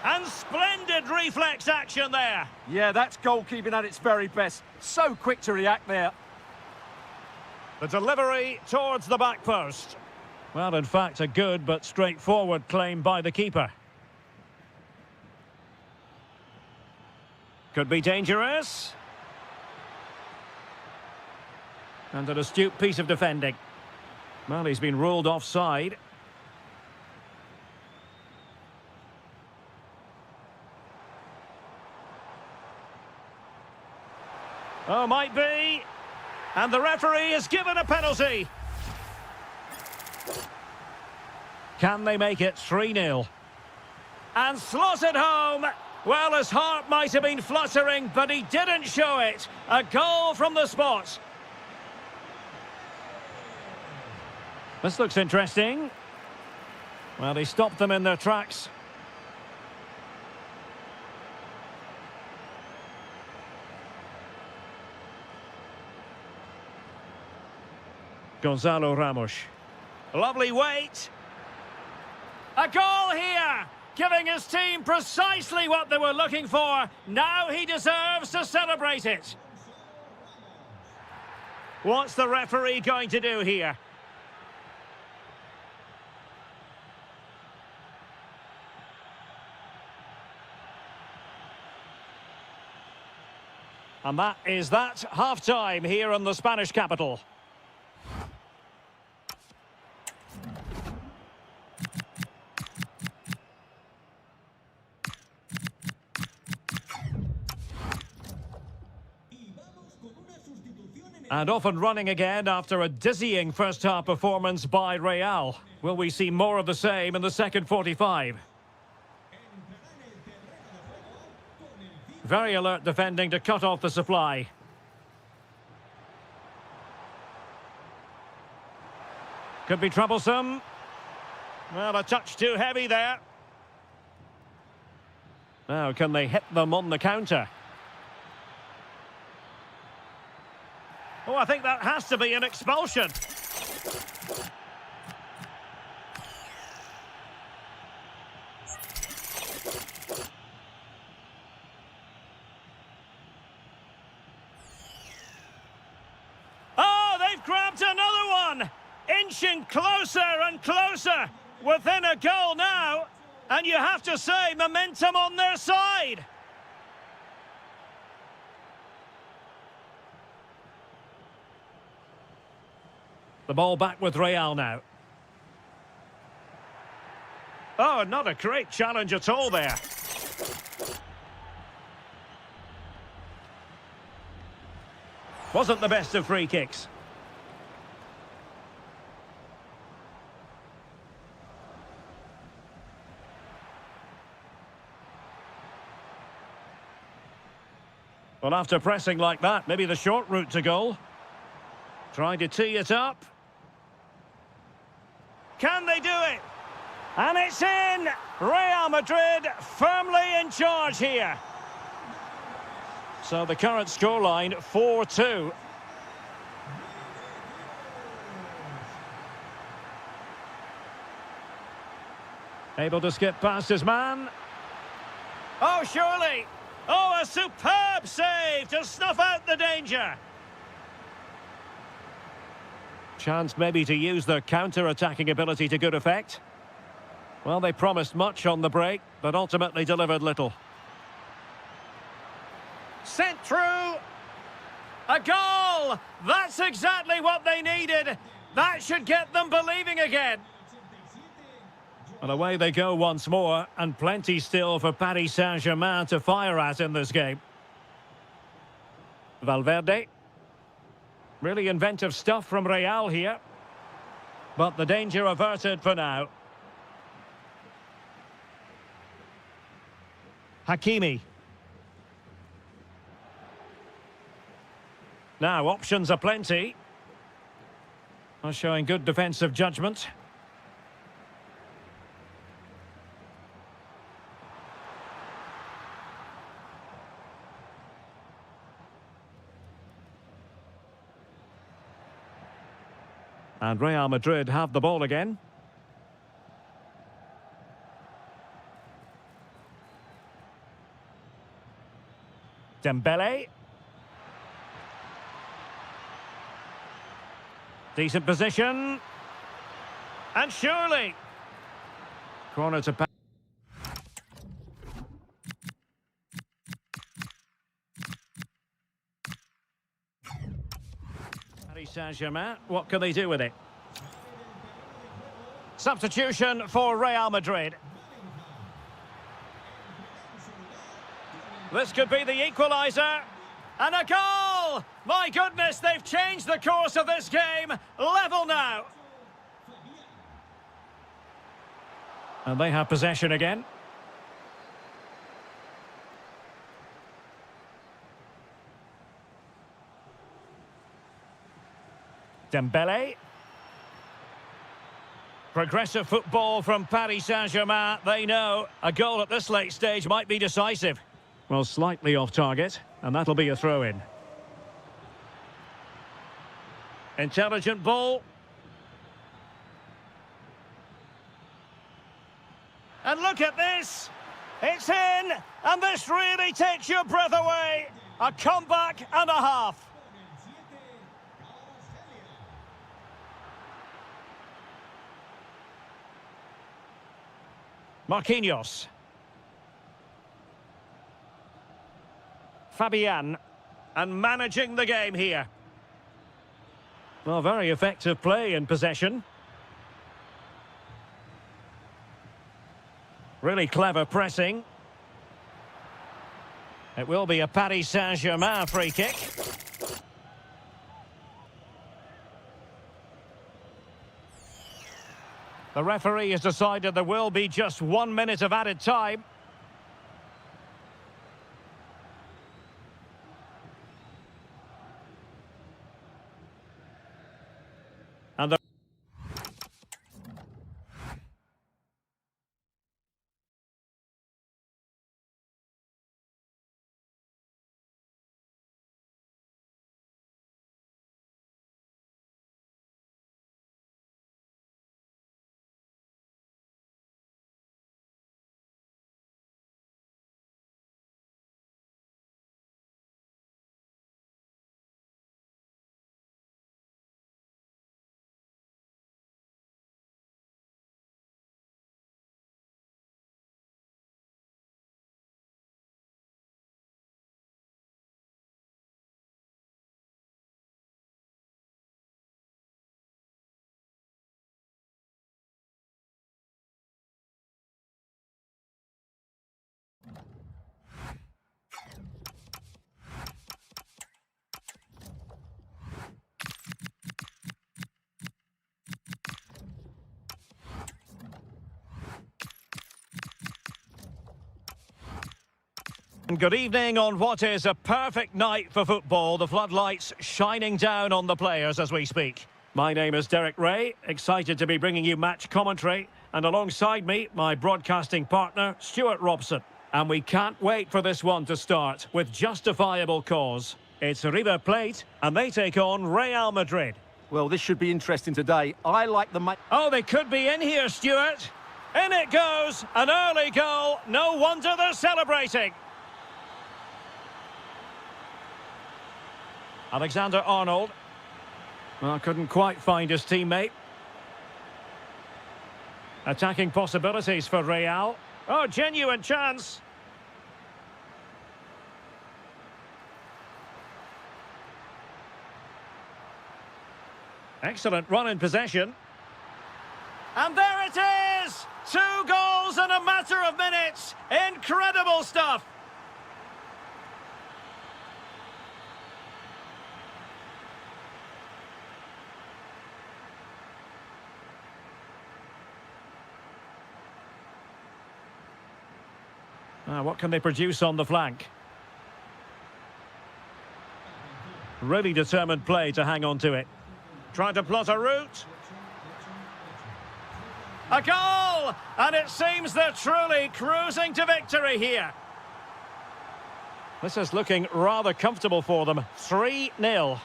[SPEAKER 1] And splendid reflex action there.
[SPEAKER 2] Yeah, that's goalkeeping at its very best. So quick to react there.
[SPEAKER 1] The delivery towards the back post. Well, in fact, a good but straightforward claim by the keeper. Could be dangerous. And an astute piece of defending. Well, he's been ruled offside. Oh, might be. And the referee has given a penalty. Can they make it 3-0? And slotted home. Well, his heart might have been fluttering, but he didn't show it. A goal from the spot. This looks interesting. Well, he stopped them in their tracks. Gonzalo Ramos. Lovely weight. A goal here, giving his team precisely what they were looking for. Now he deserves to celebrate it. What's the referee going to do here? And that is that, half-time here in the Spanish capital. And off and running again after a dizzying first-half performance by Real. Will we see more of the same in the second 45? Very alert defending to cut off the supply. Could be troublesome. Well, a touch too heavy there. Now, can they hit them on the counter? Oh, I think that has to be an expulsion. Oh, they've grabbed another one! Inching closer and closer within a goal now. And you have to say, momentum on their side. The ball back with Real now. Oh, not a great challenge at all there. Wasn't the best of free kicks. Well, after pressing like that, maybe the short route to goal. Trying to tee it up. Can they do it? And it's in! Real Madrid firmly in charge here. So the current scoreline, 4-2. Able to skip past his man. Oh, surely! Oh, a superb save to snuff out the danger. Chance maybe to use their counter-attacking ability to good effect. Well, they promised much on the break, but ultimately delivered little. Sent through. A goal! That's exactly what they needed. That should get them believing again. And away they go once more, and plenty still for Paris Saint-Germain to fire at in this game. Valverde. Really inventive stuff from Real here. But the danger averted for now. Hakimi. Now, options are plenty. Are showing good defensive judgment. And Real Madrid have the ball again. Dembele. Decent position. And surely. Corner to pass. Paris Saint-Germain, what can they do with it? Substitution for Real Madrid. This could be the equaliser. And a goal! My goodness, they've changed the course of this game. Level now. And they have possession again. Dembele. Progressive football from Paris Saint-Germain. They know a goal at this late stage might be decisive. Well, slightly off target, and that'll be a throw-in. Intelligent ball. And look at this. It's in, and this really takes your breath away. A comeback and a half. Marquinhos. Fabian. And managing the game here. Well, very effective play in possession. Really clever pressing. It will be a Paris Saint-Germain free kick. The referee has decided there will be just 1 minute of added time. And the Good evening on what is a perfect night for football. The floodlights shining down on the players as we speak. My name is Derek Ray, excited to be bringing you match commentary. And alongside me, my broadcasting partner, Stuart Robson. And we can't wait for this one to start with justifiable cause. It's River Plate, and they take on Real Madrid.
[SPEAKER 2] Well, this should be interesting today. I like the...
[SPEAKER 1] Oh, they could be in here, Stuart. In it goes, an early goal. No wonder they're celebrating. Alexander-Arnold. Well, couldn't quite find his teammate. Attacking possibilities for Real. Oh, genuine chance. Excellent run in possession. And there it is! 2 goals in a matter of minutes. Incredible stuff. What can they produce on the flank? Really determined play to hang on to it. Trying to plot a route. A goal! And it seems they're truly cruising to victory here. This is looking rather comfortable for them. 3-0.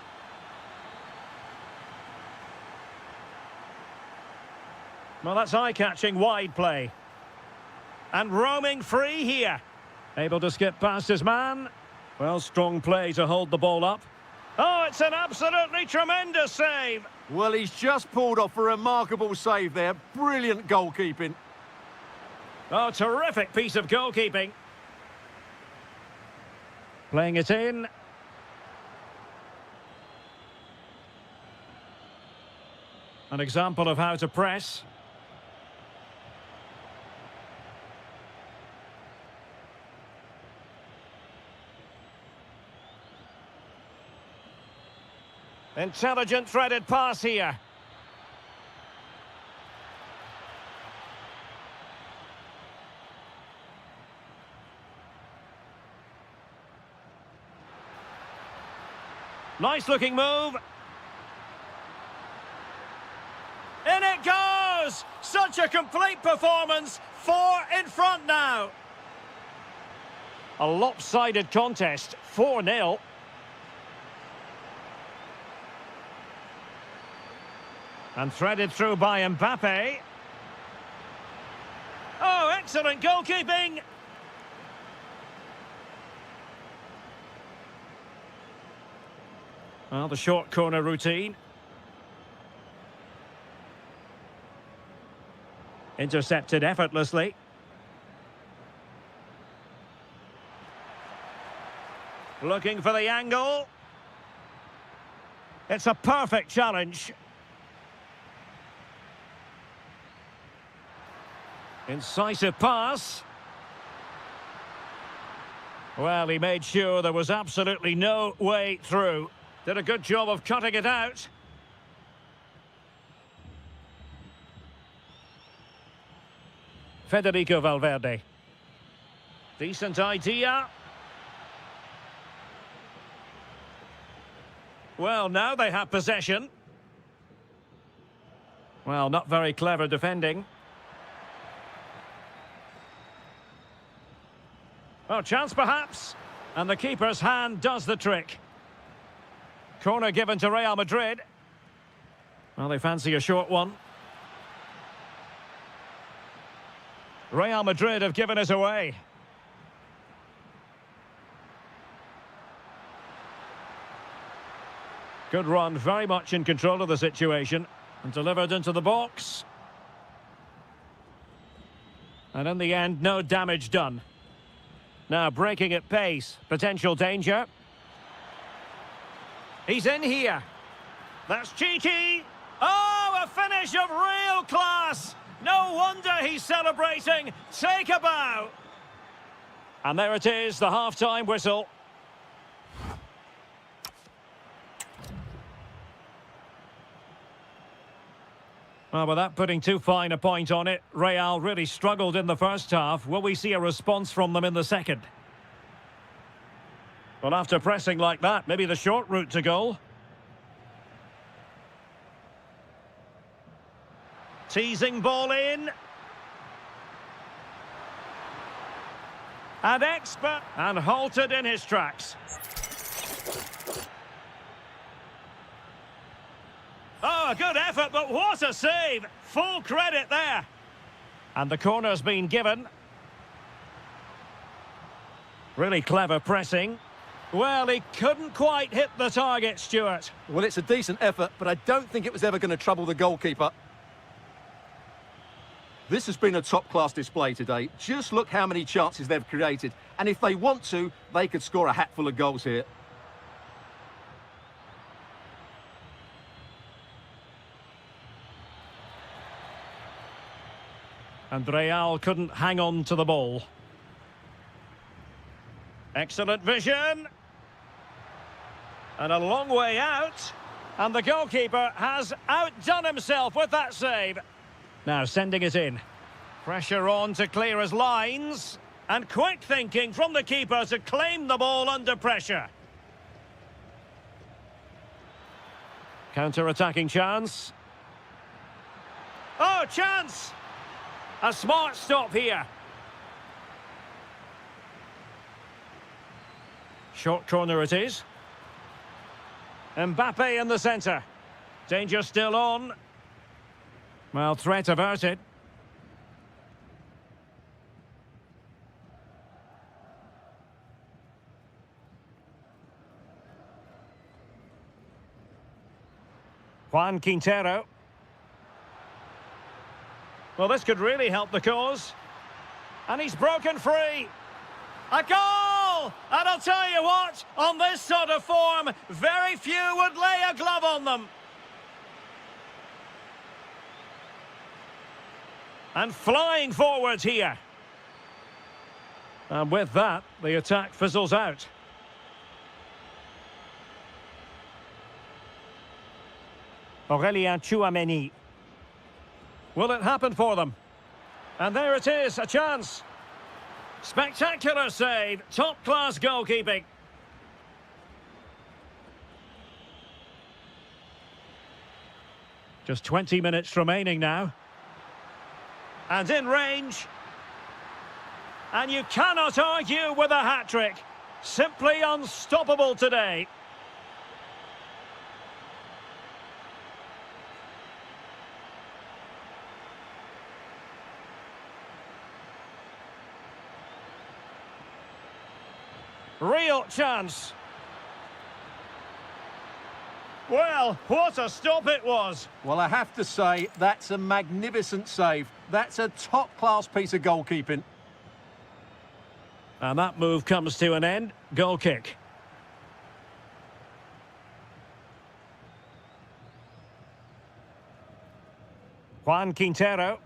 [SPEAKER 1] Well, that's eye-catching wide play. And roaming free here. Able to skip past his man. Well, strong play to hold the ball up. Oh, it's an absolutely tremendous save.
[SPEAKER 2] Well, he's just pulled off a remarkable save there. Brilliant goalkeeping.
[SPEAKER 1] Oh, terrific piece of goalkeeping. Playing it in. An example of how to press. Intelligent threaded pass here. Nice looking move. In it goes! Such a complete performance. 4 in front now. A lopsided contest. 4-0. And threaded through by Mbappe. Oh, excellent goalkeeping! Well, the short corner routine. Intercepted effortlessly. Looking for the angle. It's a perfect challenge. Incisive pass. Well, he made sure there was absolutely no way through. Did a good job of cutting it out. Federico Valverde. Decent idea. Well, now they have possession. Well, not very clever defending. Oh, chance perhaps. And the keeper's hand does the trick. Corner given to Real Madrid. Well, they fancy a short one. Real Madrid have given it away. Good run, very much in control of the situation. And delivered into the box. And in the end, no damage done. Now breaking at pace, potential danger. He's in here. That's cheeky. Oh, a finish of real class. No wonder he's celebrating. Take a bow. And there it is, the half-time whistle. Well, without putting too fine a point on it, Real really struggled in the first half. Will we see a response from them in the second? Well, after pressing like that, maybe the short route to goal. Teasing ball in. And expert. And halted in his tracks. Oh, a good effort, but what a save! Full credit there. And the corner's been given. Really clever pressing. Well, he couldn't quite hit the target, Stuart.
[SPEAKER 2] Well, it's a decent effort, but I don't think it was ever going to trouble the goalkeeper. This has been a top-class display today. Just look how many chances they've created. And if they want to, they could score a hatful of goals here.
[SPEAKER 1] And Real couldn't hang on to the ball. Excellent vision. And a long way out. And the goalkeeper has outdone himself with that save. Now sending it in. Pressure on to clear his lines. And quick thinking from the keeper to claim the ball under pressure. Counter-attacking chance. Oh, chance! A smart stop here. Short corner it is. Mbappe in the centre. Danger still on. Well, threat averted. Juan Quintero. Well, this could really help the cause. And he's broken free. A goal! And I'll tell you what, on this sort of form, very few would lay a glove on them. And flying forwards here. And with that, the attack fizzles out. Aurélien Tchouaméni. Will it happen for them? And there it is, a chance. Spectacular save, top-class goalkeeping. Just 20 minutes remaining now. And in range. And you cannot argue with a hat-trick. Simply unstoppable today. Real chance. Well, what a stop it was.
[SPEAKER 2] Well, I have to say, that's a magnificent save. That's a top-class piece of goalkeeping.
[SPEAKER 1] And that move comes to an end. Goal kick. Juan Quintero.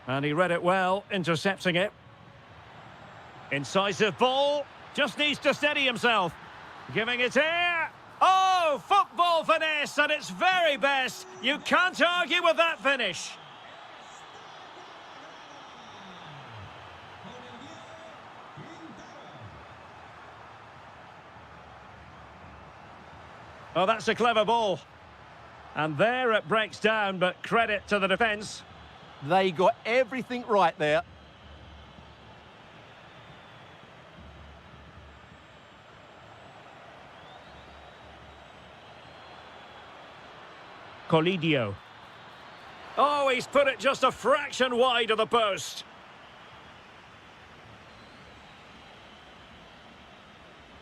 [SPEAKER 1] And he read it well, intercepting it. Incisive ball. Just needs to steady himself. Giving it here. Oh, football finesse at its very best. You can't argue with that finish. Oh, that's a clever ball. And there it breaks down, but credit to the defence.
[SPEAKER 2] They got everything right there.
[SPEAKER 1] Colidio. Oh, he's put it just a fraction wide of the post.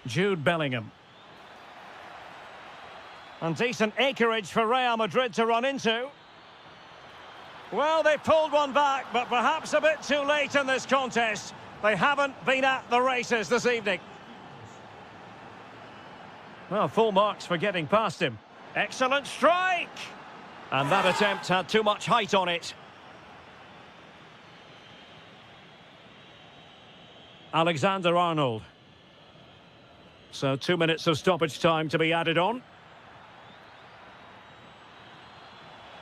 [SPEAKER 1] Jude Bellingham. And decent acreage for Real Madrid to run into. Well, they pulled one back, but perhaps a bit too late in this contest. They haven't been at the races this evening. Well, full marks for getting past him. Excellent strike! And that attempt had too much height on it. Alexander-Arnold. So 2 minutes of stoppage time to be added on.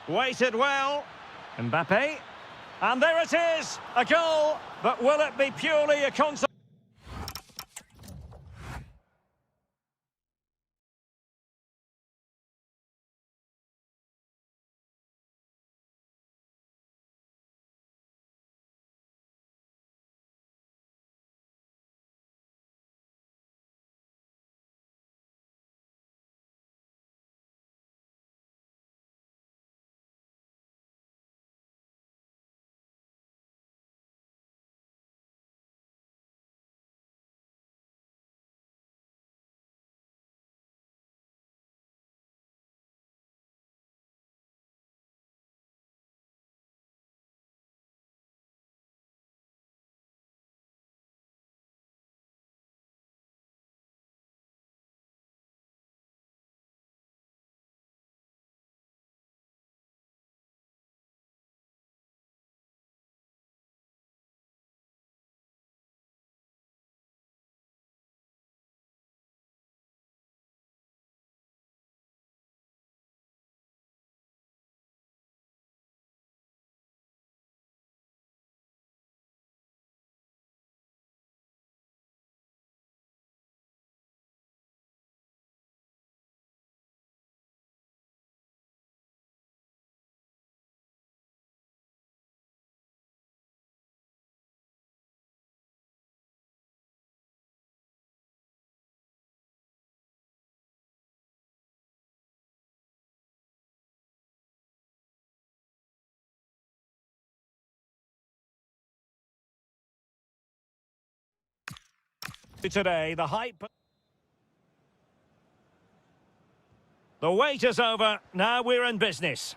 [SPEAKER 1] Waited well. Mbappe. And there it is, a goal. But will it be purely a consolation? today, the hype. The wait is over. Now we're in business.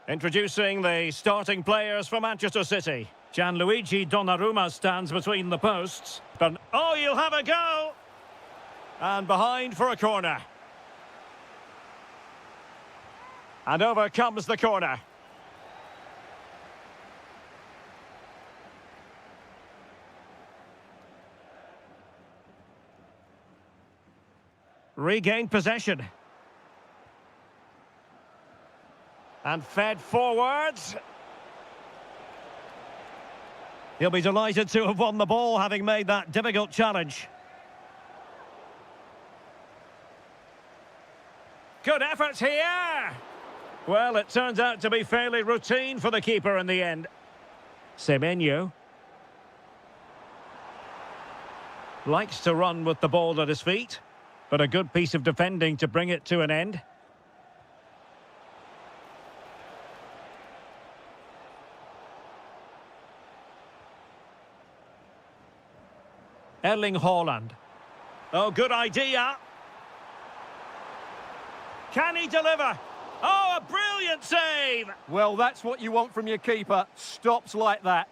[SPEAKER 1] Introducing the starting players for Manchester City. Gianluigi Donnarumma stands between the posts. But, oh, you'll have a go! And behind for a corner. And over comes the corner. Regained possession. And fed forwards. He'll be delighted to have won the ball, having made that difficult challenge. Good effort here. Well, it turns out to be fairly routine for the keeper in the end. Semenyo likes to run with the ball at his feet, but a good piece of defending to bring it to an end. Erling Haaland. Oh, good idea. Can he deliver? Oh, a brilliant save!
[SPEAKER 2] Well, that's what you want from your keeper. Stops like that.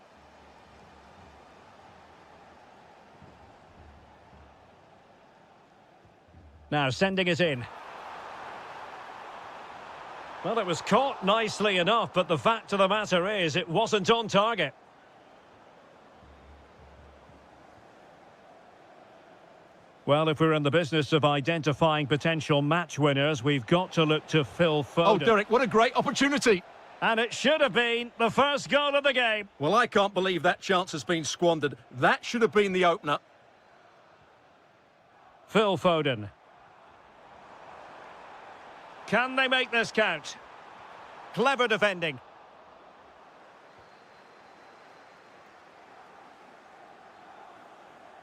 [SPEAKER 1] Now sending it in. Well, it was caught nicely enough, but the fact of the matter is it wasn't on target. Well, if we're in the business of identifying potential match winners, we've got to look to Phil Foden.
[SPEAKER 2] Oh, Derek, what a great opportunity.
[SPEAKER 1] And it should have been the first goal of the game.
[SPEAKER 2] Well, I can't believe that chance has been squandered. That should have been the opener.
[SPEAKER 1] Phil Foden. Can they make this count? Clever defending.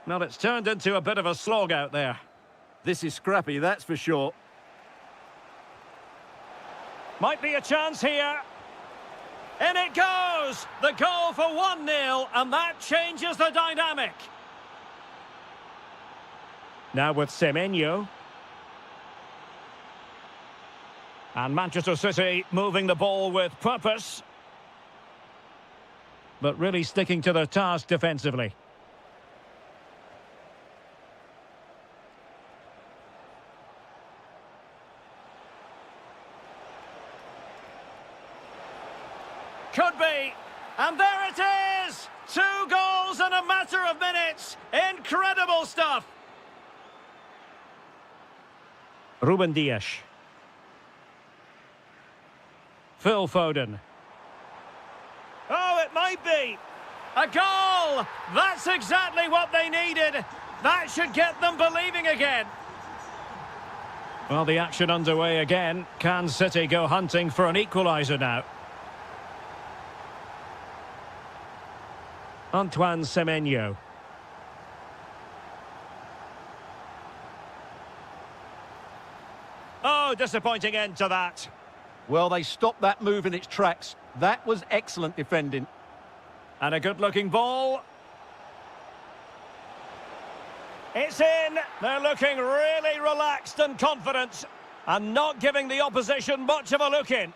[SPEAKER 1] Well, it's turned into a bit of a slog out there.
[SPEAKER 2] This is scrappy, that's for sure.
[SPEAKER 1] Might be a chance here. In it goes! The goal for 1-0, and that changes the dynamic. Now with Semenyo. And Manchester City moving the ball with purpose. But really sticking to their task defensively. Could be. And there it is! 2 goals in a matter of minutes. Incredible stuff. Ruben Dias. Phil Foden. Oh, it might be. A goal! That's exactly what they needed. That should get them believing again. Well, the action underway again. Can City go hunting for an equaliser now? Antoine Semenyo. Oh, disappointing end to that.
[SPEAKER 2] Well, they stopped that move in its tracks. That was excellent defending.
[SPEAKER 1] And a good-looking ball. It's in. They're looking really relaxed and confident and not giving the opposition much of a look in.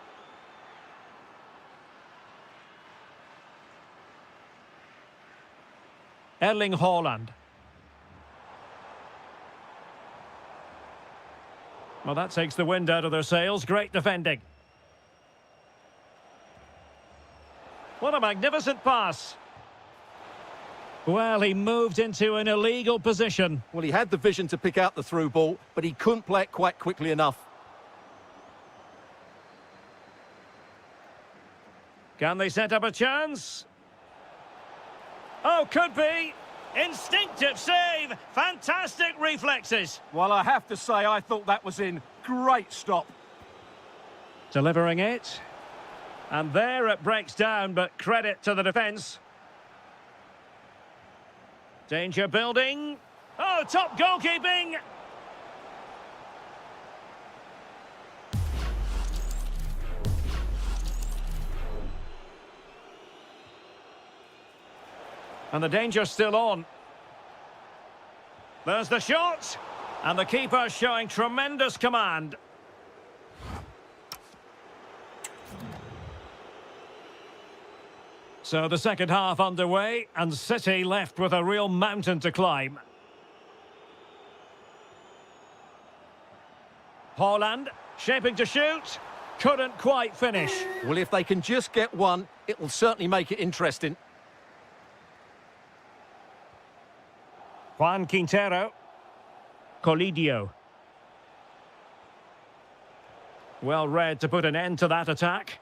[SPEAKER 1] Erling Haaland. Well, that takes the wind out of their sails. Great defending. What a magnificent pass. Well, he moved into an illegal position.
[SPEAKER 2] Well, he had the vision to pick out the through ball, but he couldn't play it quite quickly enough.
[SPEAKER 1] Can they set up a chance? Oh, could be. Instinctive save. Fantastic reflexes.
[SPEAKER 2] Well, I have to say, I thought that was in. Great stop.
[SPEAKER 1] Delivering it. And there it breaks down, but credit to the defence. Danger building. Oh, top goalkeeping. And the danger's still on. There's the shot. And the keeper showing tremendous command. So the second half underway, and City left with a real mountain to climb. Haaland, shaping to shoot. Couldn't quite finish.
[SPEAKER 2] Well, if they can just get one, it will certainly make it interesting.
[SPEAKER 1] Juan Quintero. Colidio. Well read to put an end to that attack.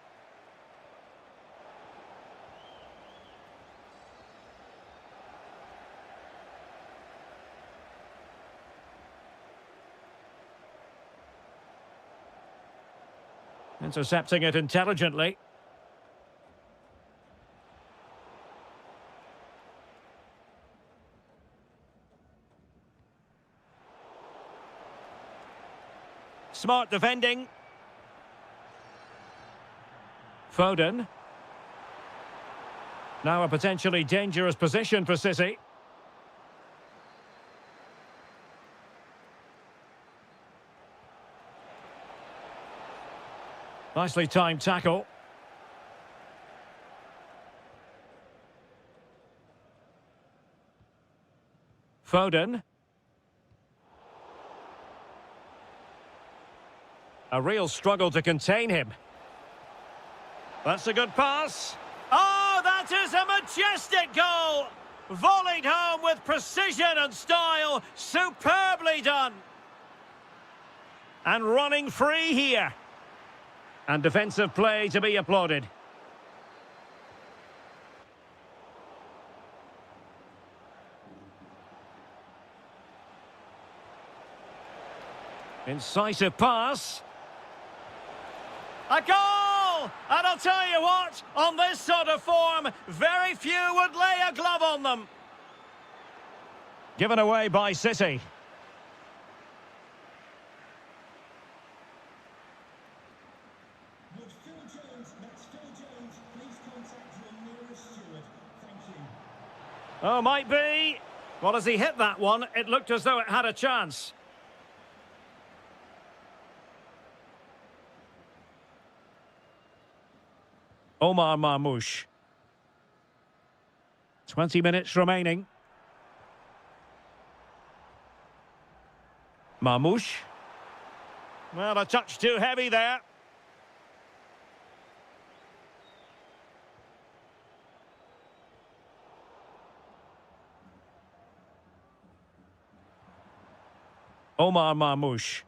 [SPEAKER 1] Intercepting it intelligently. Smart defending. Foden. Now a potentially dangerous position for City. Nicely timed tackle. Foden. A real struggle to contain him. That's a good pass. Oh, that is a majestic goal! Volleyed home with precision and style. Superbly done. And running free here. And defensive play to be applauded. Incisive pass. A goal! And I'll tell you what, on this sort of form, very few would lay a glove on them. Given away by City. Oh, might be. Well, as he hit that one, it looked as though it had a chance. Omar Marmoush. 20 minutes remaining. Marmoush. Well, a touch too heavy there. Omar Marmoush.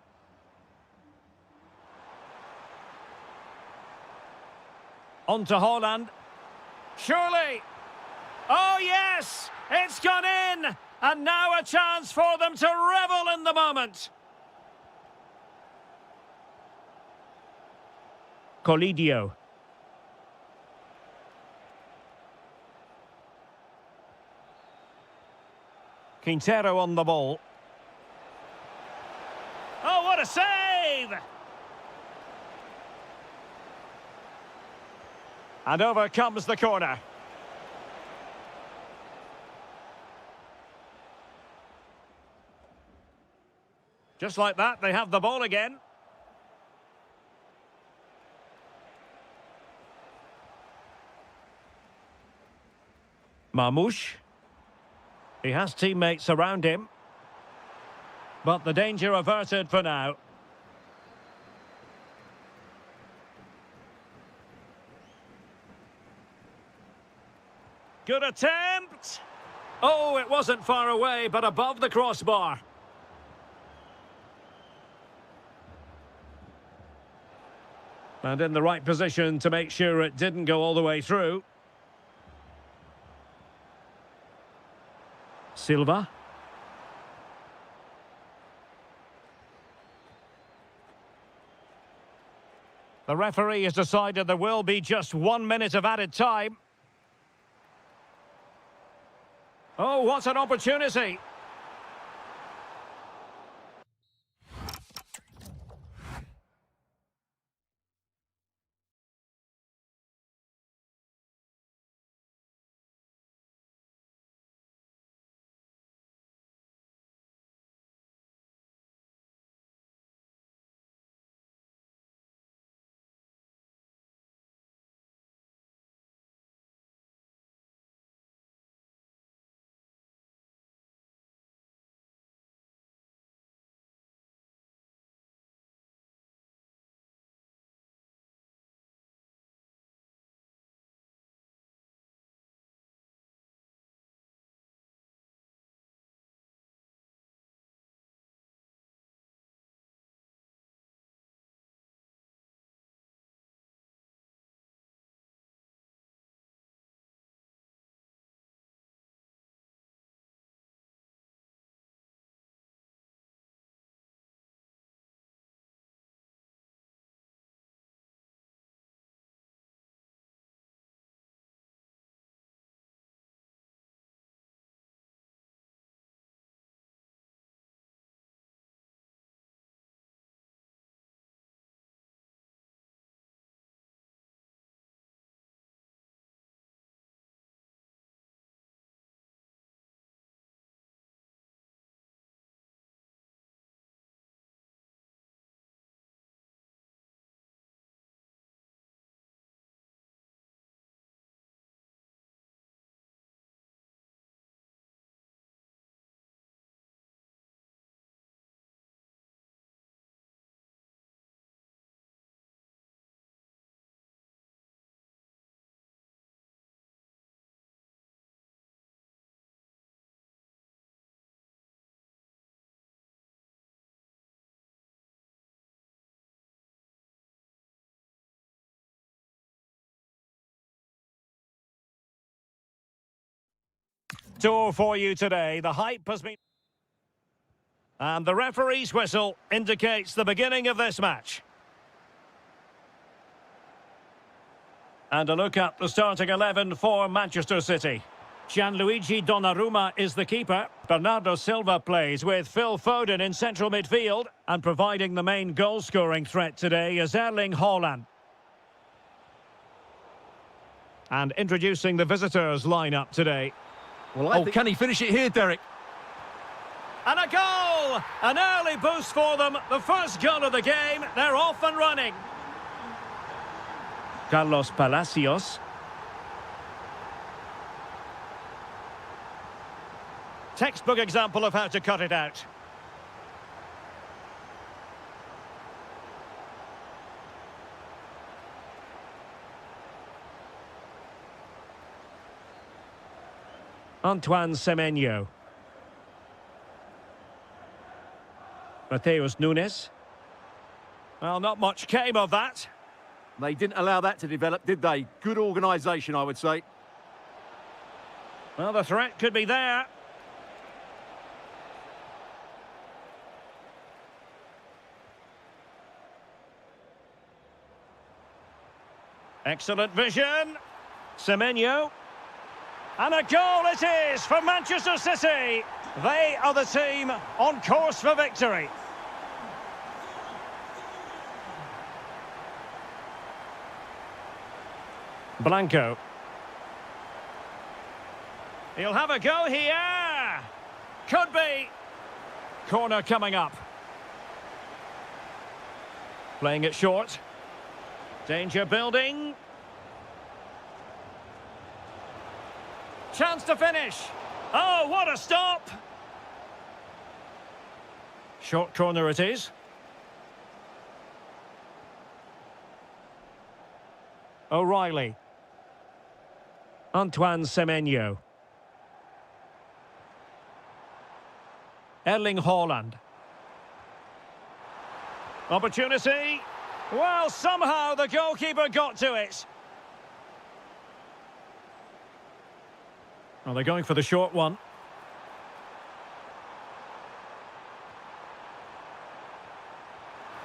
[SPEAKER 1] On to Haaland. Surely. Oh, yes! It's gone in! And now a chance for them to revel in the moment. Colidio. Quintero on the ball. Oh, what a save! And over comes the corner. Just like that, they have the ball again. Marmoush. He has teammates around him. But the danger averted for now. Good attempt! Oh, it wasn't far away, but above the crossbar. And in the right position to make sure it didn't go all the way through. Silva. The referee has decided there will be just 1 minute of added time. Oh, what an opportunity! store for you today. The hype has been... And the referee's whistle indicates the beginning of this match. And a look at the starting 11 for Manchester City. Gianluigi Donnarumma is the keeper. Bernardo Silva plays with Phil Foden in central midfield. And providing the main goal-scoring threat today is Erling Haaland. And introducing the visitors' lineup today.
[SPEAKER 2] Well, can he finish it here, Derek?
[SPEAKER 1] And a goal! An early boost for them. The first goal of the game. They're off and running. Carlos Palacios. Textbook example of how to cut it out. Antoine Semenyo. Mateus Nunes. Well, not much came of that.
[SPEAKER 2] They didn't allow that to develop, did they? Good organisation, I would say.
[SPEAKER 1] Well, the threat could be there. Excellent vision. Semenyo. And a goal it is for Manchester City. They are the team on course for victory. Blanco. He'll have a go here. Could be. Corner coming up. Playing it short. Danger building. Chance to finish. Oh, what a stop. Short corner it is. O'Reilly. Antoine Semenyo. Erling Haaland. Opportunity. Well, somehow the goalkeeper got to it. Well, they're going for the short one.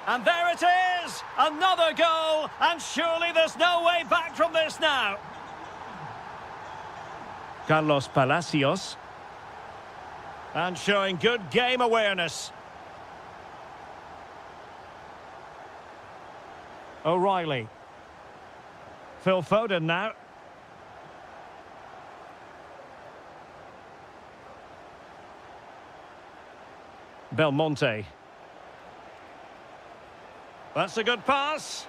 [SPEAKER 1] And there it is! Another goal! And surely there's no way back from this now. Carlos Palacios. And showing good game awareness. O'Reilly. Phil Foden now. Belmonte. That's a good pass.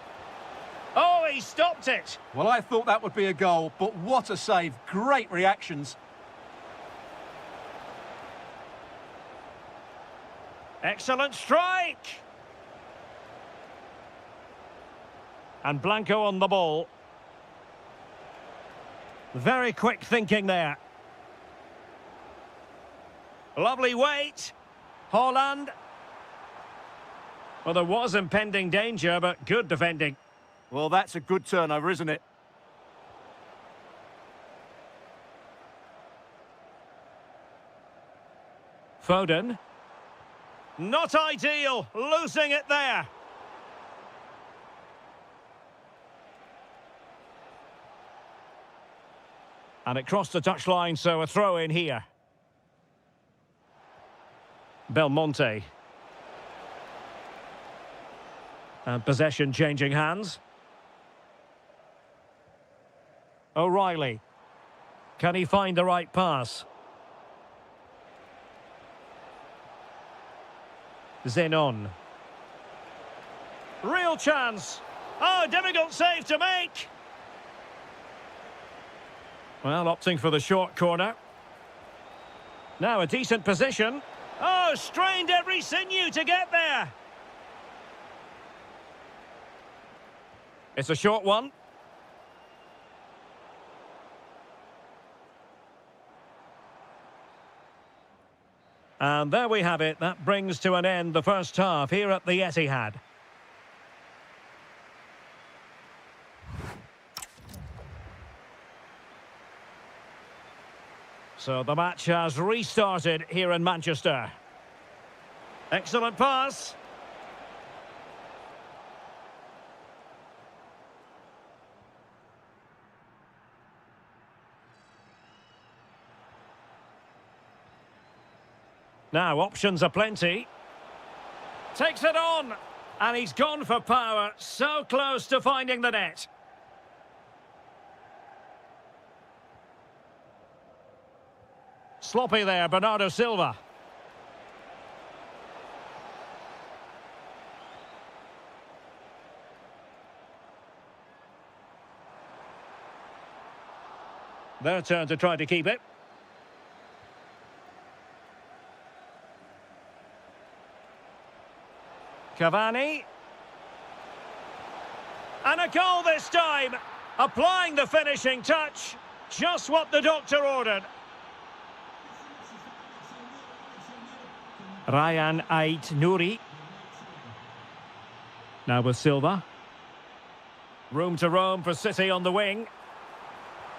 [SPEAKER 1] Oh, he stopped it.
[SPEAKER 2] Well, I thought that would be a goal, but what a save. Great reactions.
[SPEAKER 1] Excellent strike. And Blanco on the ball. Very quick thinking there. Lovely weight. Haaland. Well, there was impending danger, but good defending.
[SPEAKER 2] Well, that's a good turnover, isn't it?
[SPEAKER 1] Foden. Not ideal. Losing it there. And it crossed the touchline, so a throw in here. Belmonte. And possession changing hands. O'Reilly. Can he find the right pass? Zenon. Real chance. Oh, difficult save to make. Well, opting for the short corner. Now a decent position. Oh, strained every sinew to get there. It's a short one. And there we have it. That brings to an end the first half here at the Etihad. So the match has restarted here in Manchester. Excellent pass. Now, options are plenty. Takes it on. And he's gone for power. So close to finding the net. Sloppy there, Bernardo Silva. Their turn to try to keep it. Cavani. And a goal this time. Applying the finishing touch. Just what the doctor ordered. Ryan Ait Nouri. Now with Silva. Room to roam for City on the wing.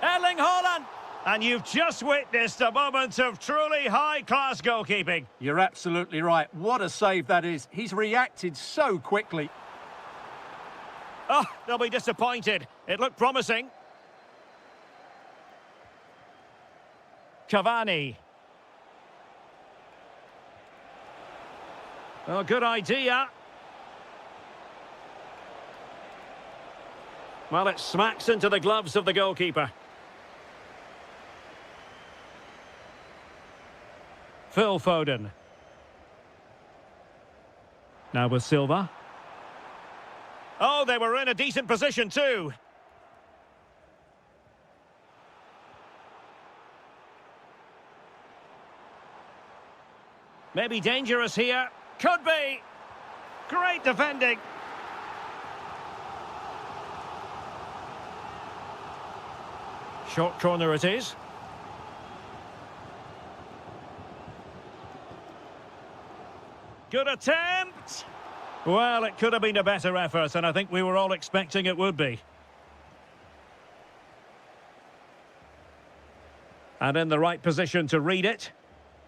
[SPEAKER 1] Erling Haaland! And you've just witnessed a moment of truly high-class goalkeeping.
[SPEAKER 2] You're absolutely right. What a save that is. He's reacted so quickly.
[SPEAKER 1] Oh, they'll be disappointed. It looked promising. Cavani. Oh, good idea. Well, it smacks into the gloves of the goalkeeper. Phil Foden. Now with Silva. Oh, they were in a decent position too. Maybe dangerous here. Could be. Great defending. Short corner it is. Good attempt. Well, it could have been a better effort, and I think we were all expecting it would be. And in the right position to read it.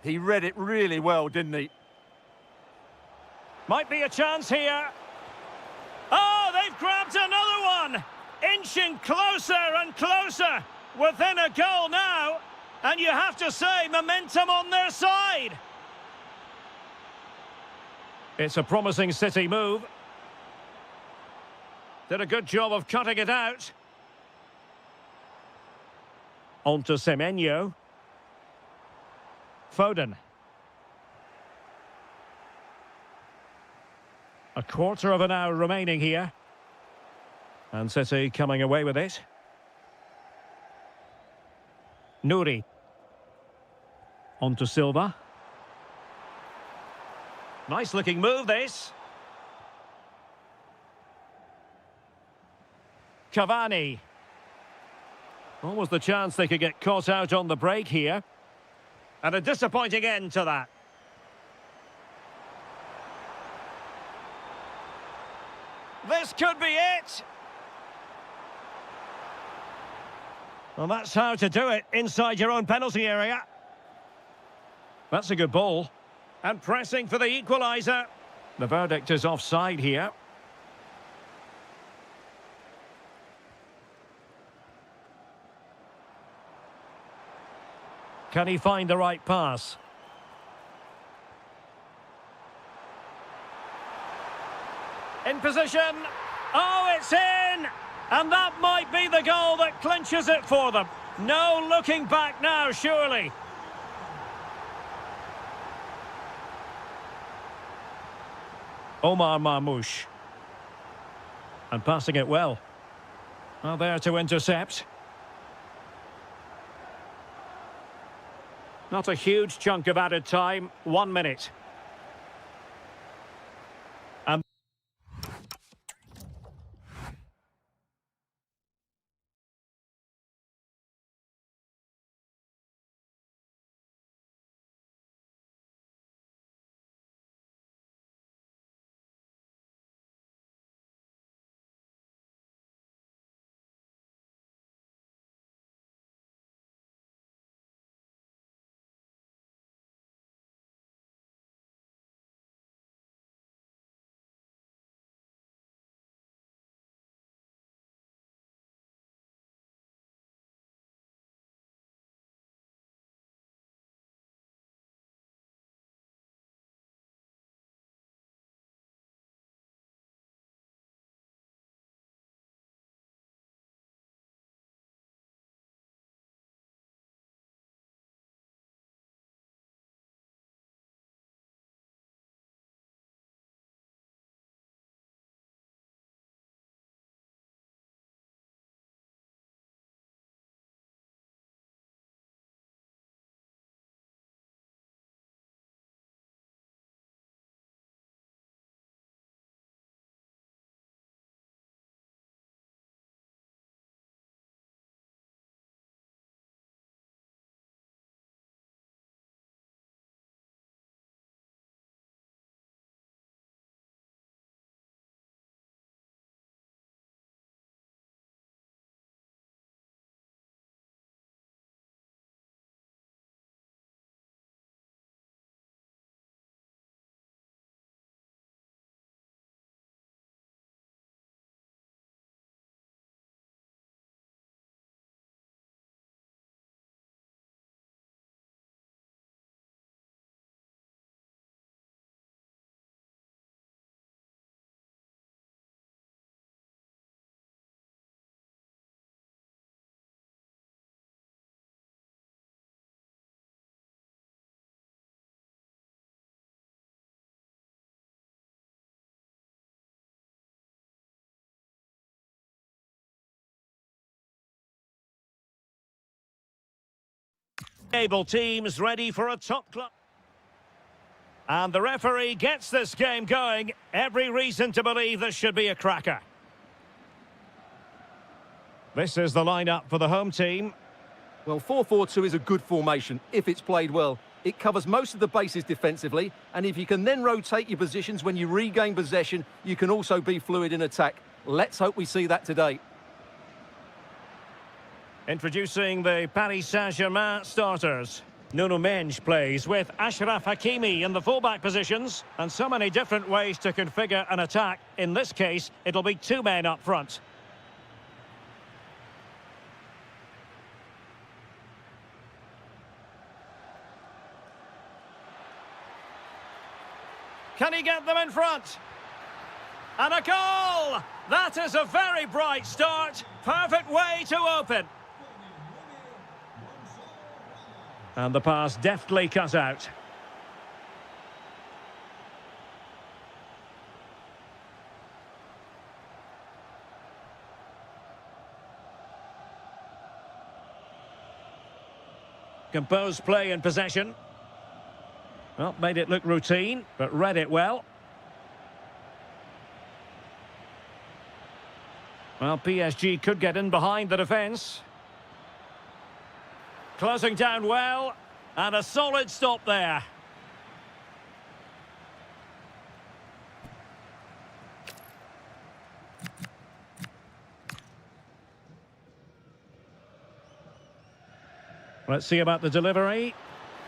[SPEAKER 2] He read it really well, didn't he?
[SPEAKER 1] Might be a chance here. Oh, they've grabbed another one. Inching closer and closer. Within a goal now. And you have to say, momentum on their side. It's a promising City move. Did a good job of cutting it out. On to Semenyo. Foden. A quarter of an hour remaining here. And City coming away with it. Nouri. On to Silva. Nice looking move, this. Cavani. What was the chance they could get caught out on the break here? And a disappointing end to that. This could be it. Well, that's how to do it inside your own penalty area. That's a good ball. And pressing for the equaliser. The verdict is offside here. Can he find the right pass? In position. Oh, it's in! And that might be the goal that clinches it for them. No looking back now, surely. Omar Marmoush. And passing it well. Well, there to intercept. Not a huge chunk of added time. 1 minute. Able teams ready for a top club. And the referee gets this game going. Every reason to believe this should be a cracker. This is the lineup for the home team.
[SPEAKER 2] Well, 4-4-2 is a good formation if it's played well. It covers most of the bases defensively, and if you can then rotate your positions when you regain possession, you can also be fluid in attack. Let's hope we see that today.
[SPEAKER 1] Introducing the Paris Saint-Germain starters. Nuno Mendes plays with Achraf Hakimi in the fullback positions, and so many different ways to configure an attack. In this case, it'll be two men up front. Can he get them in front? And a goal! That is a very bright start. Perfect way to open. And the pass deftly cut out. Composed play in possession. Well, made it look routine, but read it well. Well, PSG could get in behind the defence. Closing down well, and a solid stop there. Let's see about the delivery.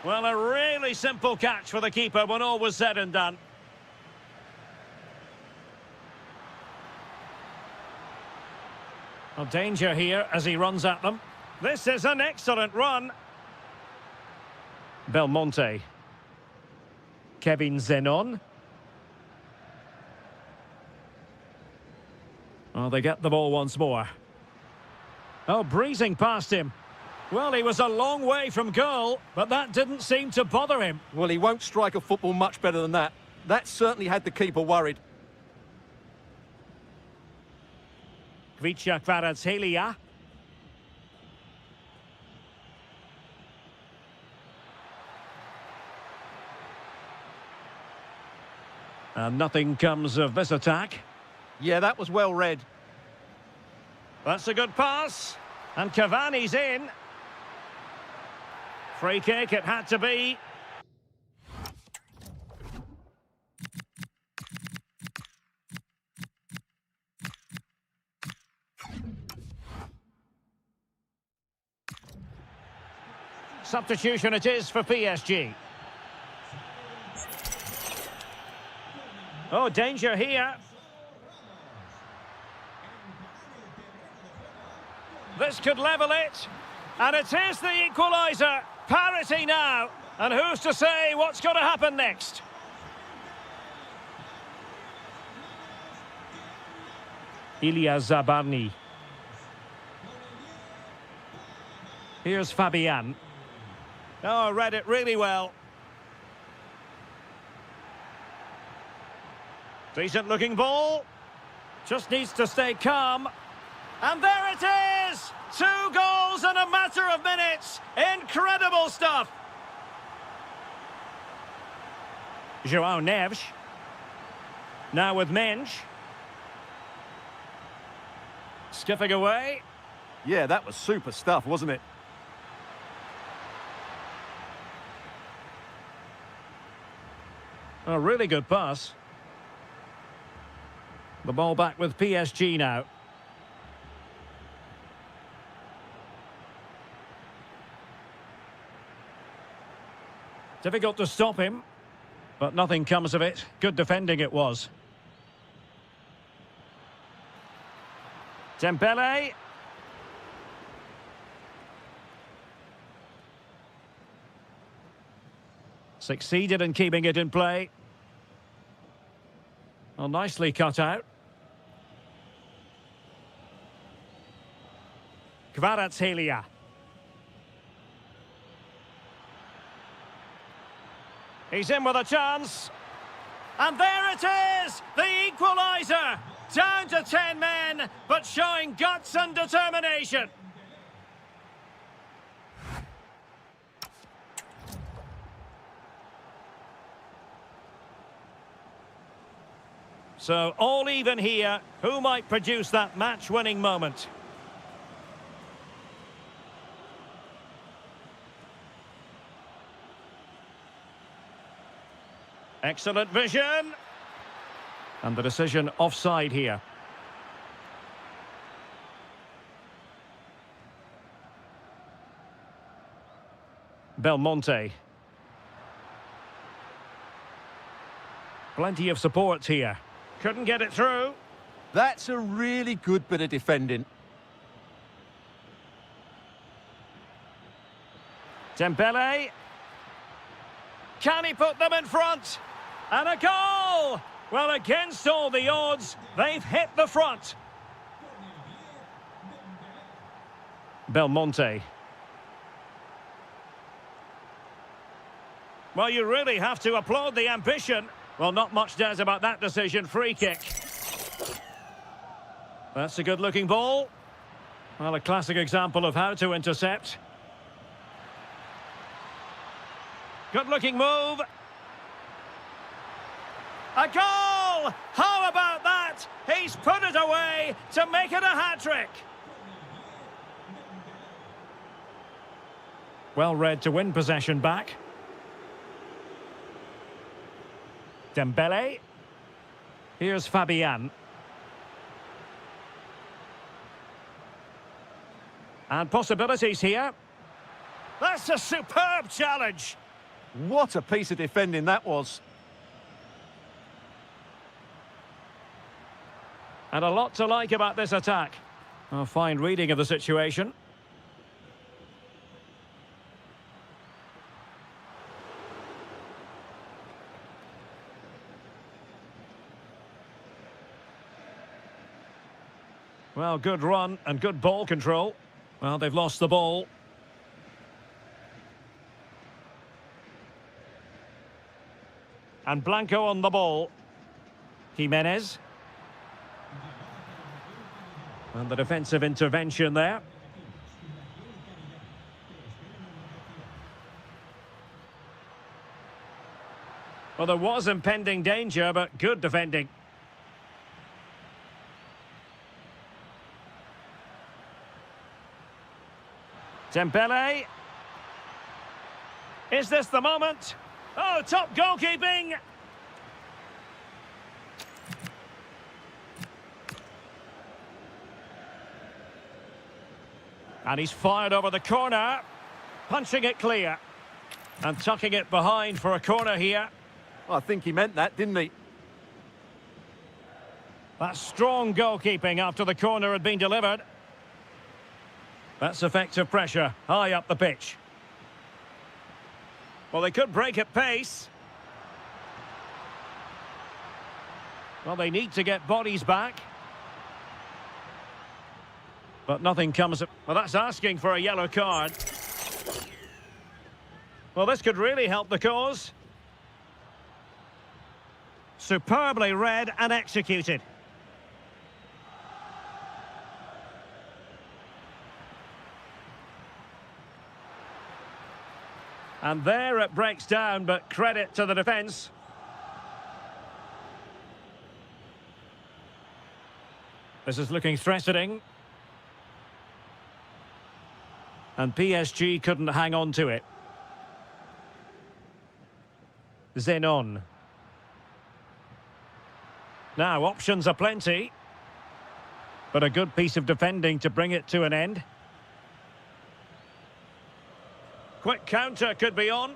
[SPEAKER 1] Well, a really simple catch for the keeper when all was said and done. Well, danger here as he runs at them. This is an excellent run. Belmonte. Kevin Zenon. Oh, they get the ball once more. Oh, breezing past him. Well, he was a long way from goal, but that didn't seem to bother him.
[SPEAKER 2] Well, he won't strike a football much better than that. That certainly had the keeper worried.
[SPEAKER 1] Kvaratskhelia. And nothing comes of this attack.
[SPEAKER 2] Yeah, that was well read.
[SPEAKER 1] That's a good pass. And Cavani's in. Free kick it had to be. Substitution it is for PSG. Oh, danger here. This could level it. And it is the equaliser. Parity now. And who's to say what's going to happen next? Ilya Zabarny. Here's Fabian. Oh, read it really well. Decent looking ball. Just needs to stay calm. And there it is! 2 goals in a matter of minutes. Incredible stuff. João Neves. Now with Mendes. Skipping away.
[SPEAKER 2] Yeah, that was super stuff, wasn't it?
[SPEAKER 1] A really good pass. The ball back with PSG now. Difficult to stop him, but nothing comes of it. Good defending it was. Dembele. Succeeded in keeping it in play. Well, nicely cut out. Kvaratskhelia. He's in with a chance. And there it is! The equaliser! Down to 10 men, but showing guts and determination. So all even here. Who might produce that match-winning moment? Excellent vision. And the decision offside here. Belmonte. Plenty of support here. Couldn't get it through.
[SPEAKER 2] That's a really good bit of defending.
[SPEAKER 1] Dembele. Can he put them in front? And a goal! Well, against all the odds, they've hit the front. Belmonte. Well, you really have to applaud the ambition. Well, not much does about that decision. Free kick. That's a good-looking ball. Well, a classic example of how to intercept. Good-looking move. A goal! How about that? He's put it away to make it a hat-trick. Well read to win possession back. Dembele. Here's Fabian. And possibilities here. That's a superb challenge.
[SPEAKER 2] What a piece of defending that was.
[SPEAKER 1] And a lot to like about this attack. A fine reading of the situation. Well, good run and good ball control. Well, they've lost the ball. And Blanco on the ball. Jimenez. And the defensive intervention there. Well, there was impending danger, but good defending. Dembele. Is this the moment? Oh, top goalkeeping! And he's fired over the corner. Punching it clear. And tucking it behind for a corner here.
[SPEAKER 2] I think he meant that, didn't he?
[SPEAKER 1] That's strong goalkeeping after the corner had been delivered. That's effective pressure, high up the pitch. Well, they could break at pace. Well, they need to get bodies back. But nothing comes... Well, that's asking for a yellow card. Well, this could really help the cause. Superbly read and executed. And there it breaks down, but credit to the defence. This is looking threatening. And PSG couldn't hang on to it. Zenon. Now, options are plenty. But a good piece of defending to bring it to an end. Quick counter could be on.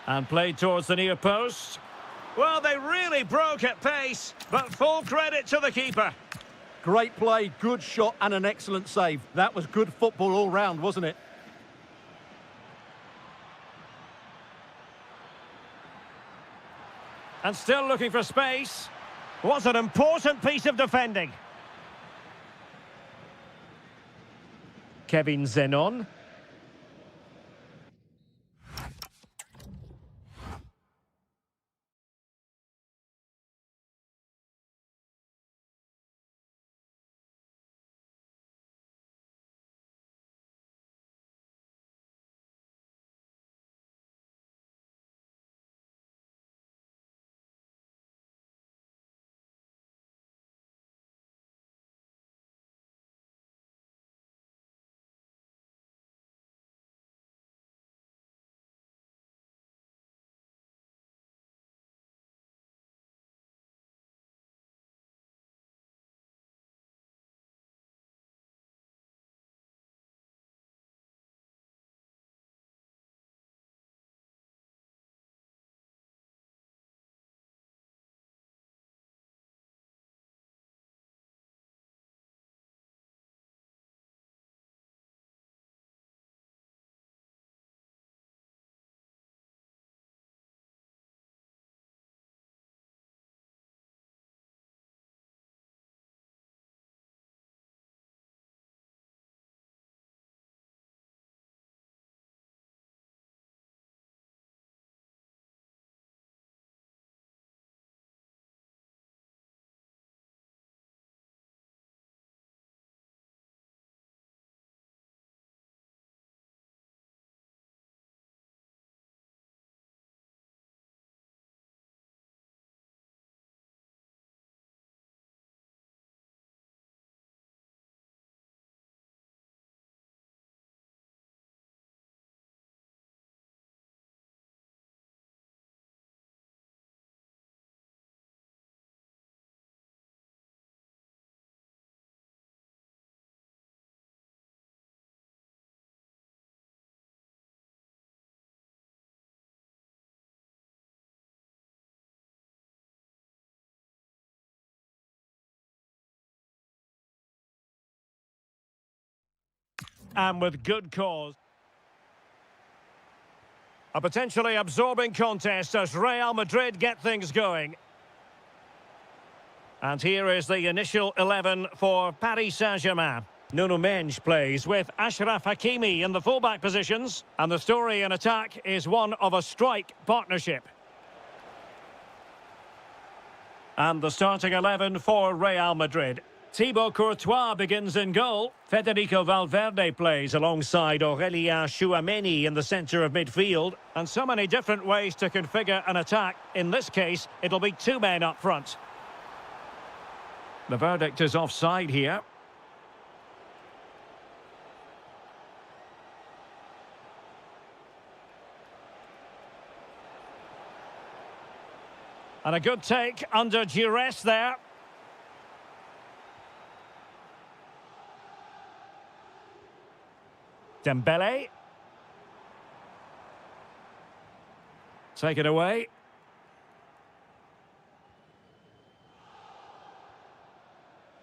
[SPEAKER 1] And played towards the near post. Well, they really broke at pace, but full credit to the keeper.
[SPEAKER 2] Great play, good shot and an excellent save. That was good football all round, wasn't it?
[SPEAKER 1] And still looking for space. What an important piece of defending. Kevin Zenon. and with good cause. A potentially absorbing contest as Real Madrid get things going. And here is the initial 11 for Paris Saint-Germain. Nuno Mendes plays with Achraf Hakimi in the fullback positions. And the story in attack is one of a strike partnership. And the starting 11 for Real Madrid. Thibaut Courtois begins in goal. Federico Valverde plays alongside Aurélien Tchouameni in the centre of midfield. And so many different ways to configure an attack. In this case, it'll be two men up front. The verdict is offside here. And a good take under duress there. Dembele. Take it away.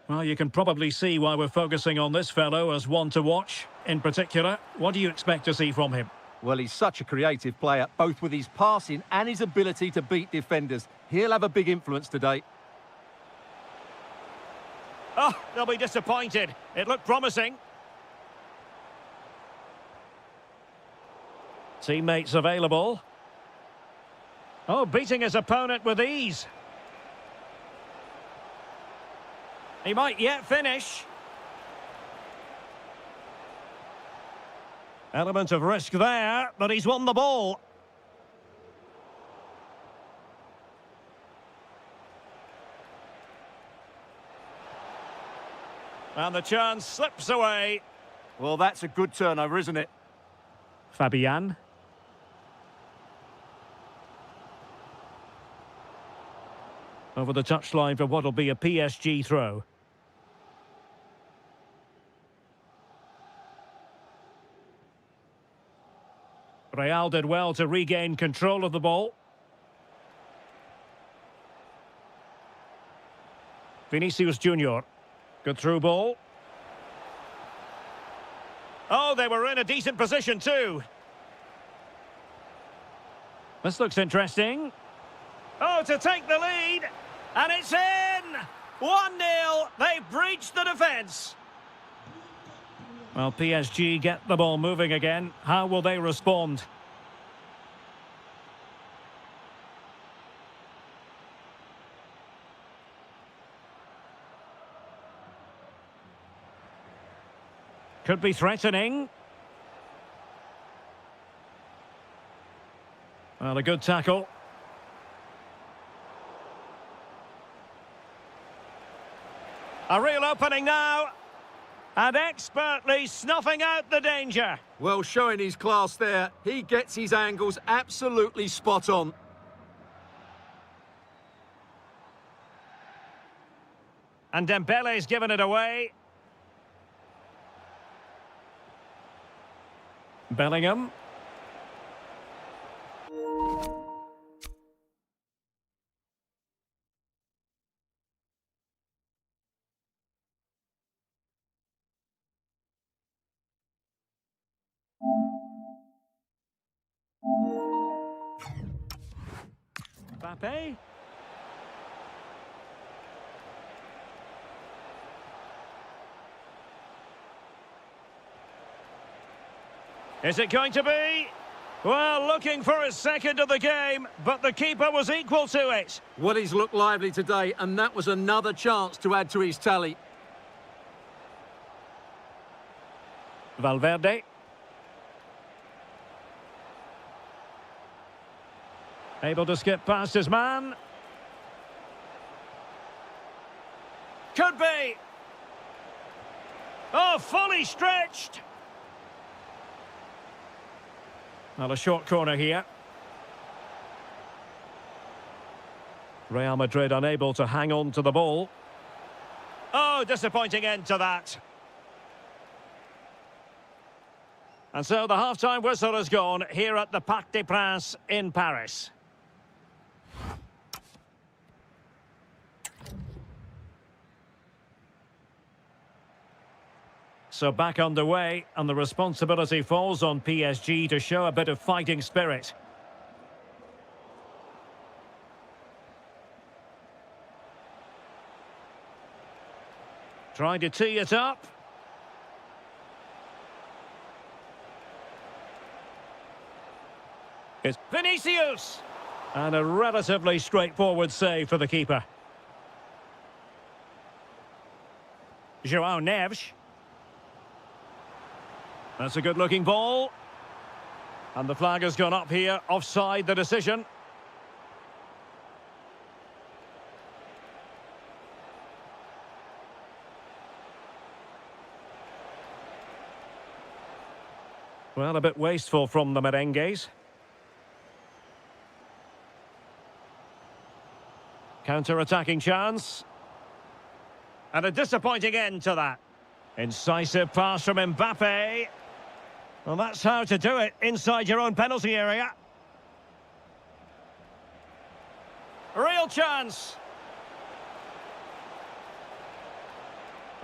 [SPEAKER 1] Well, you can probably see why we're focusing on this fellow as one to watch. In particular, what do you expect to see from him?
[SPEAKER 2] Well, he's such a creative player, both with his passing and his ability to beat defenders. He'll have a big influence today.
[SPEAKER 1] Oh, they'll be disappointed. It looked promising. Teammates available. Oh, beating his opponent with ease. He might yet finish. Element of risk there, but he's won the ball. And the chance slips away.
[SPEAKER 2] Well, that's a good turnover, isn't it?
[SPEAKER 1] Fabian. Over the touchline for what'll be a PSG throw. Real did well to regain control of the ball. Vinicius Junior. Good through ball. Oh, they were in a decent position too. This looks interesting. Oh, to take the lead. And it's in! 1-0. They've breached the defence. Well, PSG get the ball moving again. How will they respond? Could be threatening. Well, a good tackle. A real opening now. And expertly snuffing out the danger.
[SPEAKER 2] Well, showing his class there. He gets his angles absolutely spot on.
[SPEAKER 1] And Dembele's given it away. Bellingham. Mbappe. Is it going to be? Well, looking for his second of the game, but the keeper was equal to it.
[SPEAKER 2] Well, he's looked lively today, and that was another chance to add to his tally.
[SPEAKER 1] Valverde. Able to skip past his man. Could be. Oh, fully stretched. Well, a short corner here. Real Madrid unable to hang on to the ball. Oh, disappointing end to that. And so the half-time whistle has gone here at the Parc des Princes in Paris. So back underway, and the responsibility falls on PSG to show a bit of fighting spirit. Trying to tee it up. It's Vinicius! And a relatively straightforward save for the keeper. João Neves. That's a good-looking ball. And the flag has gone up here, offside the decision. Well, a bit wasteful from the merengues. Counter-attacking chance. And a disappointing end to that. Incisive pass from Mbappe. Well, that's how to do it inside your own penalty area. Real chance.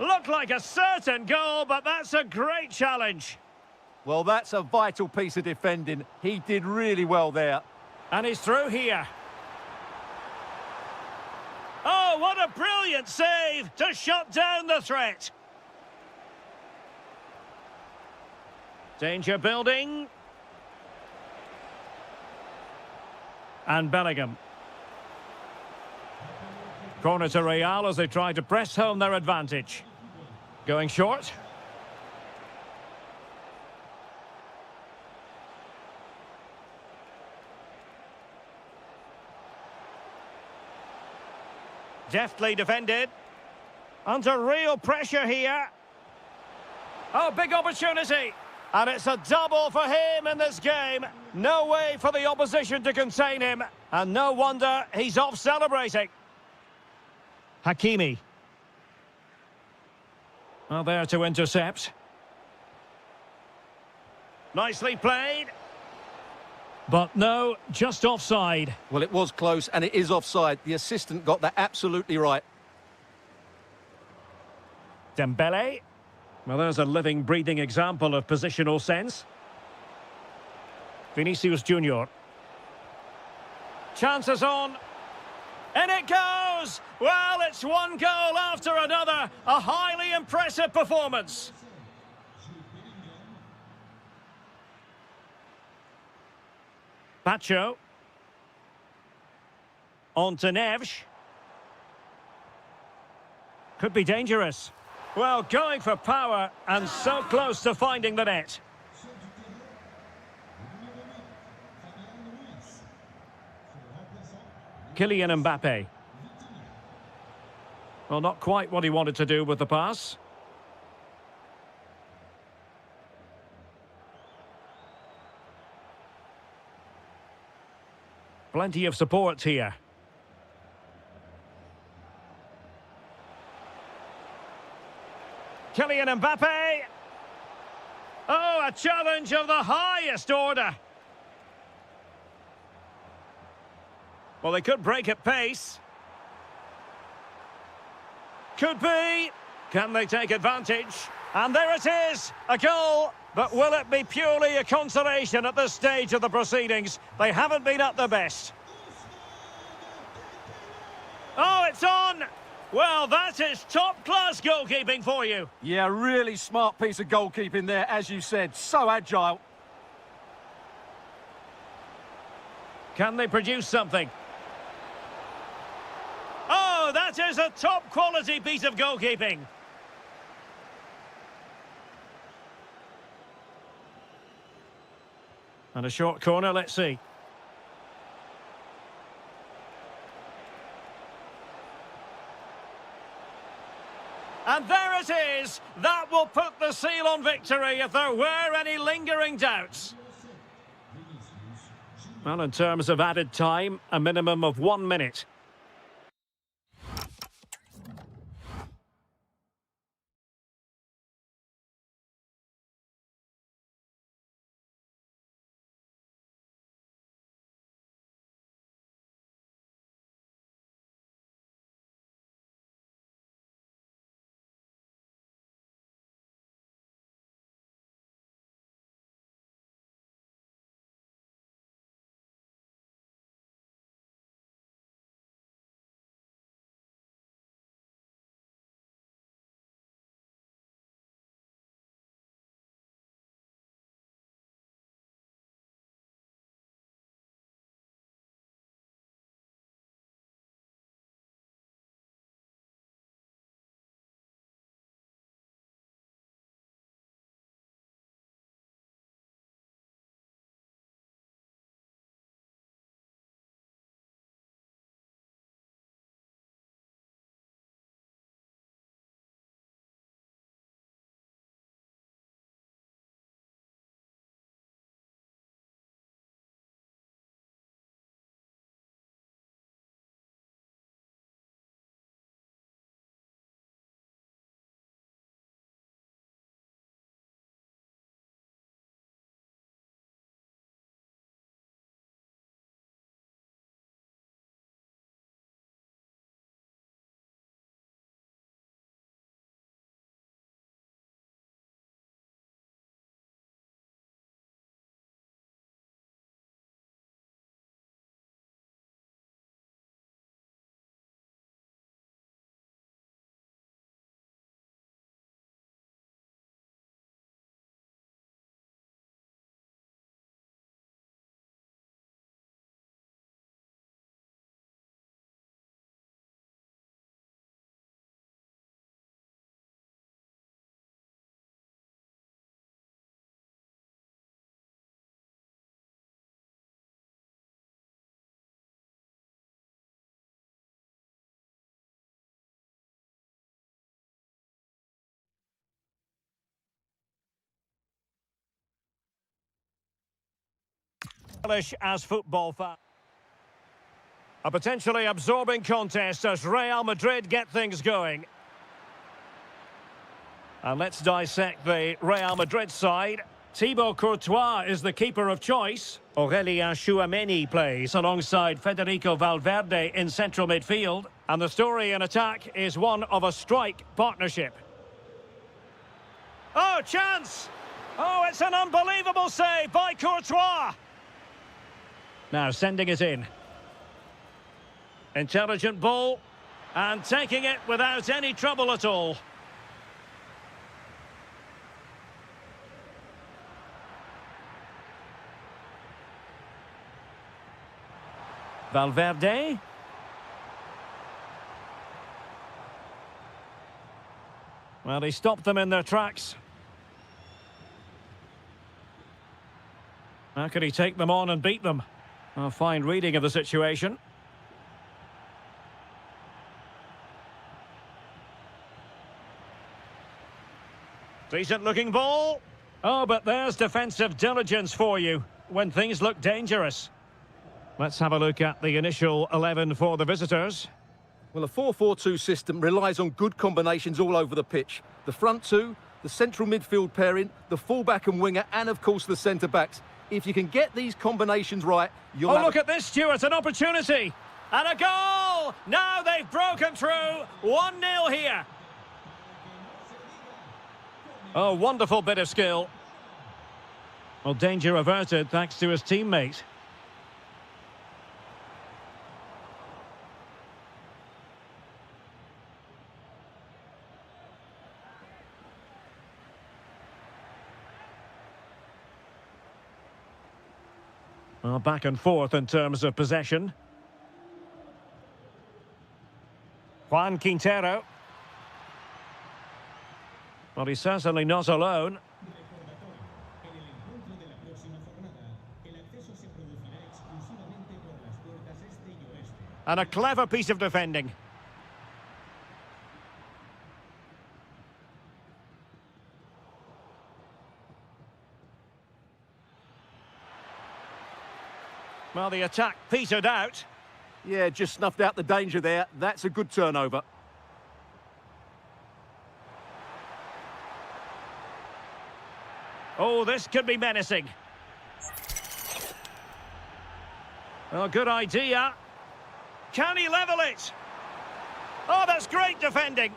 [SPEAKER 1] Looked like a certain goal, but that's a great challenge.
[SPEAKER 2] Well, that's a vital piece of defending. He did really well there.
[SPEAKER 1] And he's through here. Oh, what a brilliant save to shut down the threat. Danger building. And Bellingham. Corner to Real as they try to press home their advantage. Going short. Deftly defended. Under real pressure here. Oh, big opportunity. And it's a double for him in this game. No way for the opposition to contain him. And no wonder he's off celebrating. Hakimi. Well, there to intercept. Nicely played. But no, just offside.
[SPEAKER 2] Well, it was close, and it is offside. The assistant got that absolutely right.
[SPEAKER 1] Dembele. Well, there's a living, breathing example of positional sense. Vinicius Junior. Chances on. And it goes! Well, it's one goal after another. A highly impressive performance. Pacho. On to Neves. Could be dangerous. Well, going for power and so close to finding the net. Kylian Mbappe. Well, not quite what he wanted to do with the pass. Plenty of support here. Kylian Mbappe. Oh, a challenge of the highest order. Well, they could break at pace. Could be. Can they take advantage? And there it is, a goal. But will it be purely a consolation at this stage of the proceedings? They haven't been at their best. Oh, it's on! Well, that is top-class goalkeeping for you.
[SPEAKER 2] Yeah, really smart piece of goalkeeping there, as you said. So agile.
[SPEAKER 1] Can they produce something? Oh, that is a top-quality piece of goalkeeping. And a short corner, let's see. And there it is! That will put the seal on victory if there were any lingering doubts. Well, in terms of added time, a minimum of 1 minute. As football fan. A potentially absorbing contest as Real Madrid get things going. And let's dissect the Real Madrid side. Thibaut Courtois is the keeper of choice. Aurélien Tchouameni plays alongside Federico Valverde in central midfield. And the story in attack is one of a strike partnership. Oh, chance! Oh, it's an unbelievable save by Courtois! Now sending it in. Intelligent ball. And taking it without any trouble at all. Valverde. Well, he stopped them in their tracks. How could he take them on and beat them? A fine reading of the situation. Decent looking ball. Oh, but there's defensive diligence for you when things look dangerous. Let's have a look at the initial 11 for the visitors.
[SPEAKER 2] Well, a 4-4-2 system relies on good combinations all over the pitch. The front two, the central midfield pairing, the fullback and winger, and of course the centre-backs. If you can get these combinations right, you'll
[SPEAKER 1] look at this, Stuart, an opportunity. And a goal! Now they've broken through. 1-0 here. Oh, wonderful bit of skill. Well, danger averted thanks to his teammate. Well, back and forth in terms of possession. Juan Quintero. Well, he's certainly not alone. And a clever piece of defending. Well, the attack petered out.
[SPEAKER 2] Yeah, just snuffed out the danger there. That's a good turnover.
[SPEAKER 1] Oh, this could be menacing. Oh, good idea. Can he level it? Oh, that's great defending.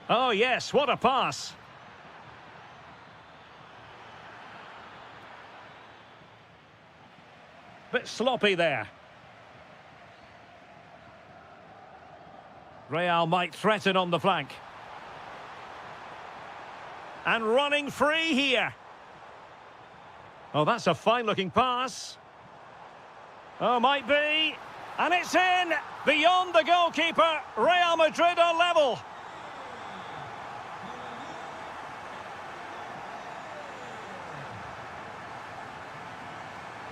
[SPEAKER 1] Oh, yes, what a pass. Bit sloppy there. Real might threaten on the flank. And running free here. Oh, that's a fine-looking pass. Oh, might be. And it's in. Beyond the goalkeeper. Real Madrid are level.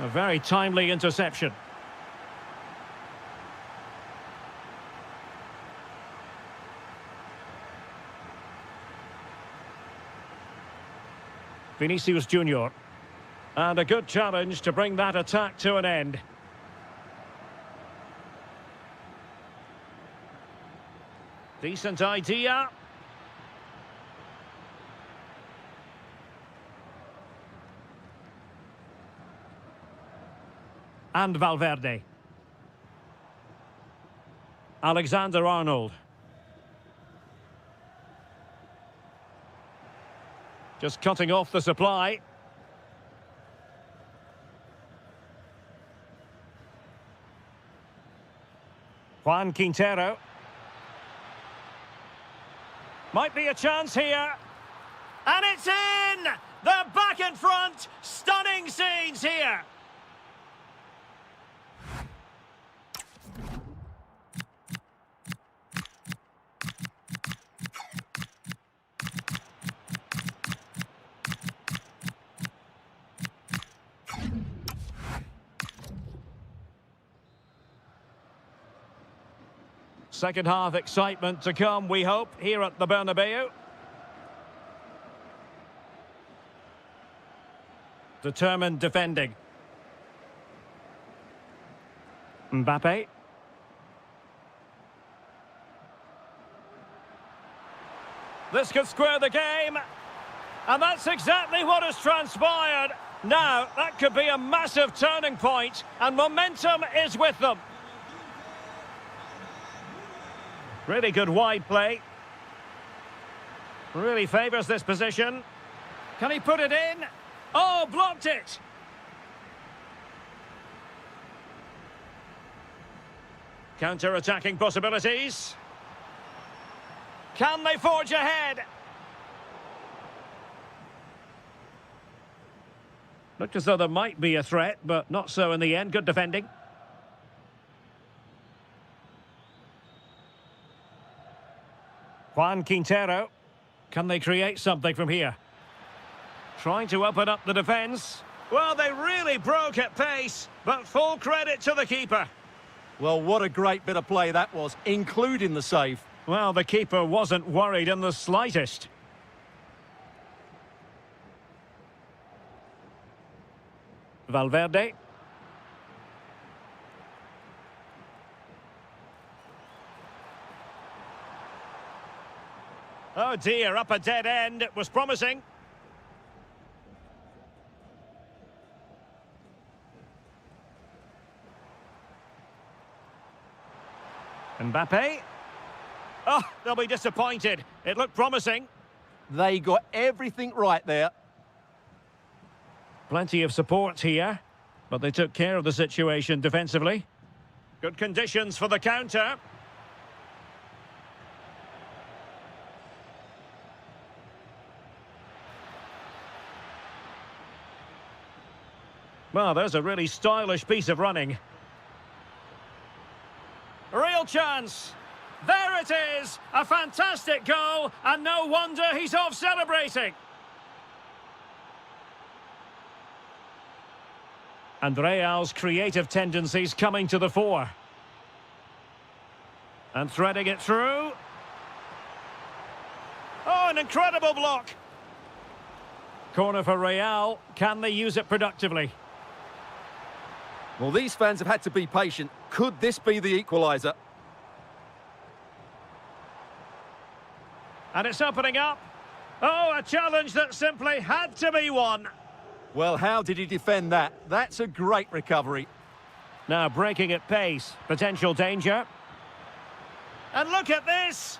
[SPEAKER 1] A very timely interception. Vinicius Junior. And a good challenge to bring that attack to an end. Decent idea. And Valverde. Alexander-Arnold. Just cutting off the supply. Juan Quintero. Might be a chance here. And it's in! They're back in front! Stunning scenes here! Second half excitement to come, we hope, here at the Bernabeu. Determined defending. Mbappe. This could square the game. And that's exactly what has transpired. Now, that could be a massive turning point, and momentum is with them. Really good wide play. Really favours this position. Can he put it in? Oh, blocked it! Counter-attacking possibilities. Can they forge ahead? Looked as though there might be a threat, but not so in the end. Good defending. Juan Quintero. Can they create something from here? Trying to open up the defence. Well, they really broke at pace, but full credit to the keeper.
[SPEAKER 2] Well, what a great bit of play that was, including the save.
[SPEAKER 1] Well, the keeper wasn't worried in the slightest. Valverde. Oh dear, up a dead end. It was promising. Mbappe. Oh, they'll be disappointed. It looked promising.
[SPEAKER 2] They got everything right there.
[SPEAKER 1] Plenty of support here, but they took care of the situation defensively. Good conditions for the counter. Well, there's a really stylish piece of running. Real chance. There it is. A fantastic goal, and no wonder he's off celebrating. And Real's creative tendencies coming to the fore. And threading it through. Oh, an incredible block. Corner for Real. Can they use it productively?
[SPEAKER 2] Well, these fans have had to be patient. Could this be the equaliser?
[SPEAKER 1] And it's opening up. Oh, a challenge that simply had to be won.
[SPEAKER 2] Well, how did he defend that? That's a great recovery.
[SPEAKER 1] Now breaking at pace. Potential danger. And look at this.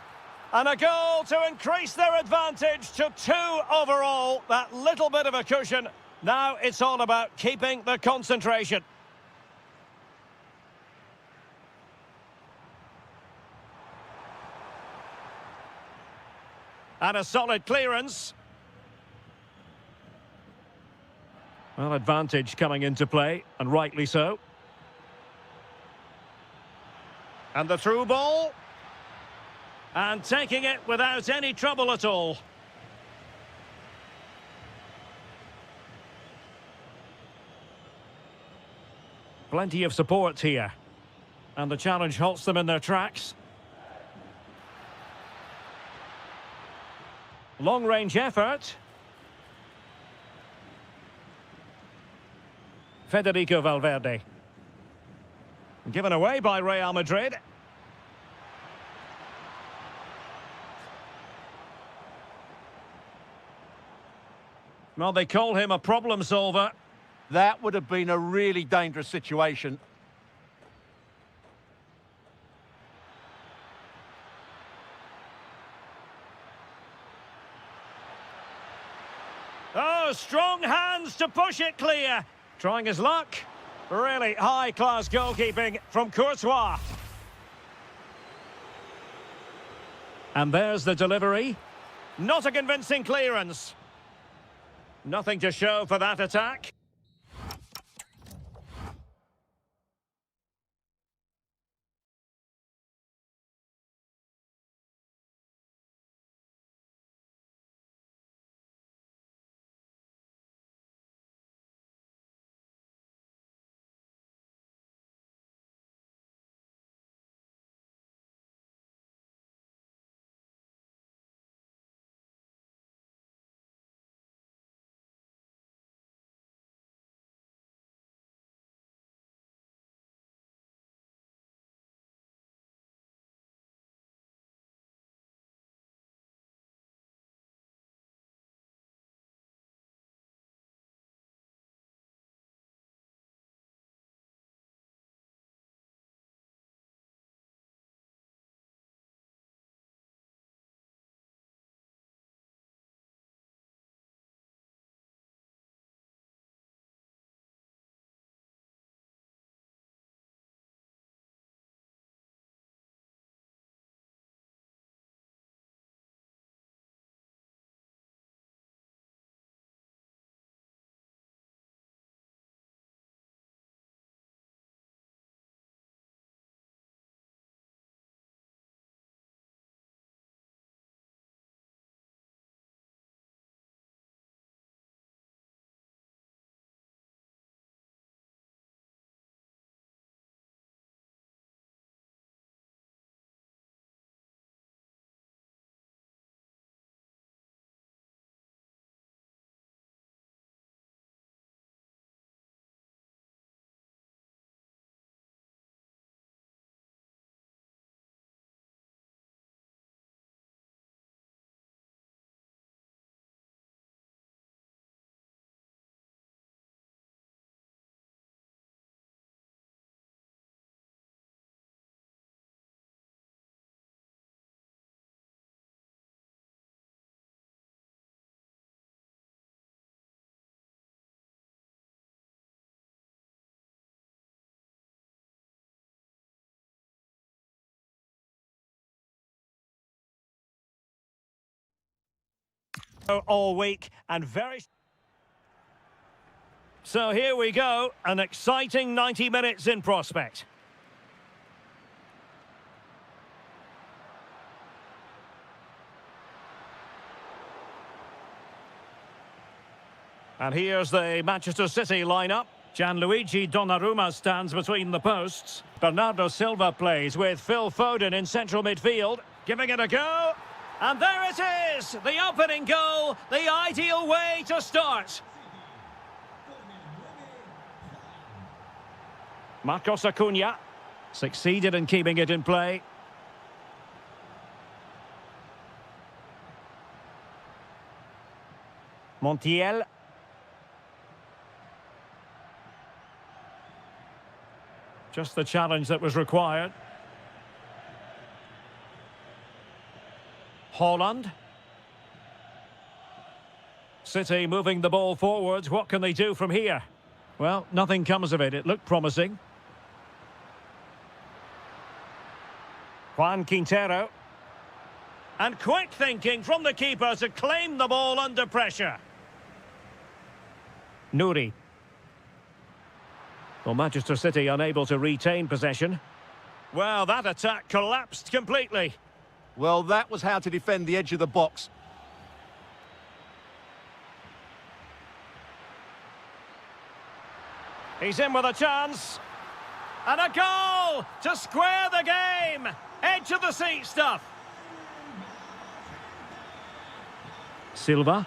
[SPEAKER 1] And a goal to increase their advantage to 2 overall. That little bit of a cushion. Now it's all about keeping the concentration. And a solid clearance. Well, advantage coming into play, and rightly so. And the through ball. And taking it without any trouble at all. Plenty of support here. And the challenge halts them in their tracks. Long-range effort. Federico Valverde. Given away by Real Madrid. Well, they call him a problem solver.
[SPEAKER 2] That would have been a really dangerous situation.
[SPEAKER 1] Oh, strong hands to push it clear. Trying his luck. Really high-class goalkeeping from Courtois. And there's the delivery. Not a convincing clearance. Nothing to show for that attack. all week and very... So here we go, an exciting 90 minutes in prospect. And here's the Manchester City lineup. Gianluigi Donnarumma stands between the posts. Bernardo Silva plays with Phil Foden in central midfield. Giving it a go. And there it is! The opening goal, the ideal way to start. Marcos Acuna succeeded in keeping it in play. Montiel. Just the challenge that was required. Haaland. City moving the ball forwards. What can they do from here? Well, nothing comes of it. It looked promising. Juan Quintero. And quick thinking from the keeper to claim the ball under pressure. Nouri. Well, Manchester City unable to retain possession. Well, that attack collapsed completely.
[SPEAKER 2] Well, that was how to defend the edge of the box.
[SPEAKER 1] He's in with a chance. And a goal to square the game. Edge of the seat stuff. Silva.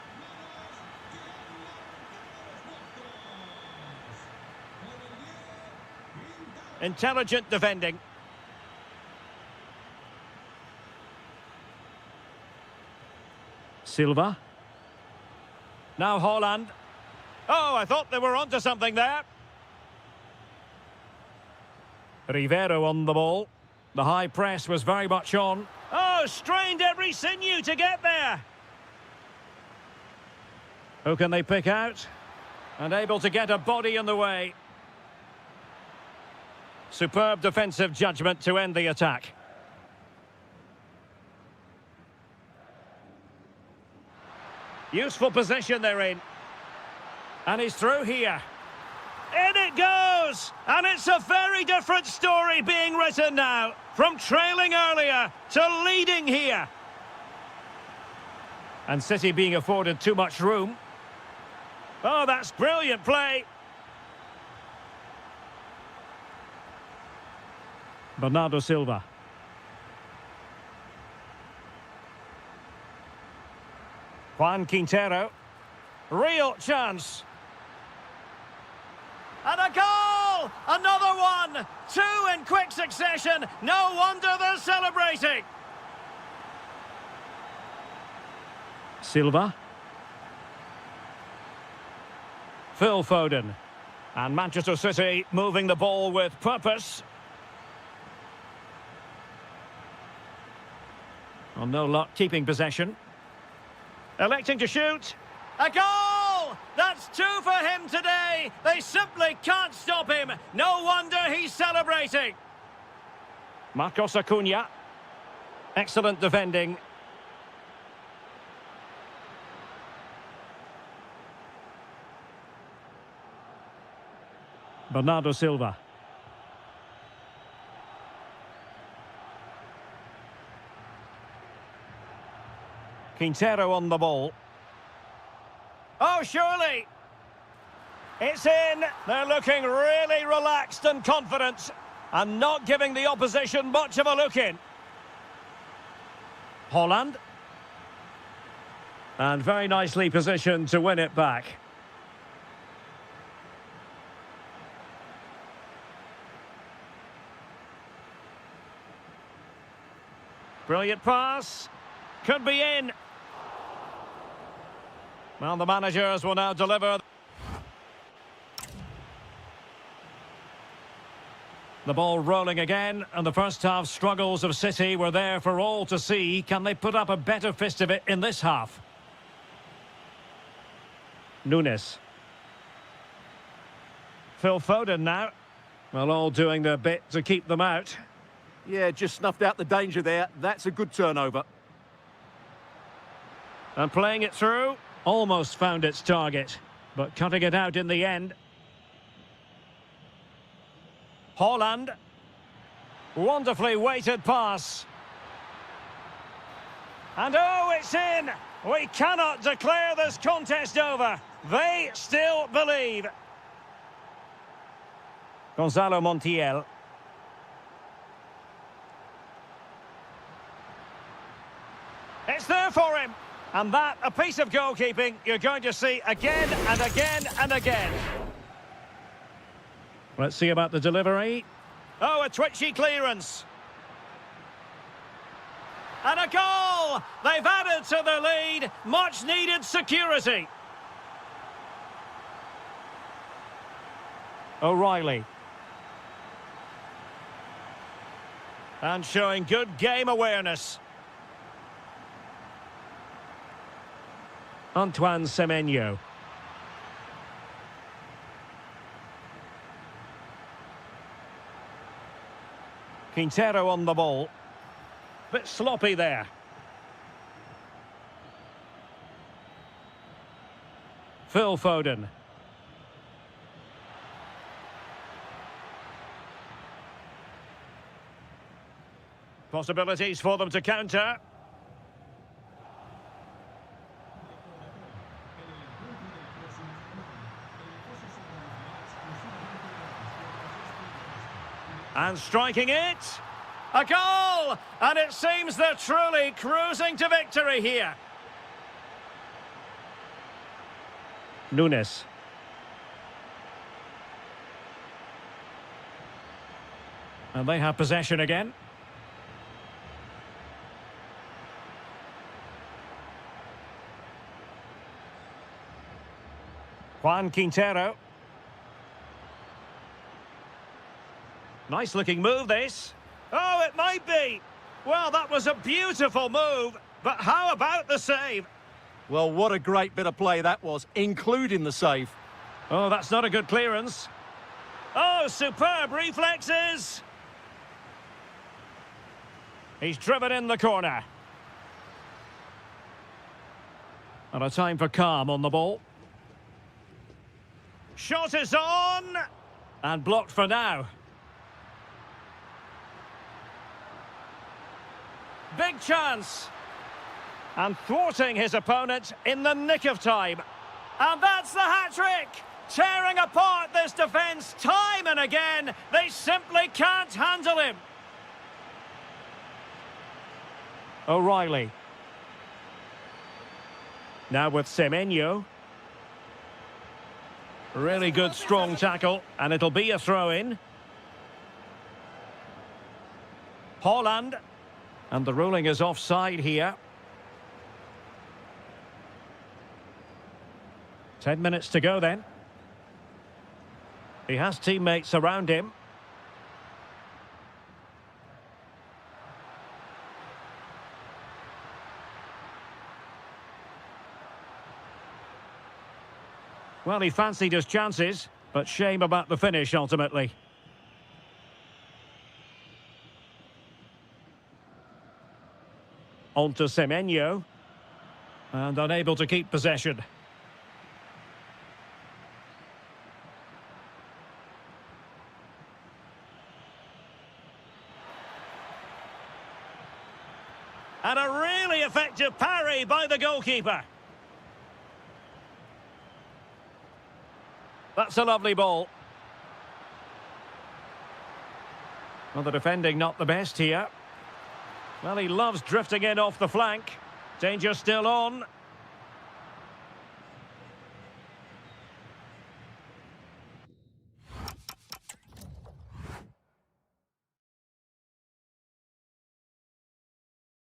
[SPEAKER 1] Intelligent defending. Silva. Now Haaland. Oh, I thought they were onto something there. Rivero on the ball. The high press was very much on. Oh, strained every sinew to get there. Who can they pick out? And able to get a body in the way. Superb defensive judgment to end the attack. Useful position they're in. And he's through here. In it goes! And it's a very different story being written now. From trailing earlier to leading here. And City being afforded too much room. Oh, that's brilliant play. Bernardo Silva. Juan Quintero. Real chance. And a goal! Another one! Two in quick succession. No wonder they're celebrating. Silva. Phil Foden. And Manchester City moving the ball with purpose. Well, no luck keeping possession. Electing to shoot. A goal! That's two for him today. They simply can't stop him. No wonder he's celebrating. Marcos Acuna. Excellent defending. Bernardo Silva. Quintero on the ball. Oh, surely! It's in! They're looking really relaxed and confident and not giving the opposition much of a look in. Haaland. And very nicely positioned to win it back. Brilliant pass. Could be in. Well, the managers will now deliver. The ball rolling again, and the first half struggles of City were there for all to see. Can they put up a better fist of it in this half? Nunes. Phil Foden now. Well, all doing their bit to keep them out.
[SPEAKER 2] Yeah, just snuffed out the danger there. That's a good turnover.
[SPEAKER 1] And playing it through. Almost found its target, but cutting it out in the end. Haaland. Wonderfully weighted pass. And oh, it's in! We cannot declare this contest over. They still believe. Gonzalo Montiel. It's there for him. And that, a piece of goalkeeping you're going to see again and again and again. Let's see about the delivery. Oh, a twitchy clearance. And a goal! They've added to the lead. Much needed security. O'Reilly. And showing good game awareness. Antoine Semenyo. Quintero on the ball. Bit sloppy there. Phil Foden. Possibilities for them to counter. And striking it. A goal! And it seems they're truly cruising to victory here. Nunes. And they have possession again. Juan Quintero. Nice looking move, this. Oh, it might be. Well, that was a beautiful move. But how about the save?
[SPEAKER 2] Well, what a great bit of play that was, including the save.
[SPEAKER 1] Oh, that's not a good clearance. Oh, superb reflexes. He's driven in the corner. And a time for calm on the ball. Shot is on. And blocked for now. Big chance. And thwarting his opponent in the nick of time. And that's the hat-trick! Tearing apart this defence time and again. They simply can't handle him. O'Reilly. Now with Semenyo. Really good strong tackle. And it'll be a throw-in. Haaland. And the ruling is offside here. 10 minutes to go then. He has teammates around him. Well, he fancied his chances, but shame about the finish ultimately. On to Semenyo. And unable to keep possession. And a really effective parry by the goalkeeper. That's a lovely ball. Well, the defending not the best here. Well, he loves drifting in off the flank. Danger still on.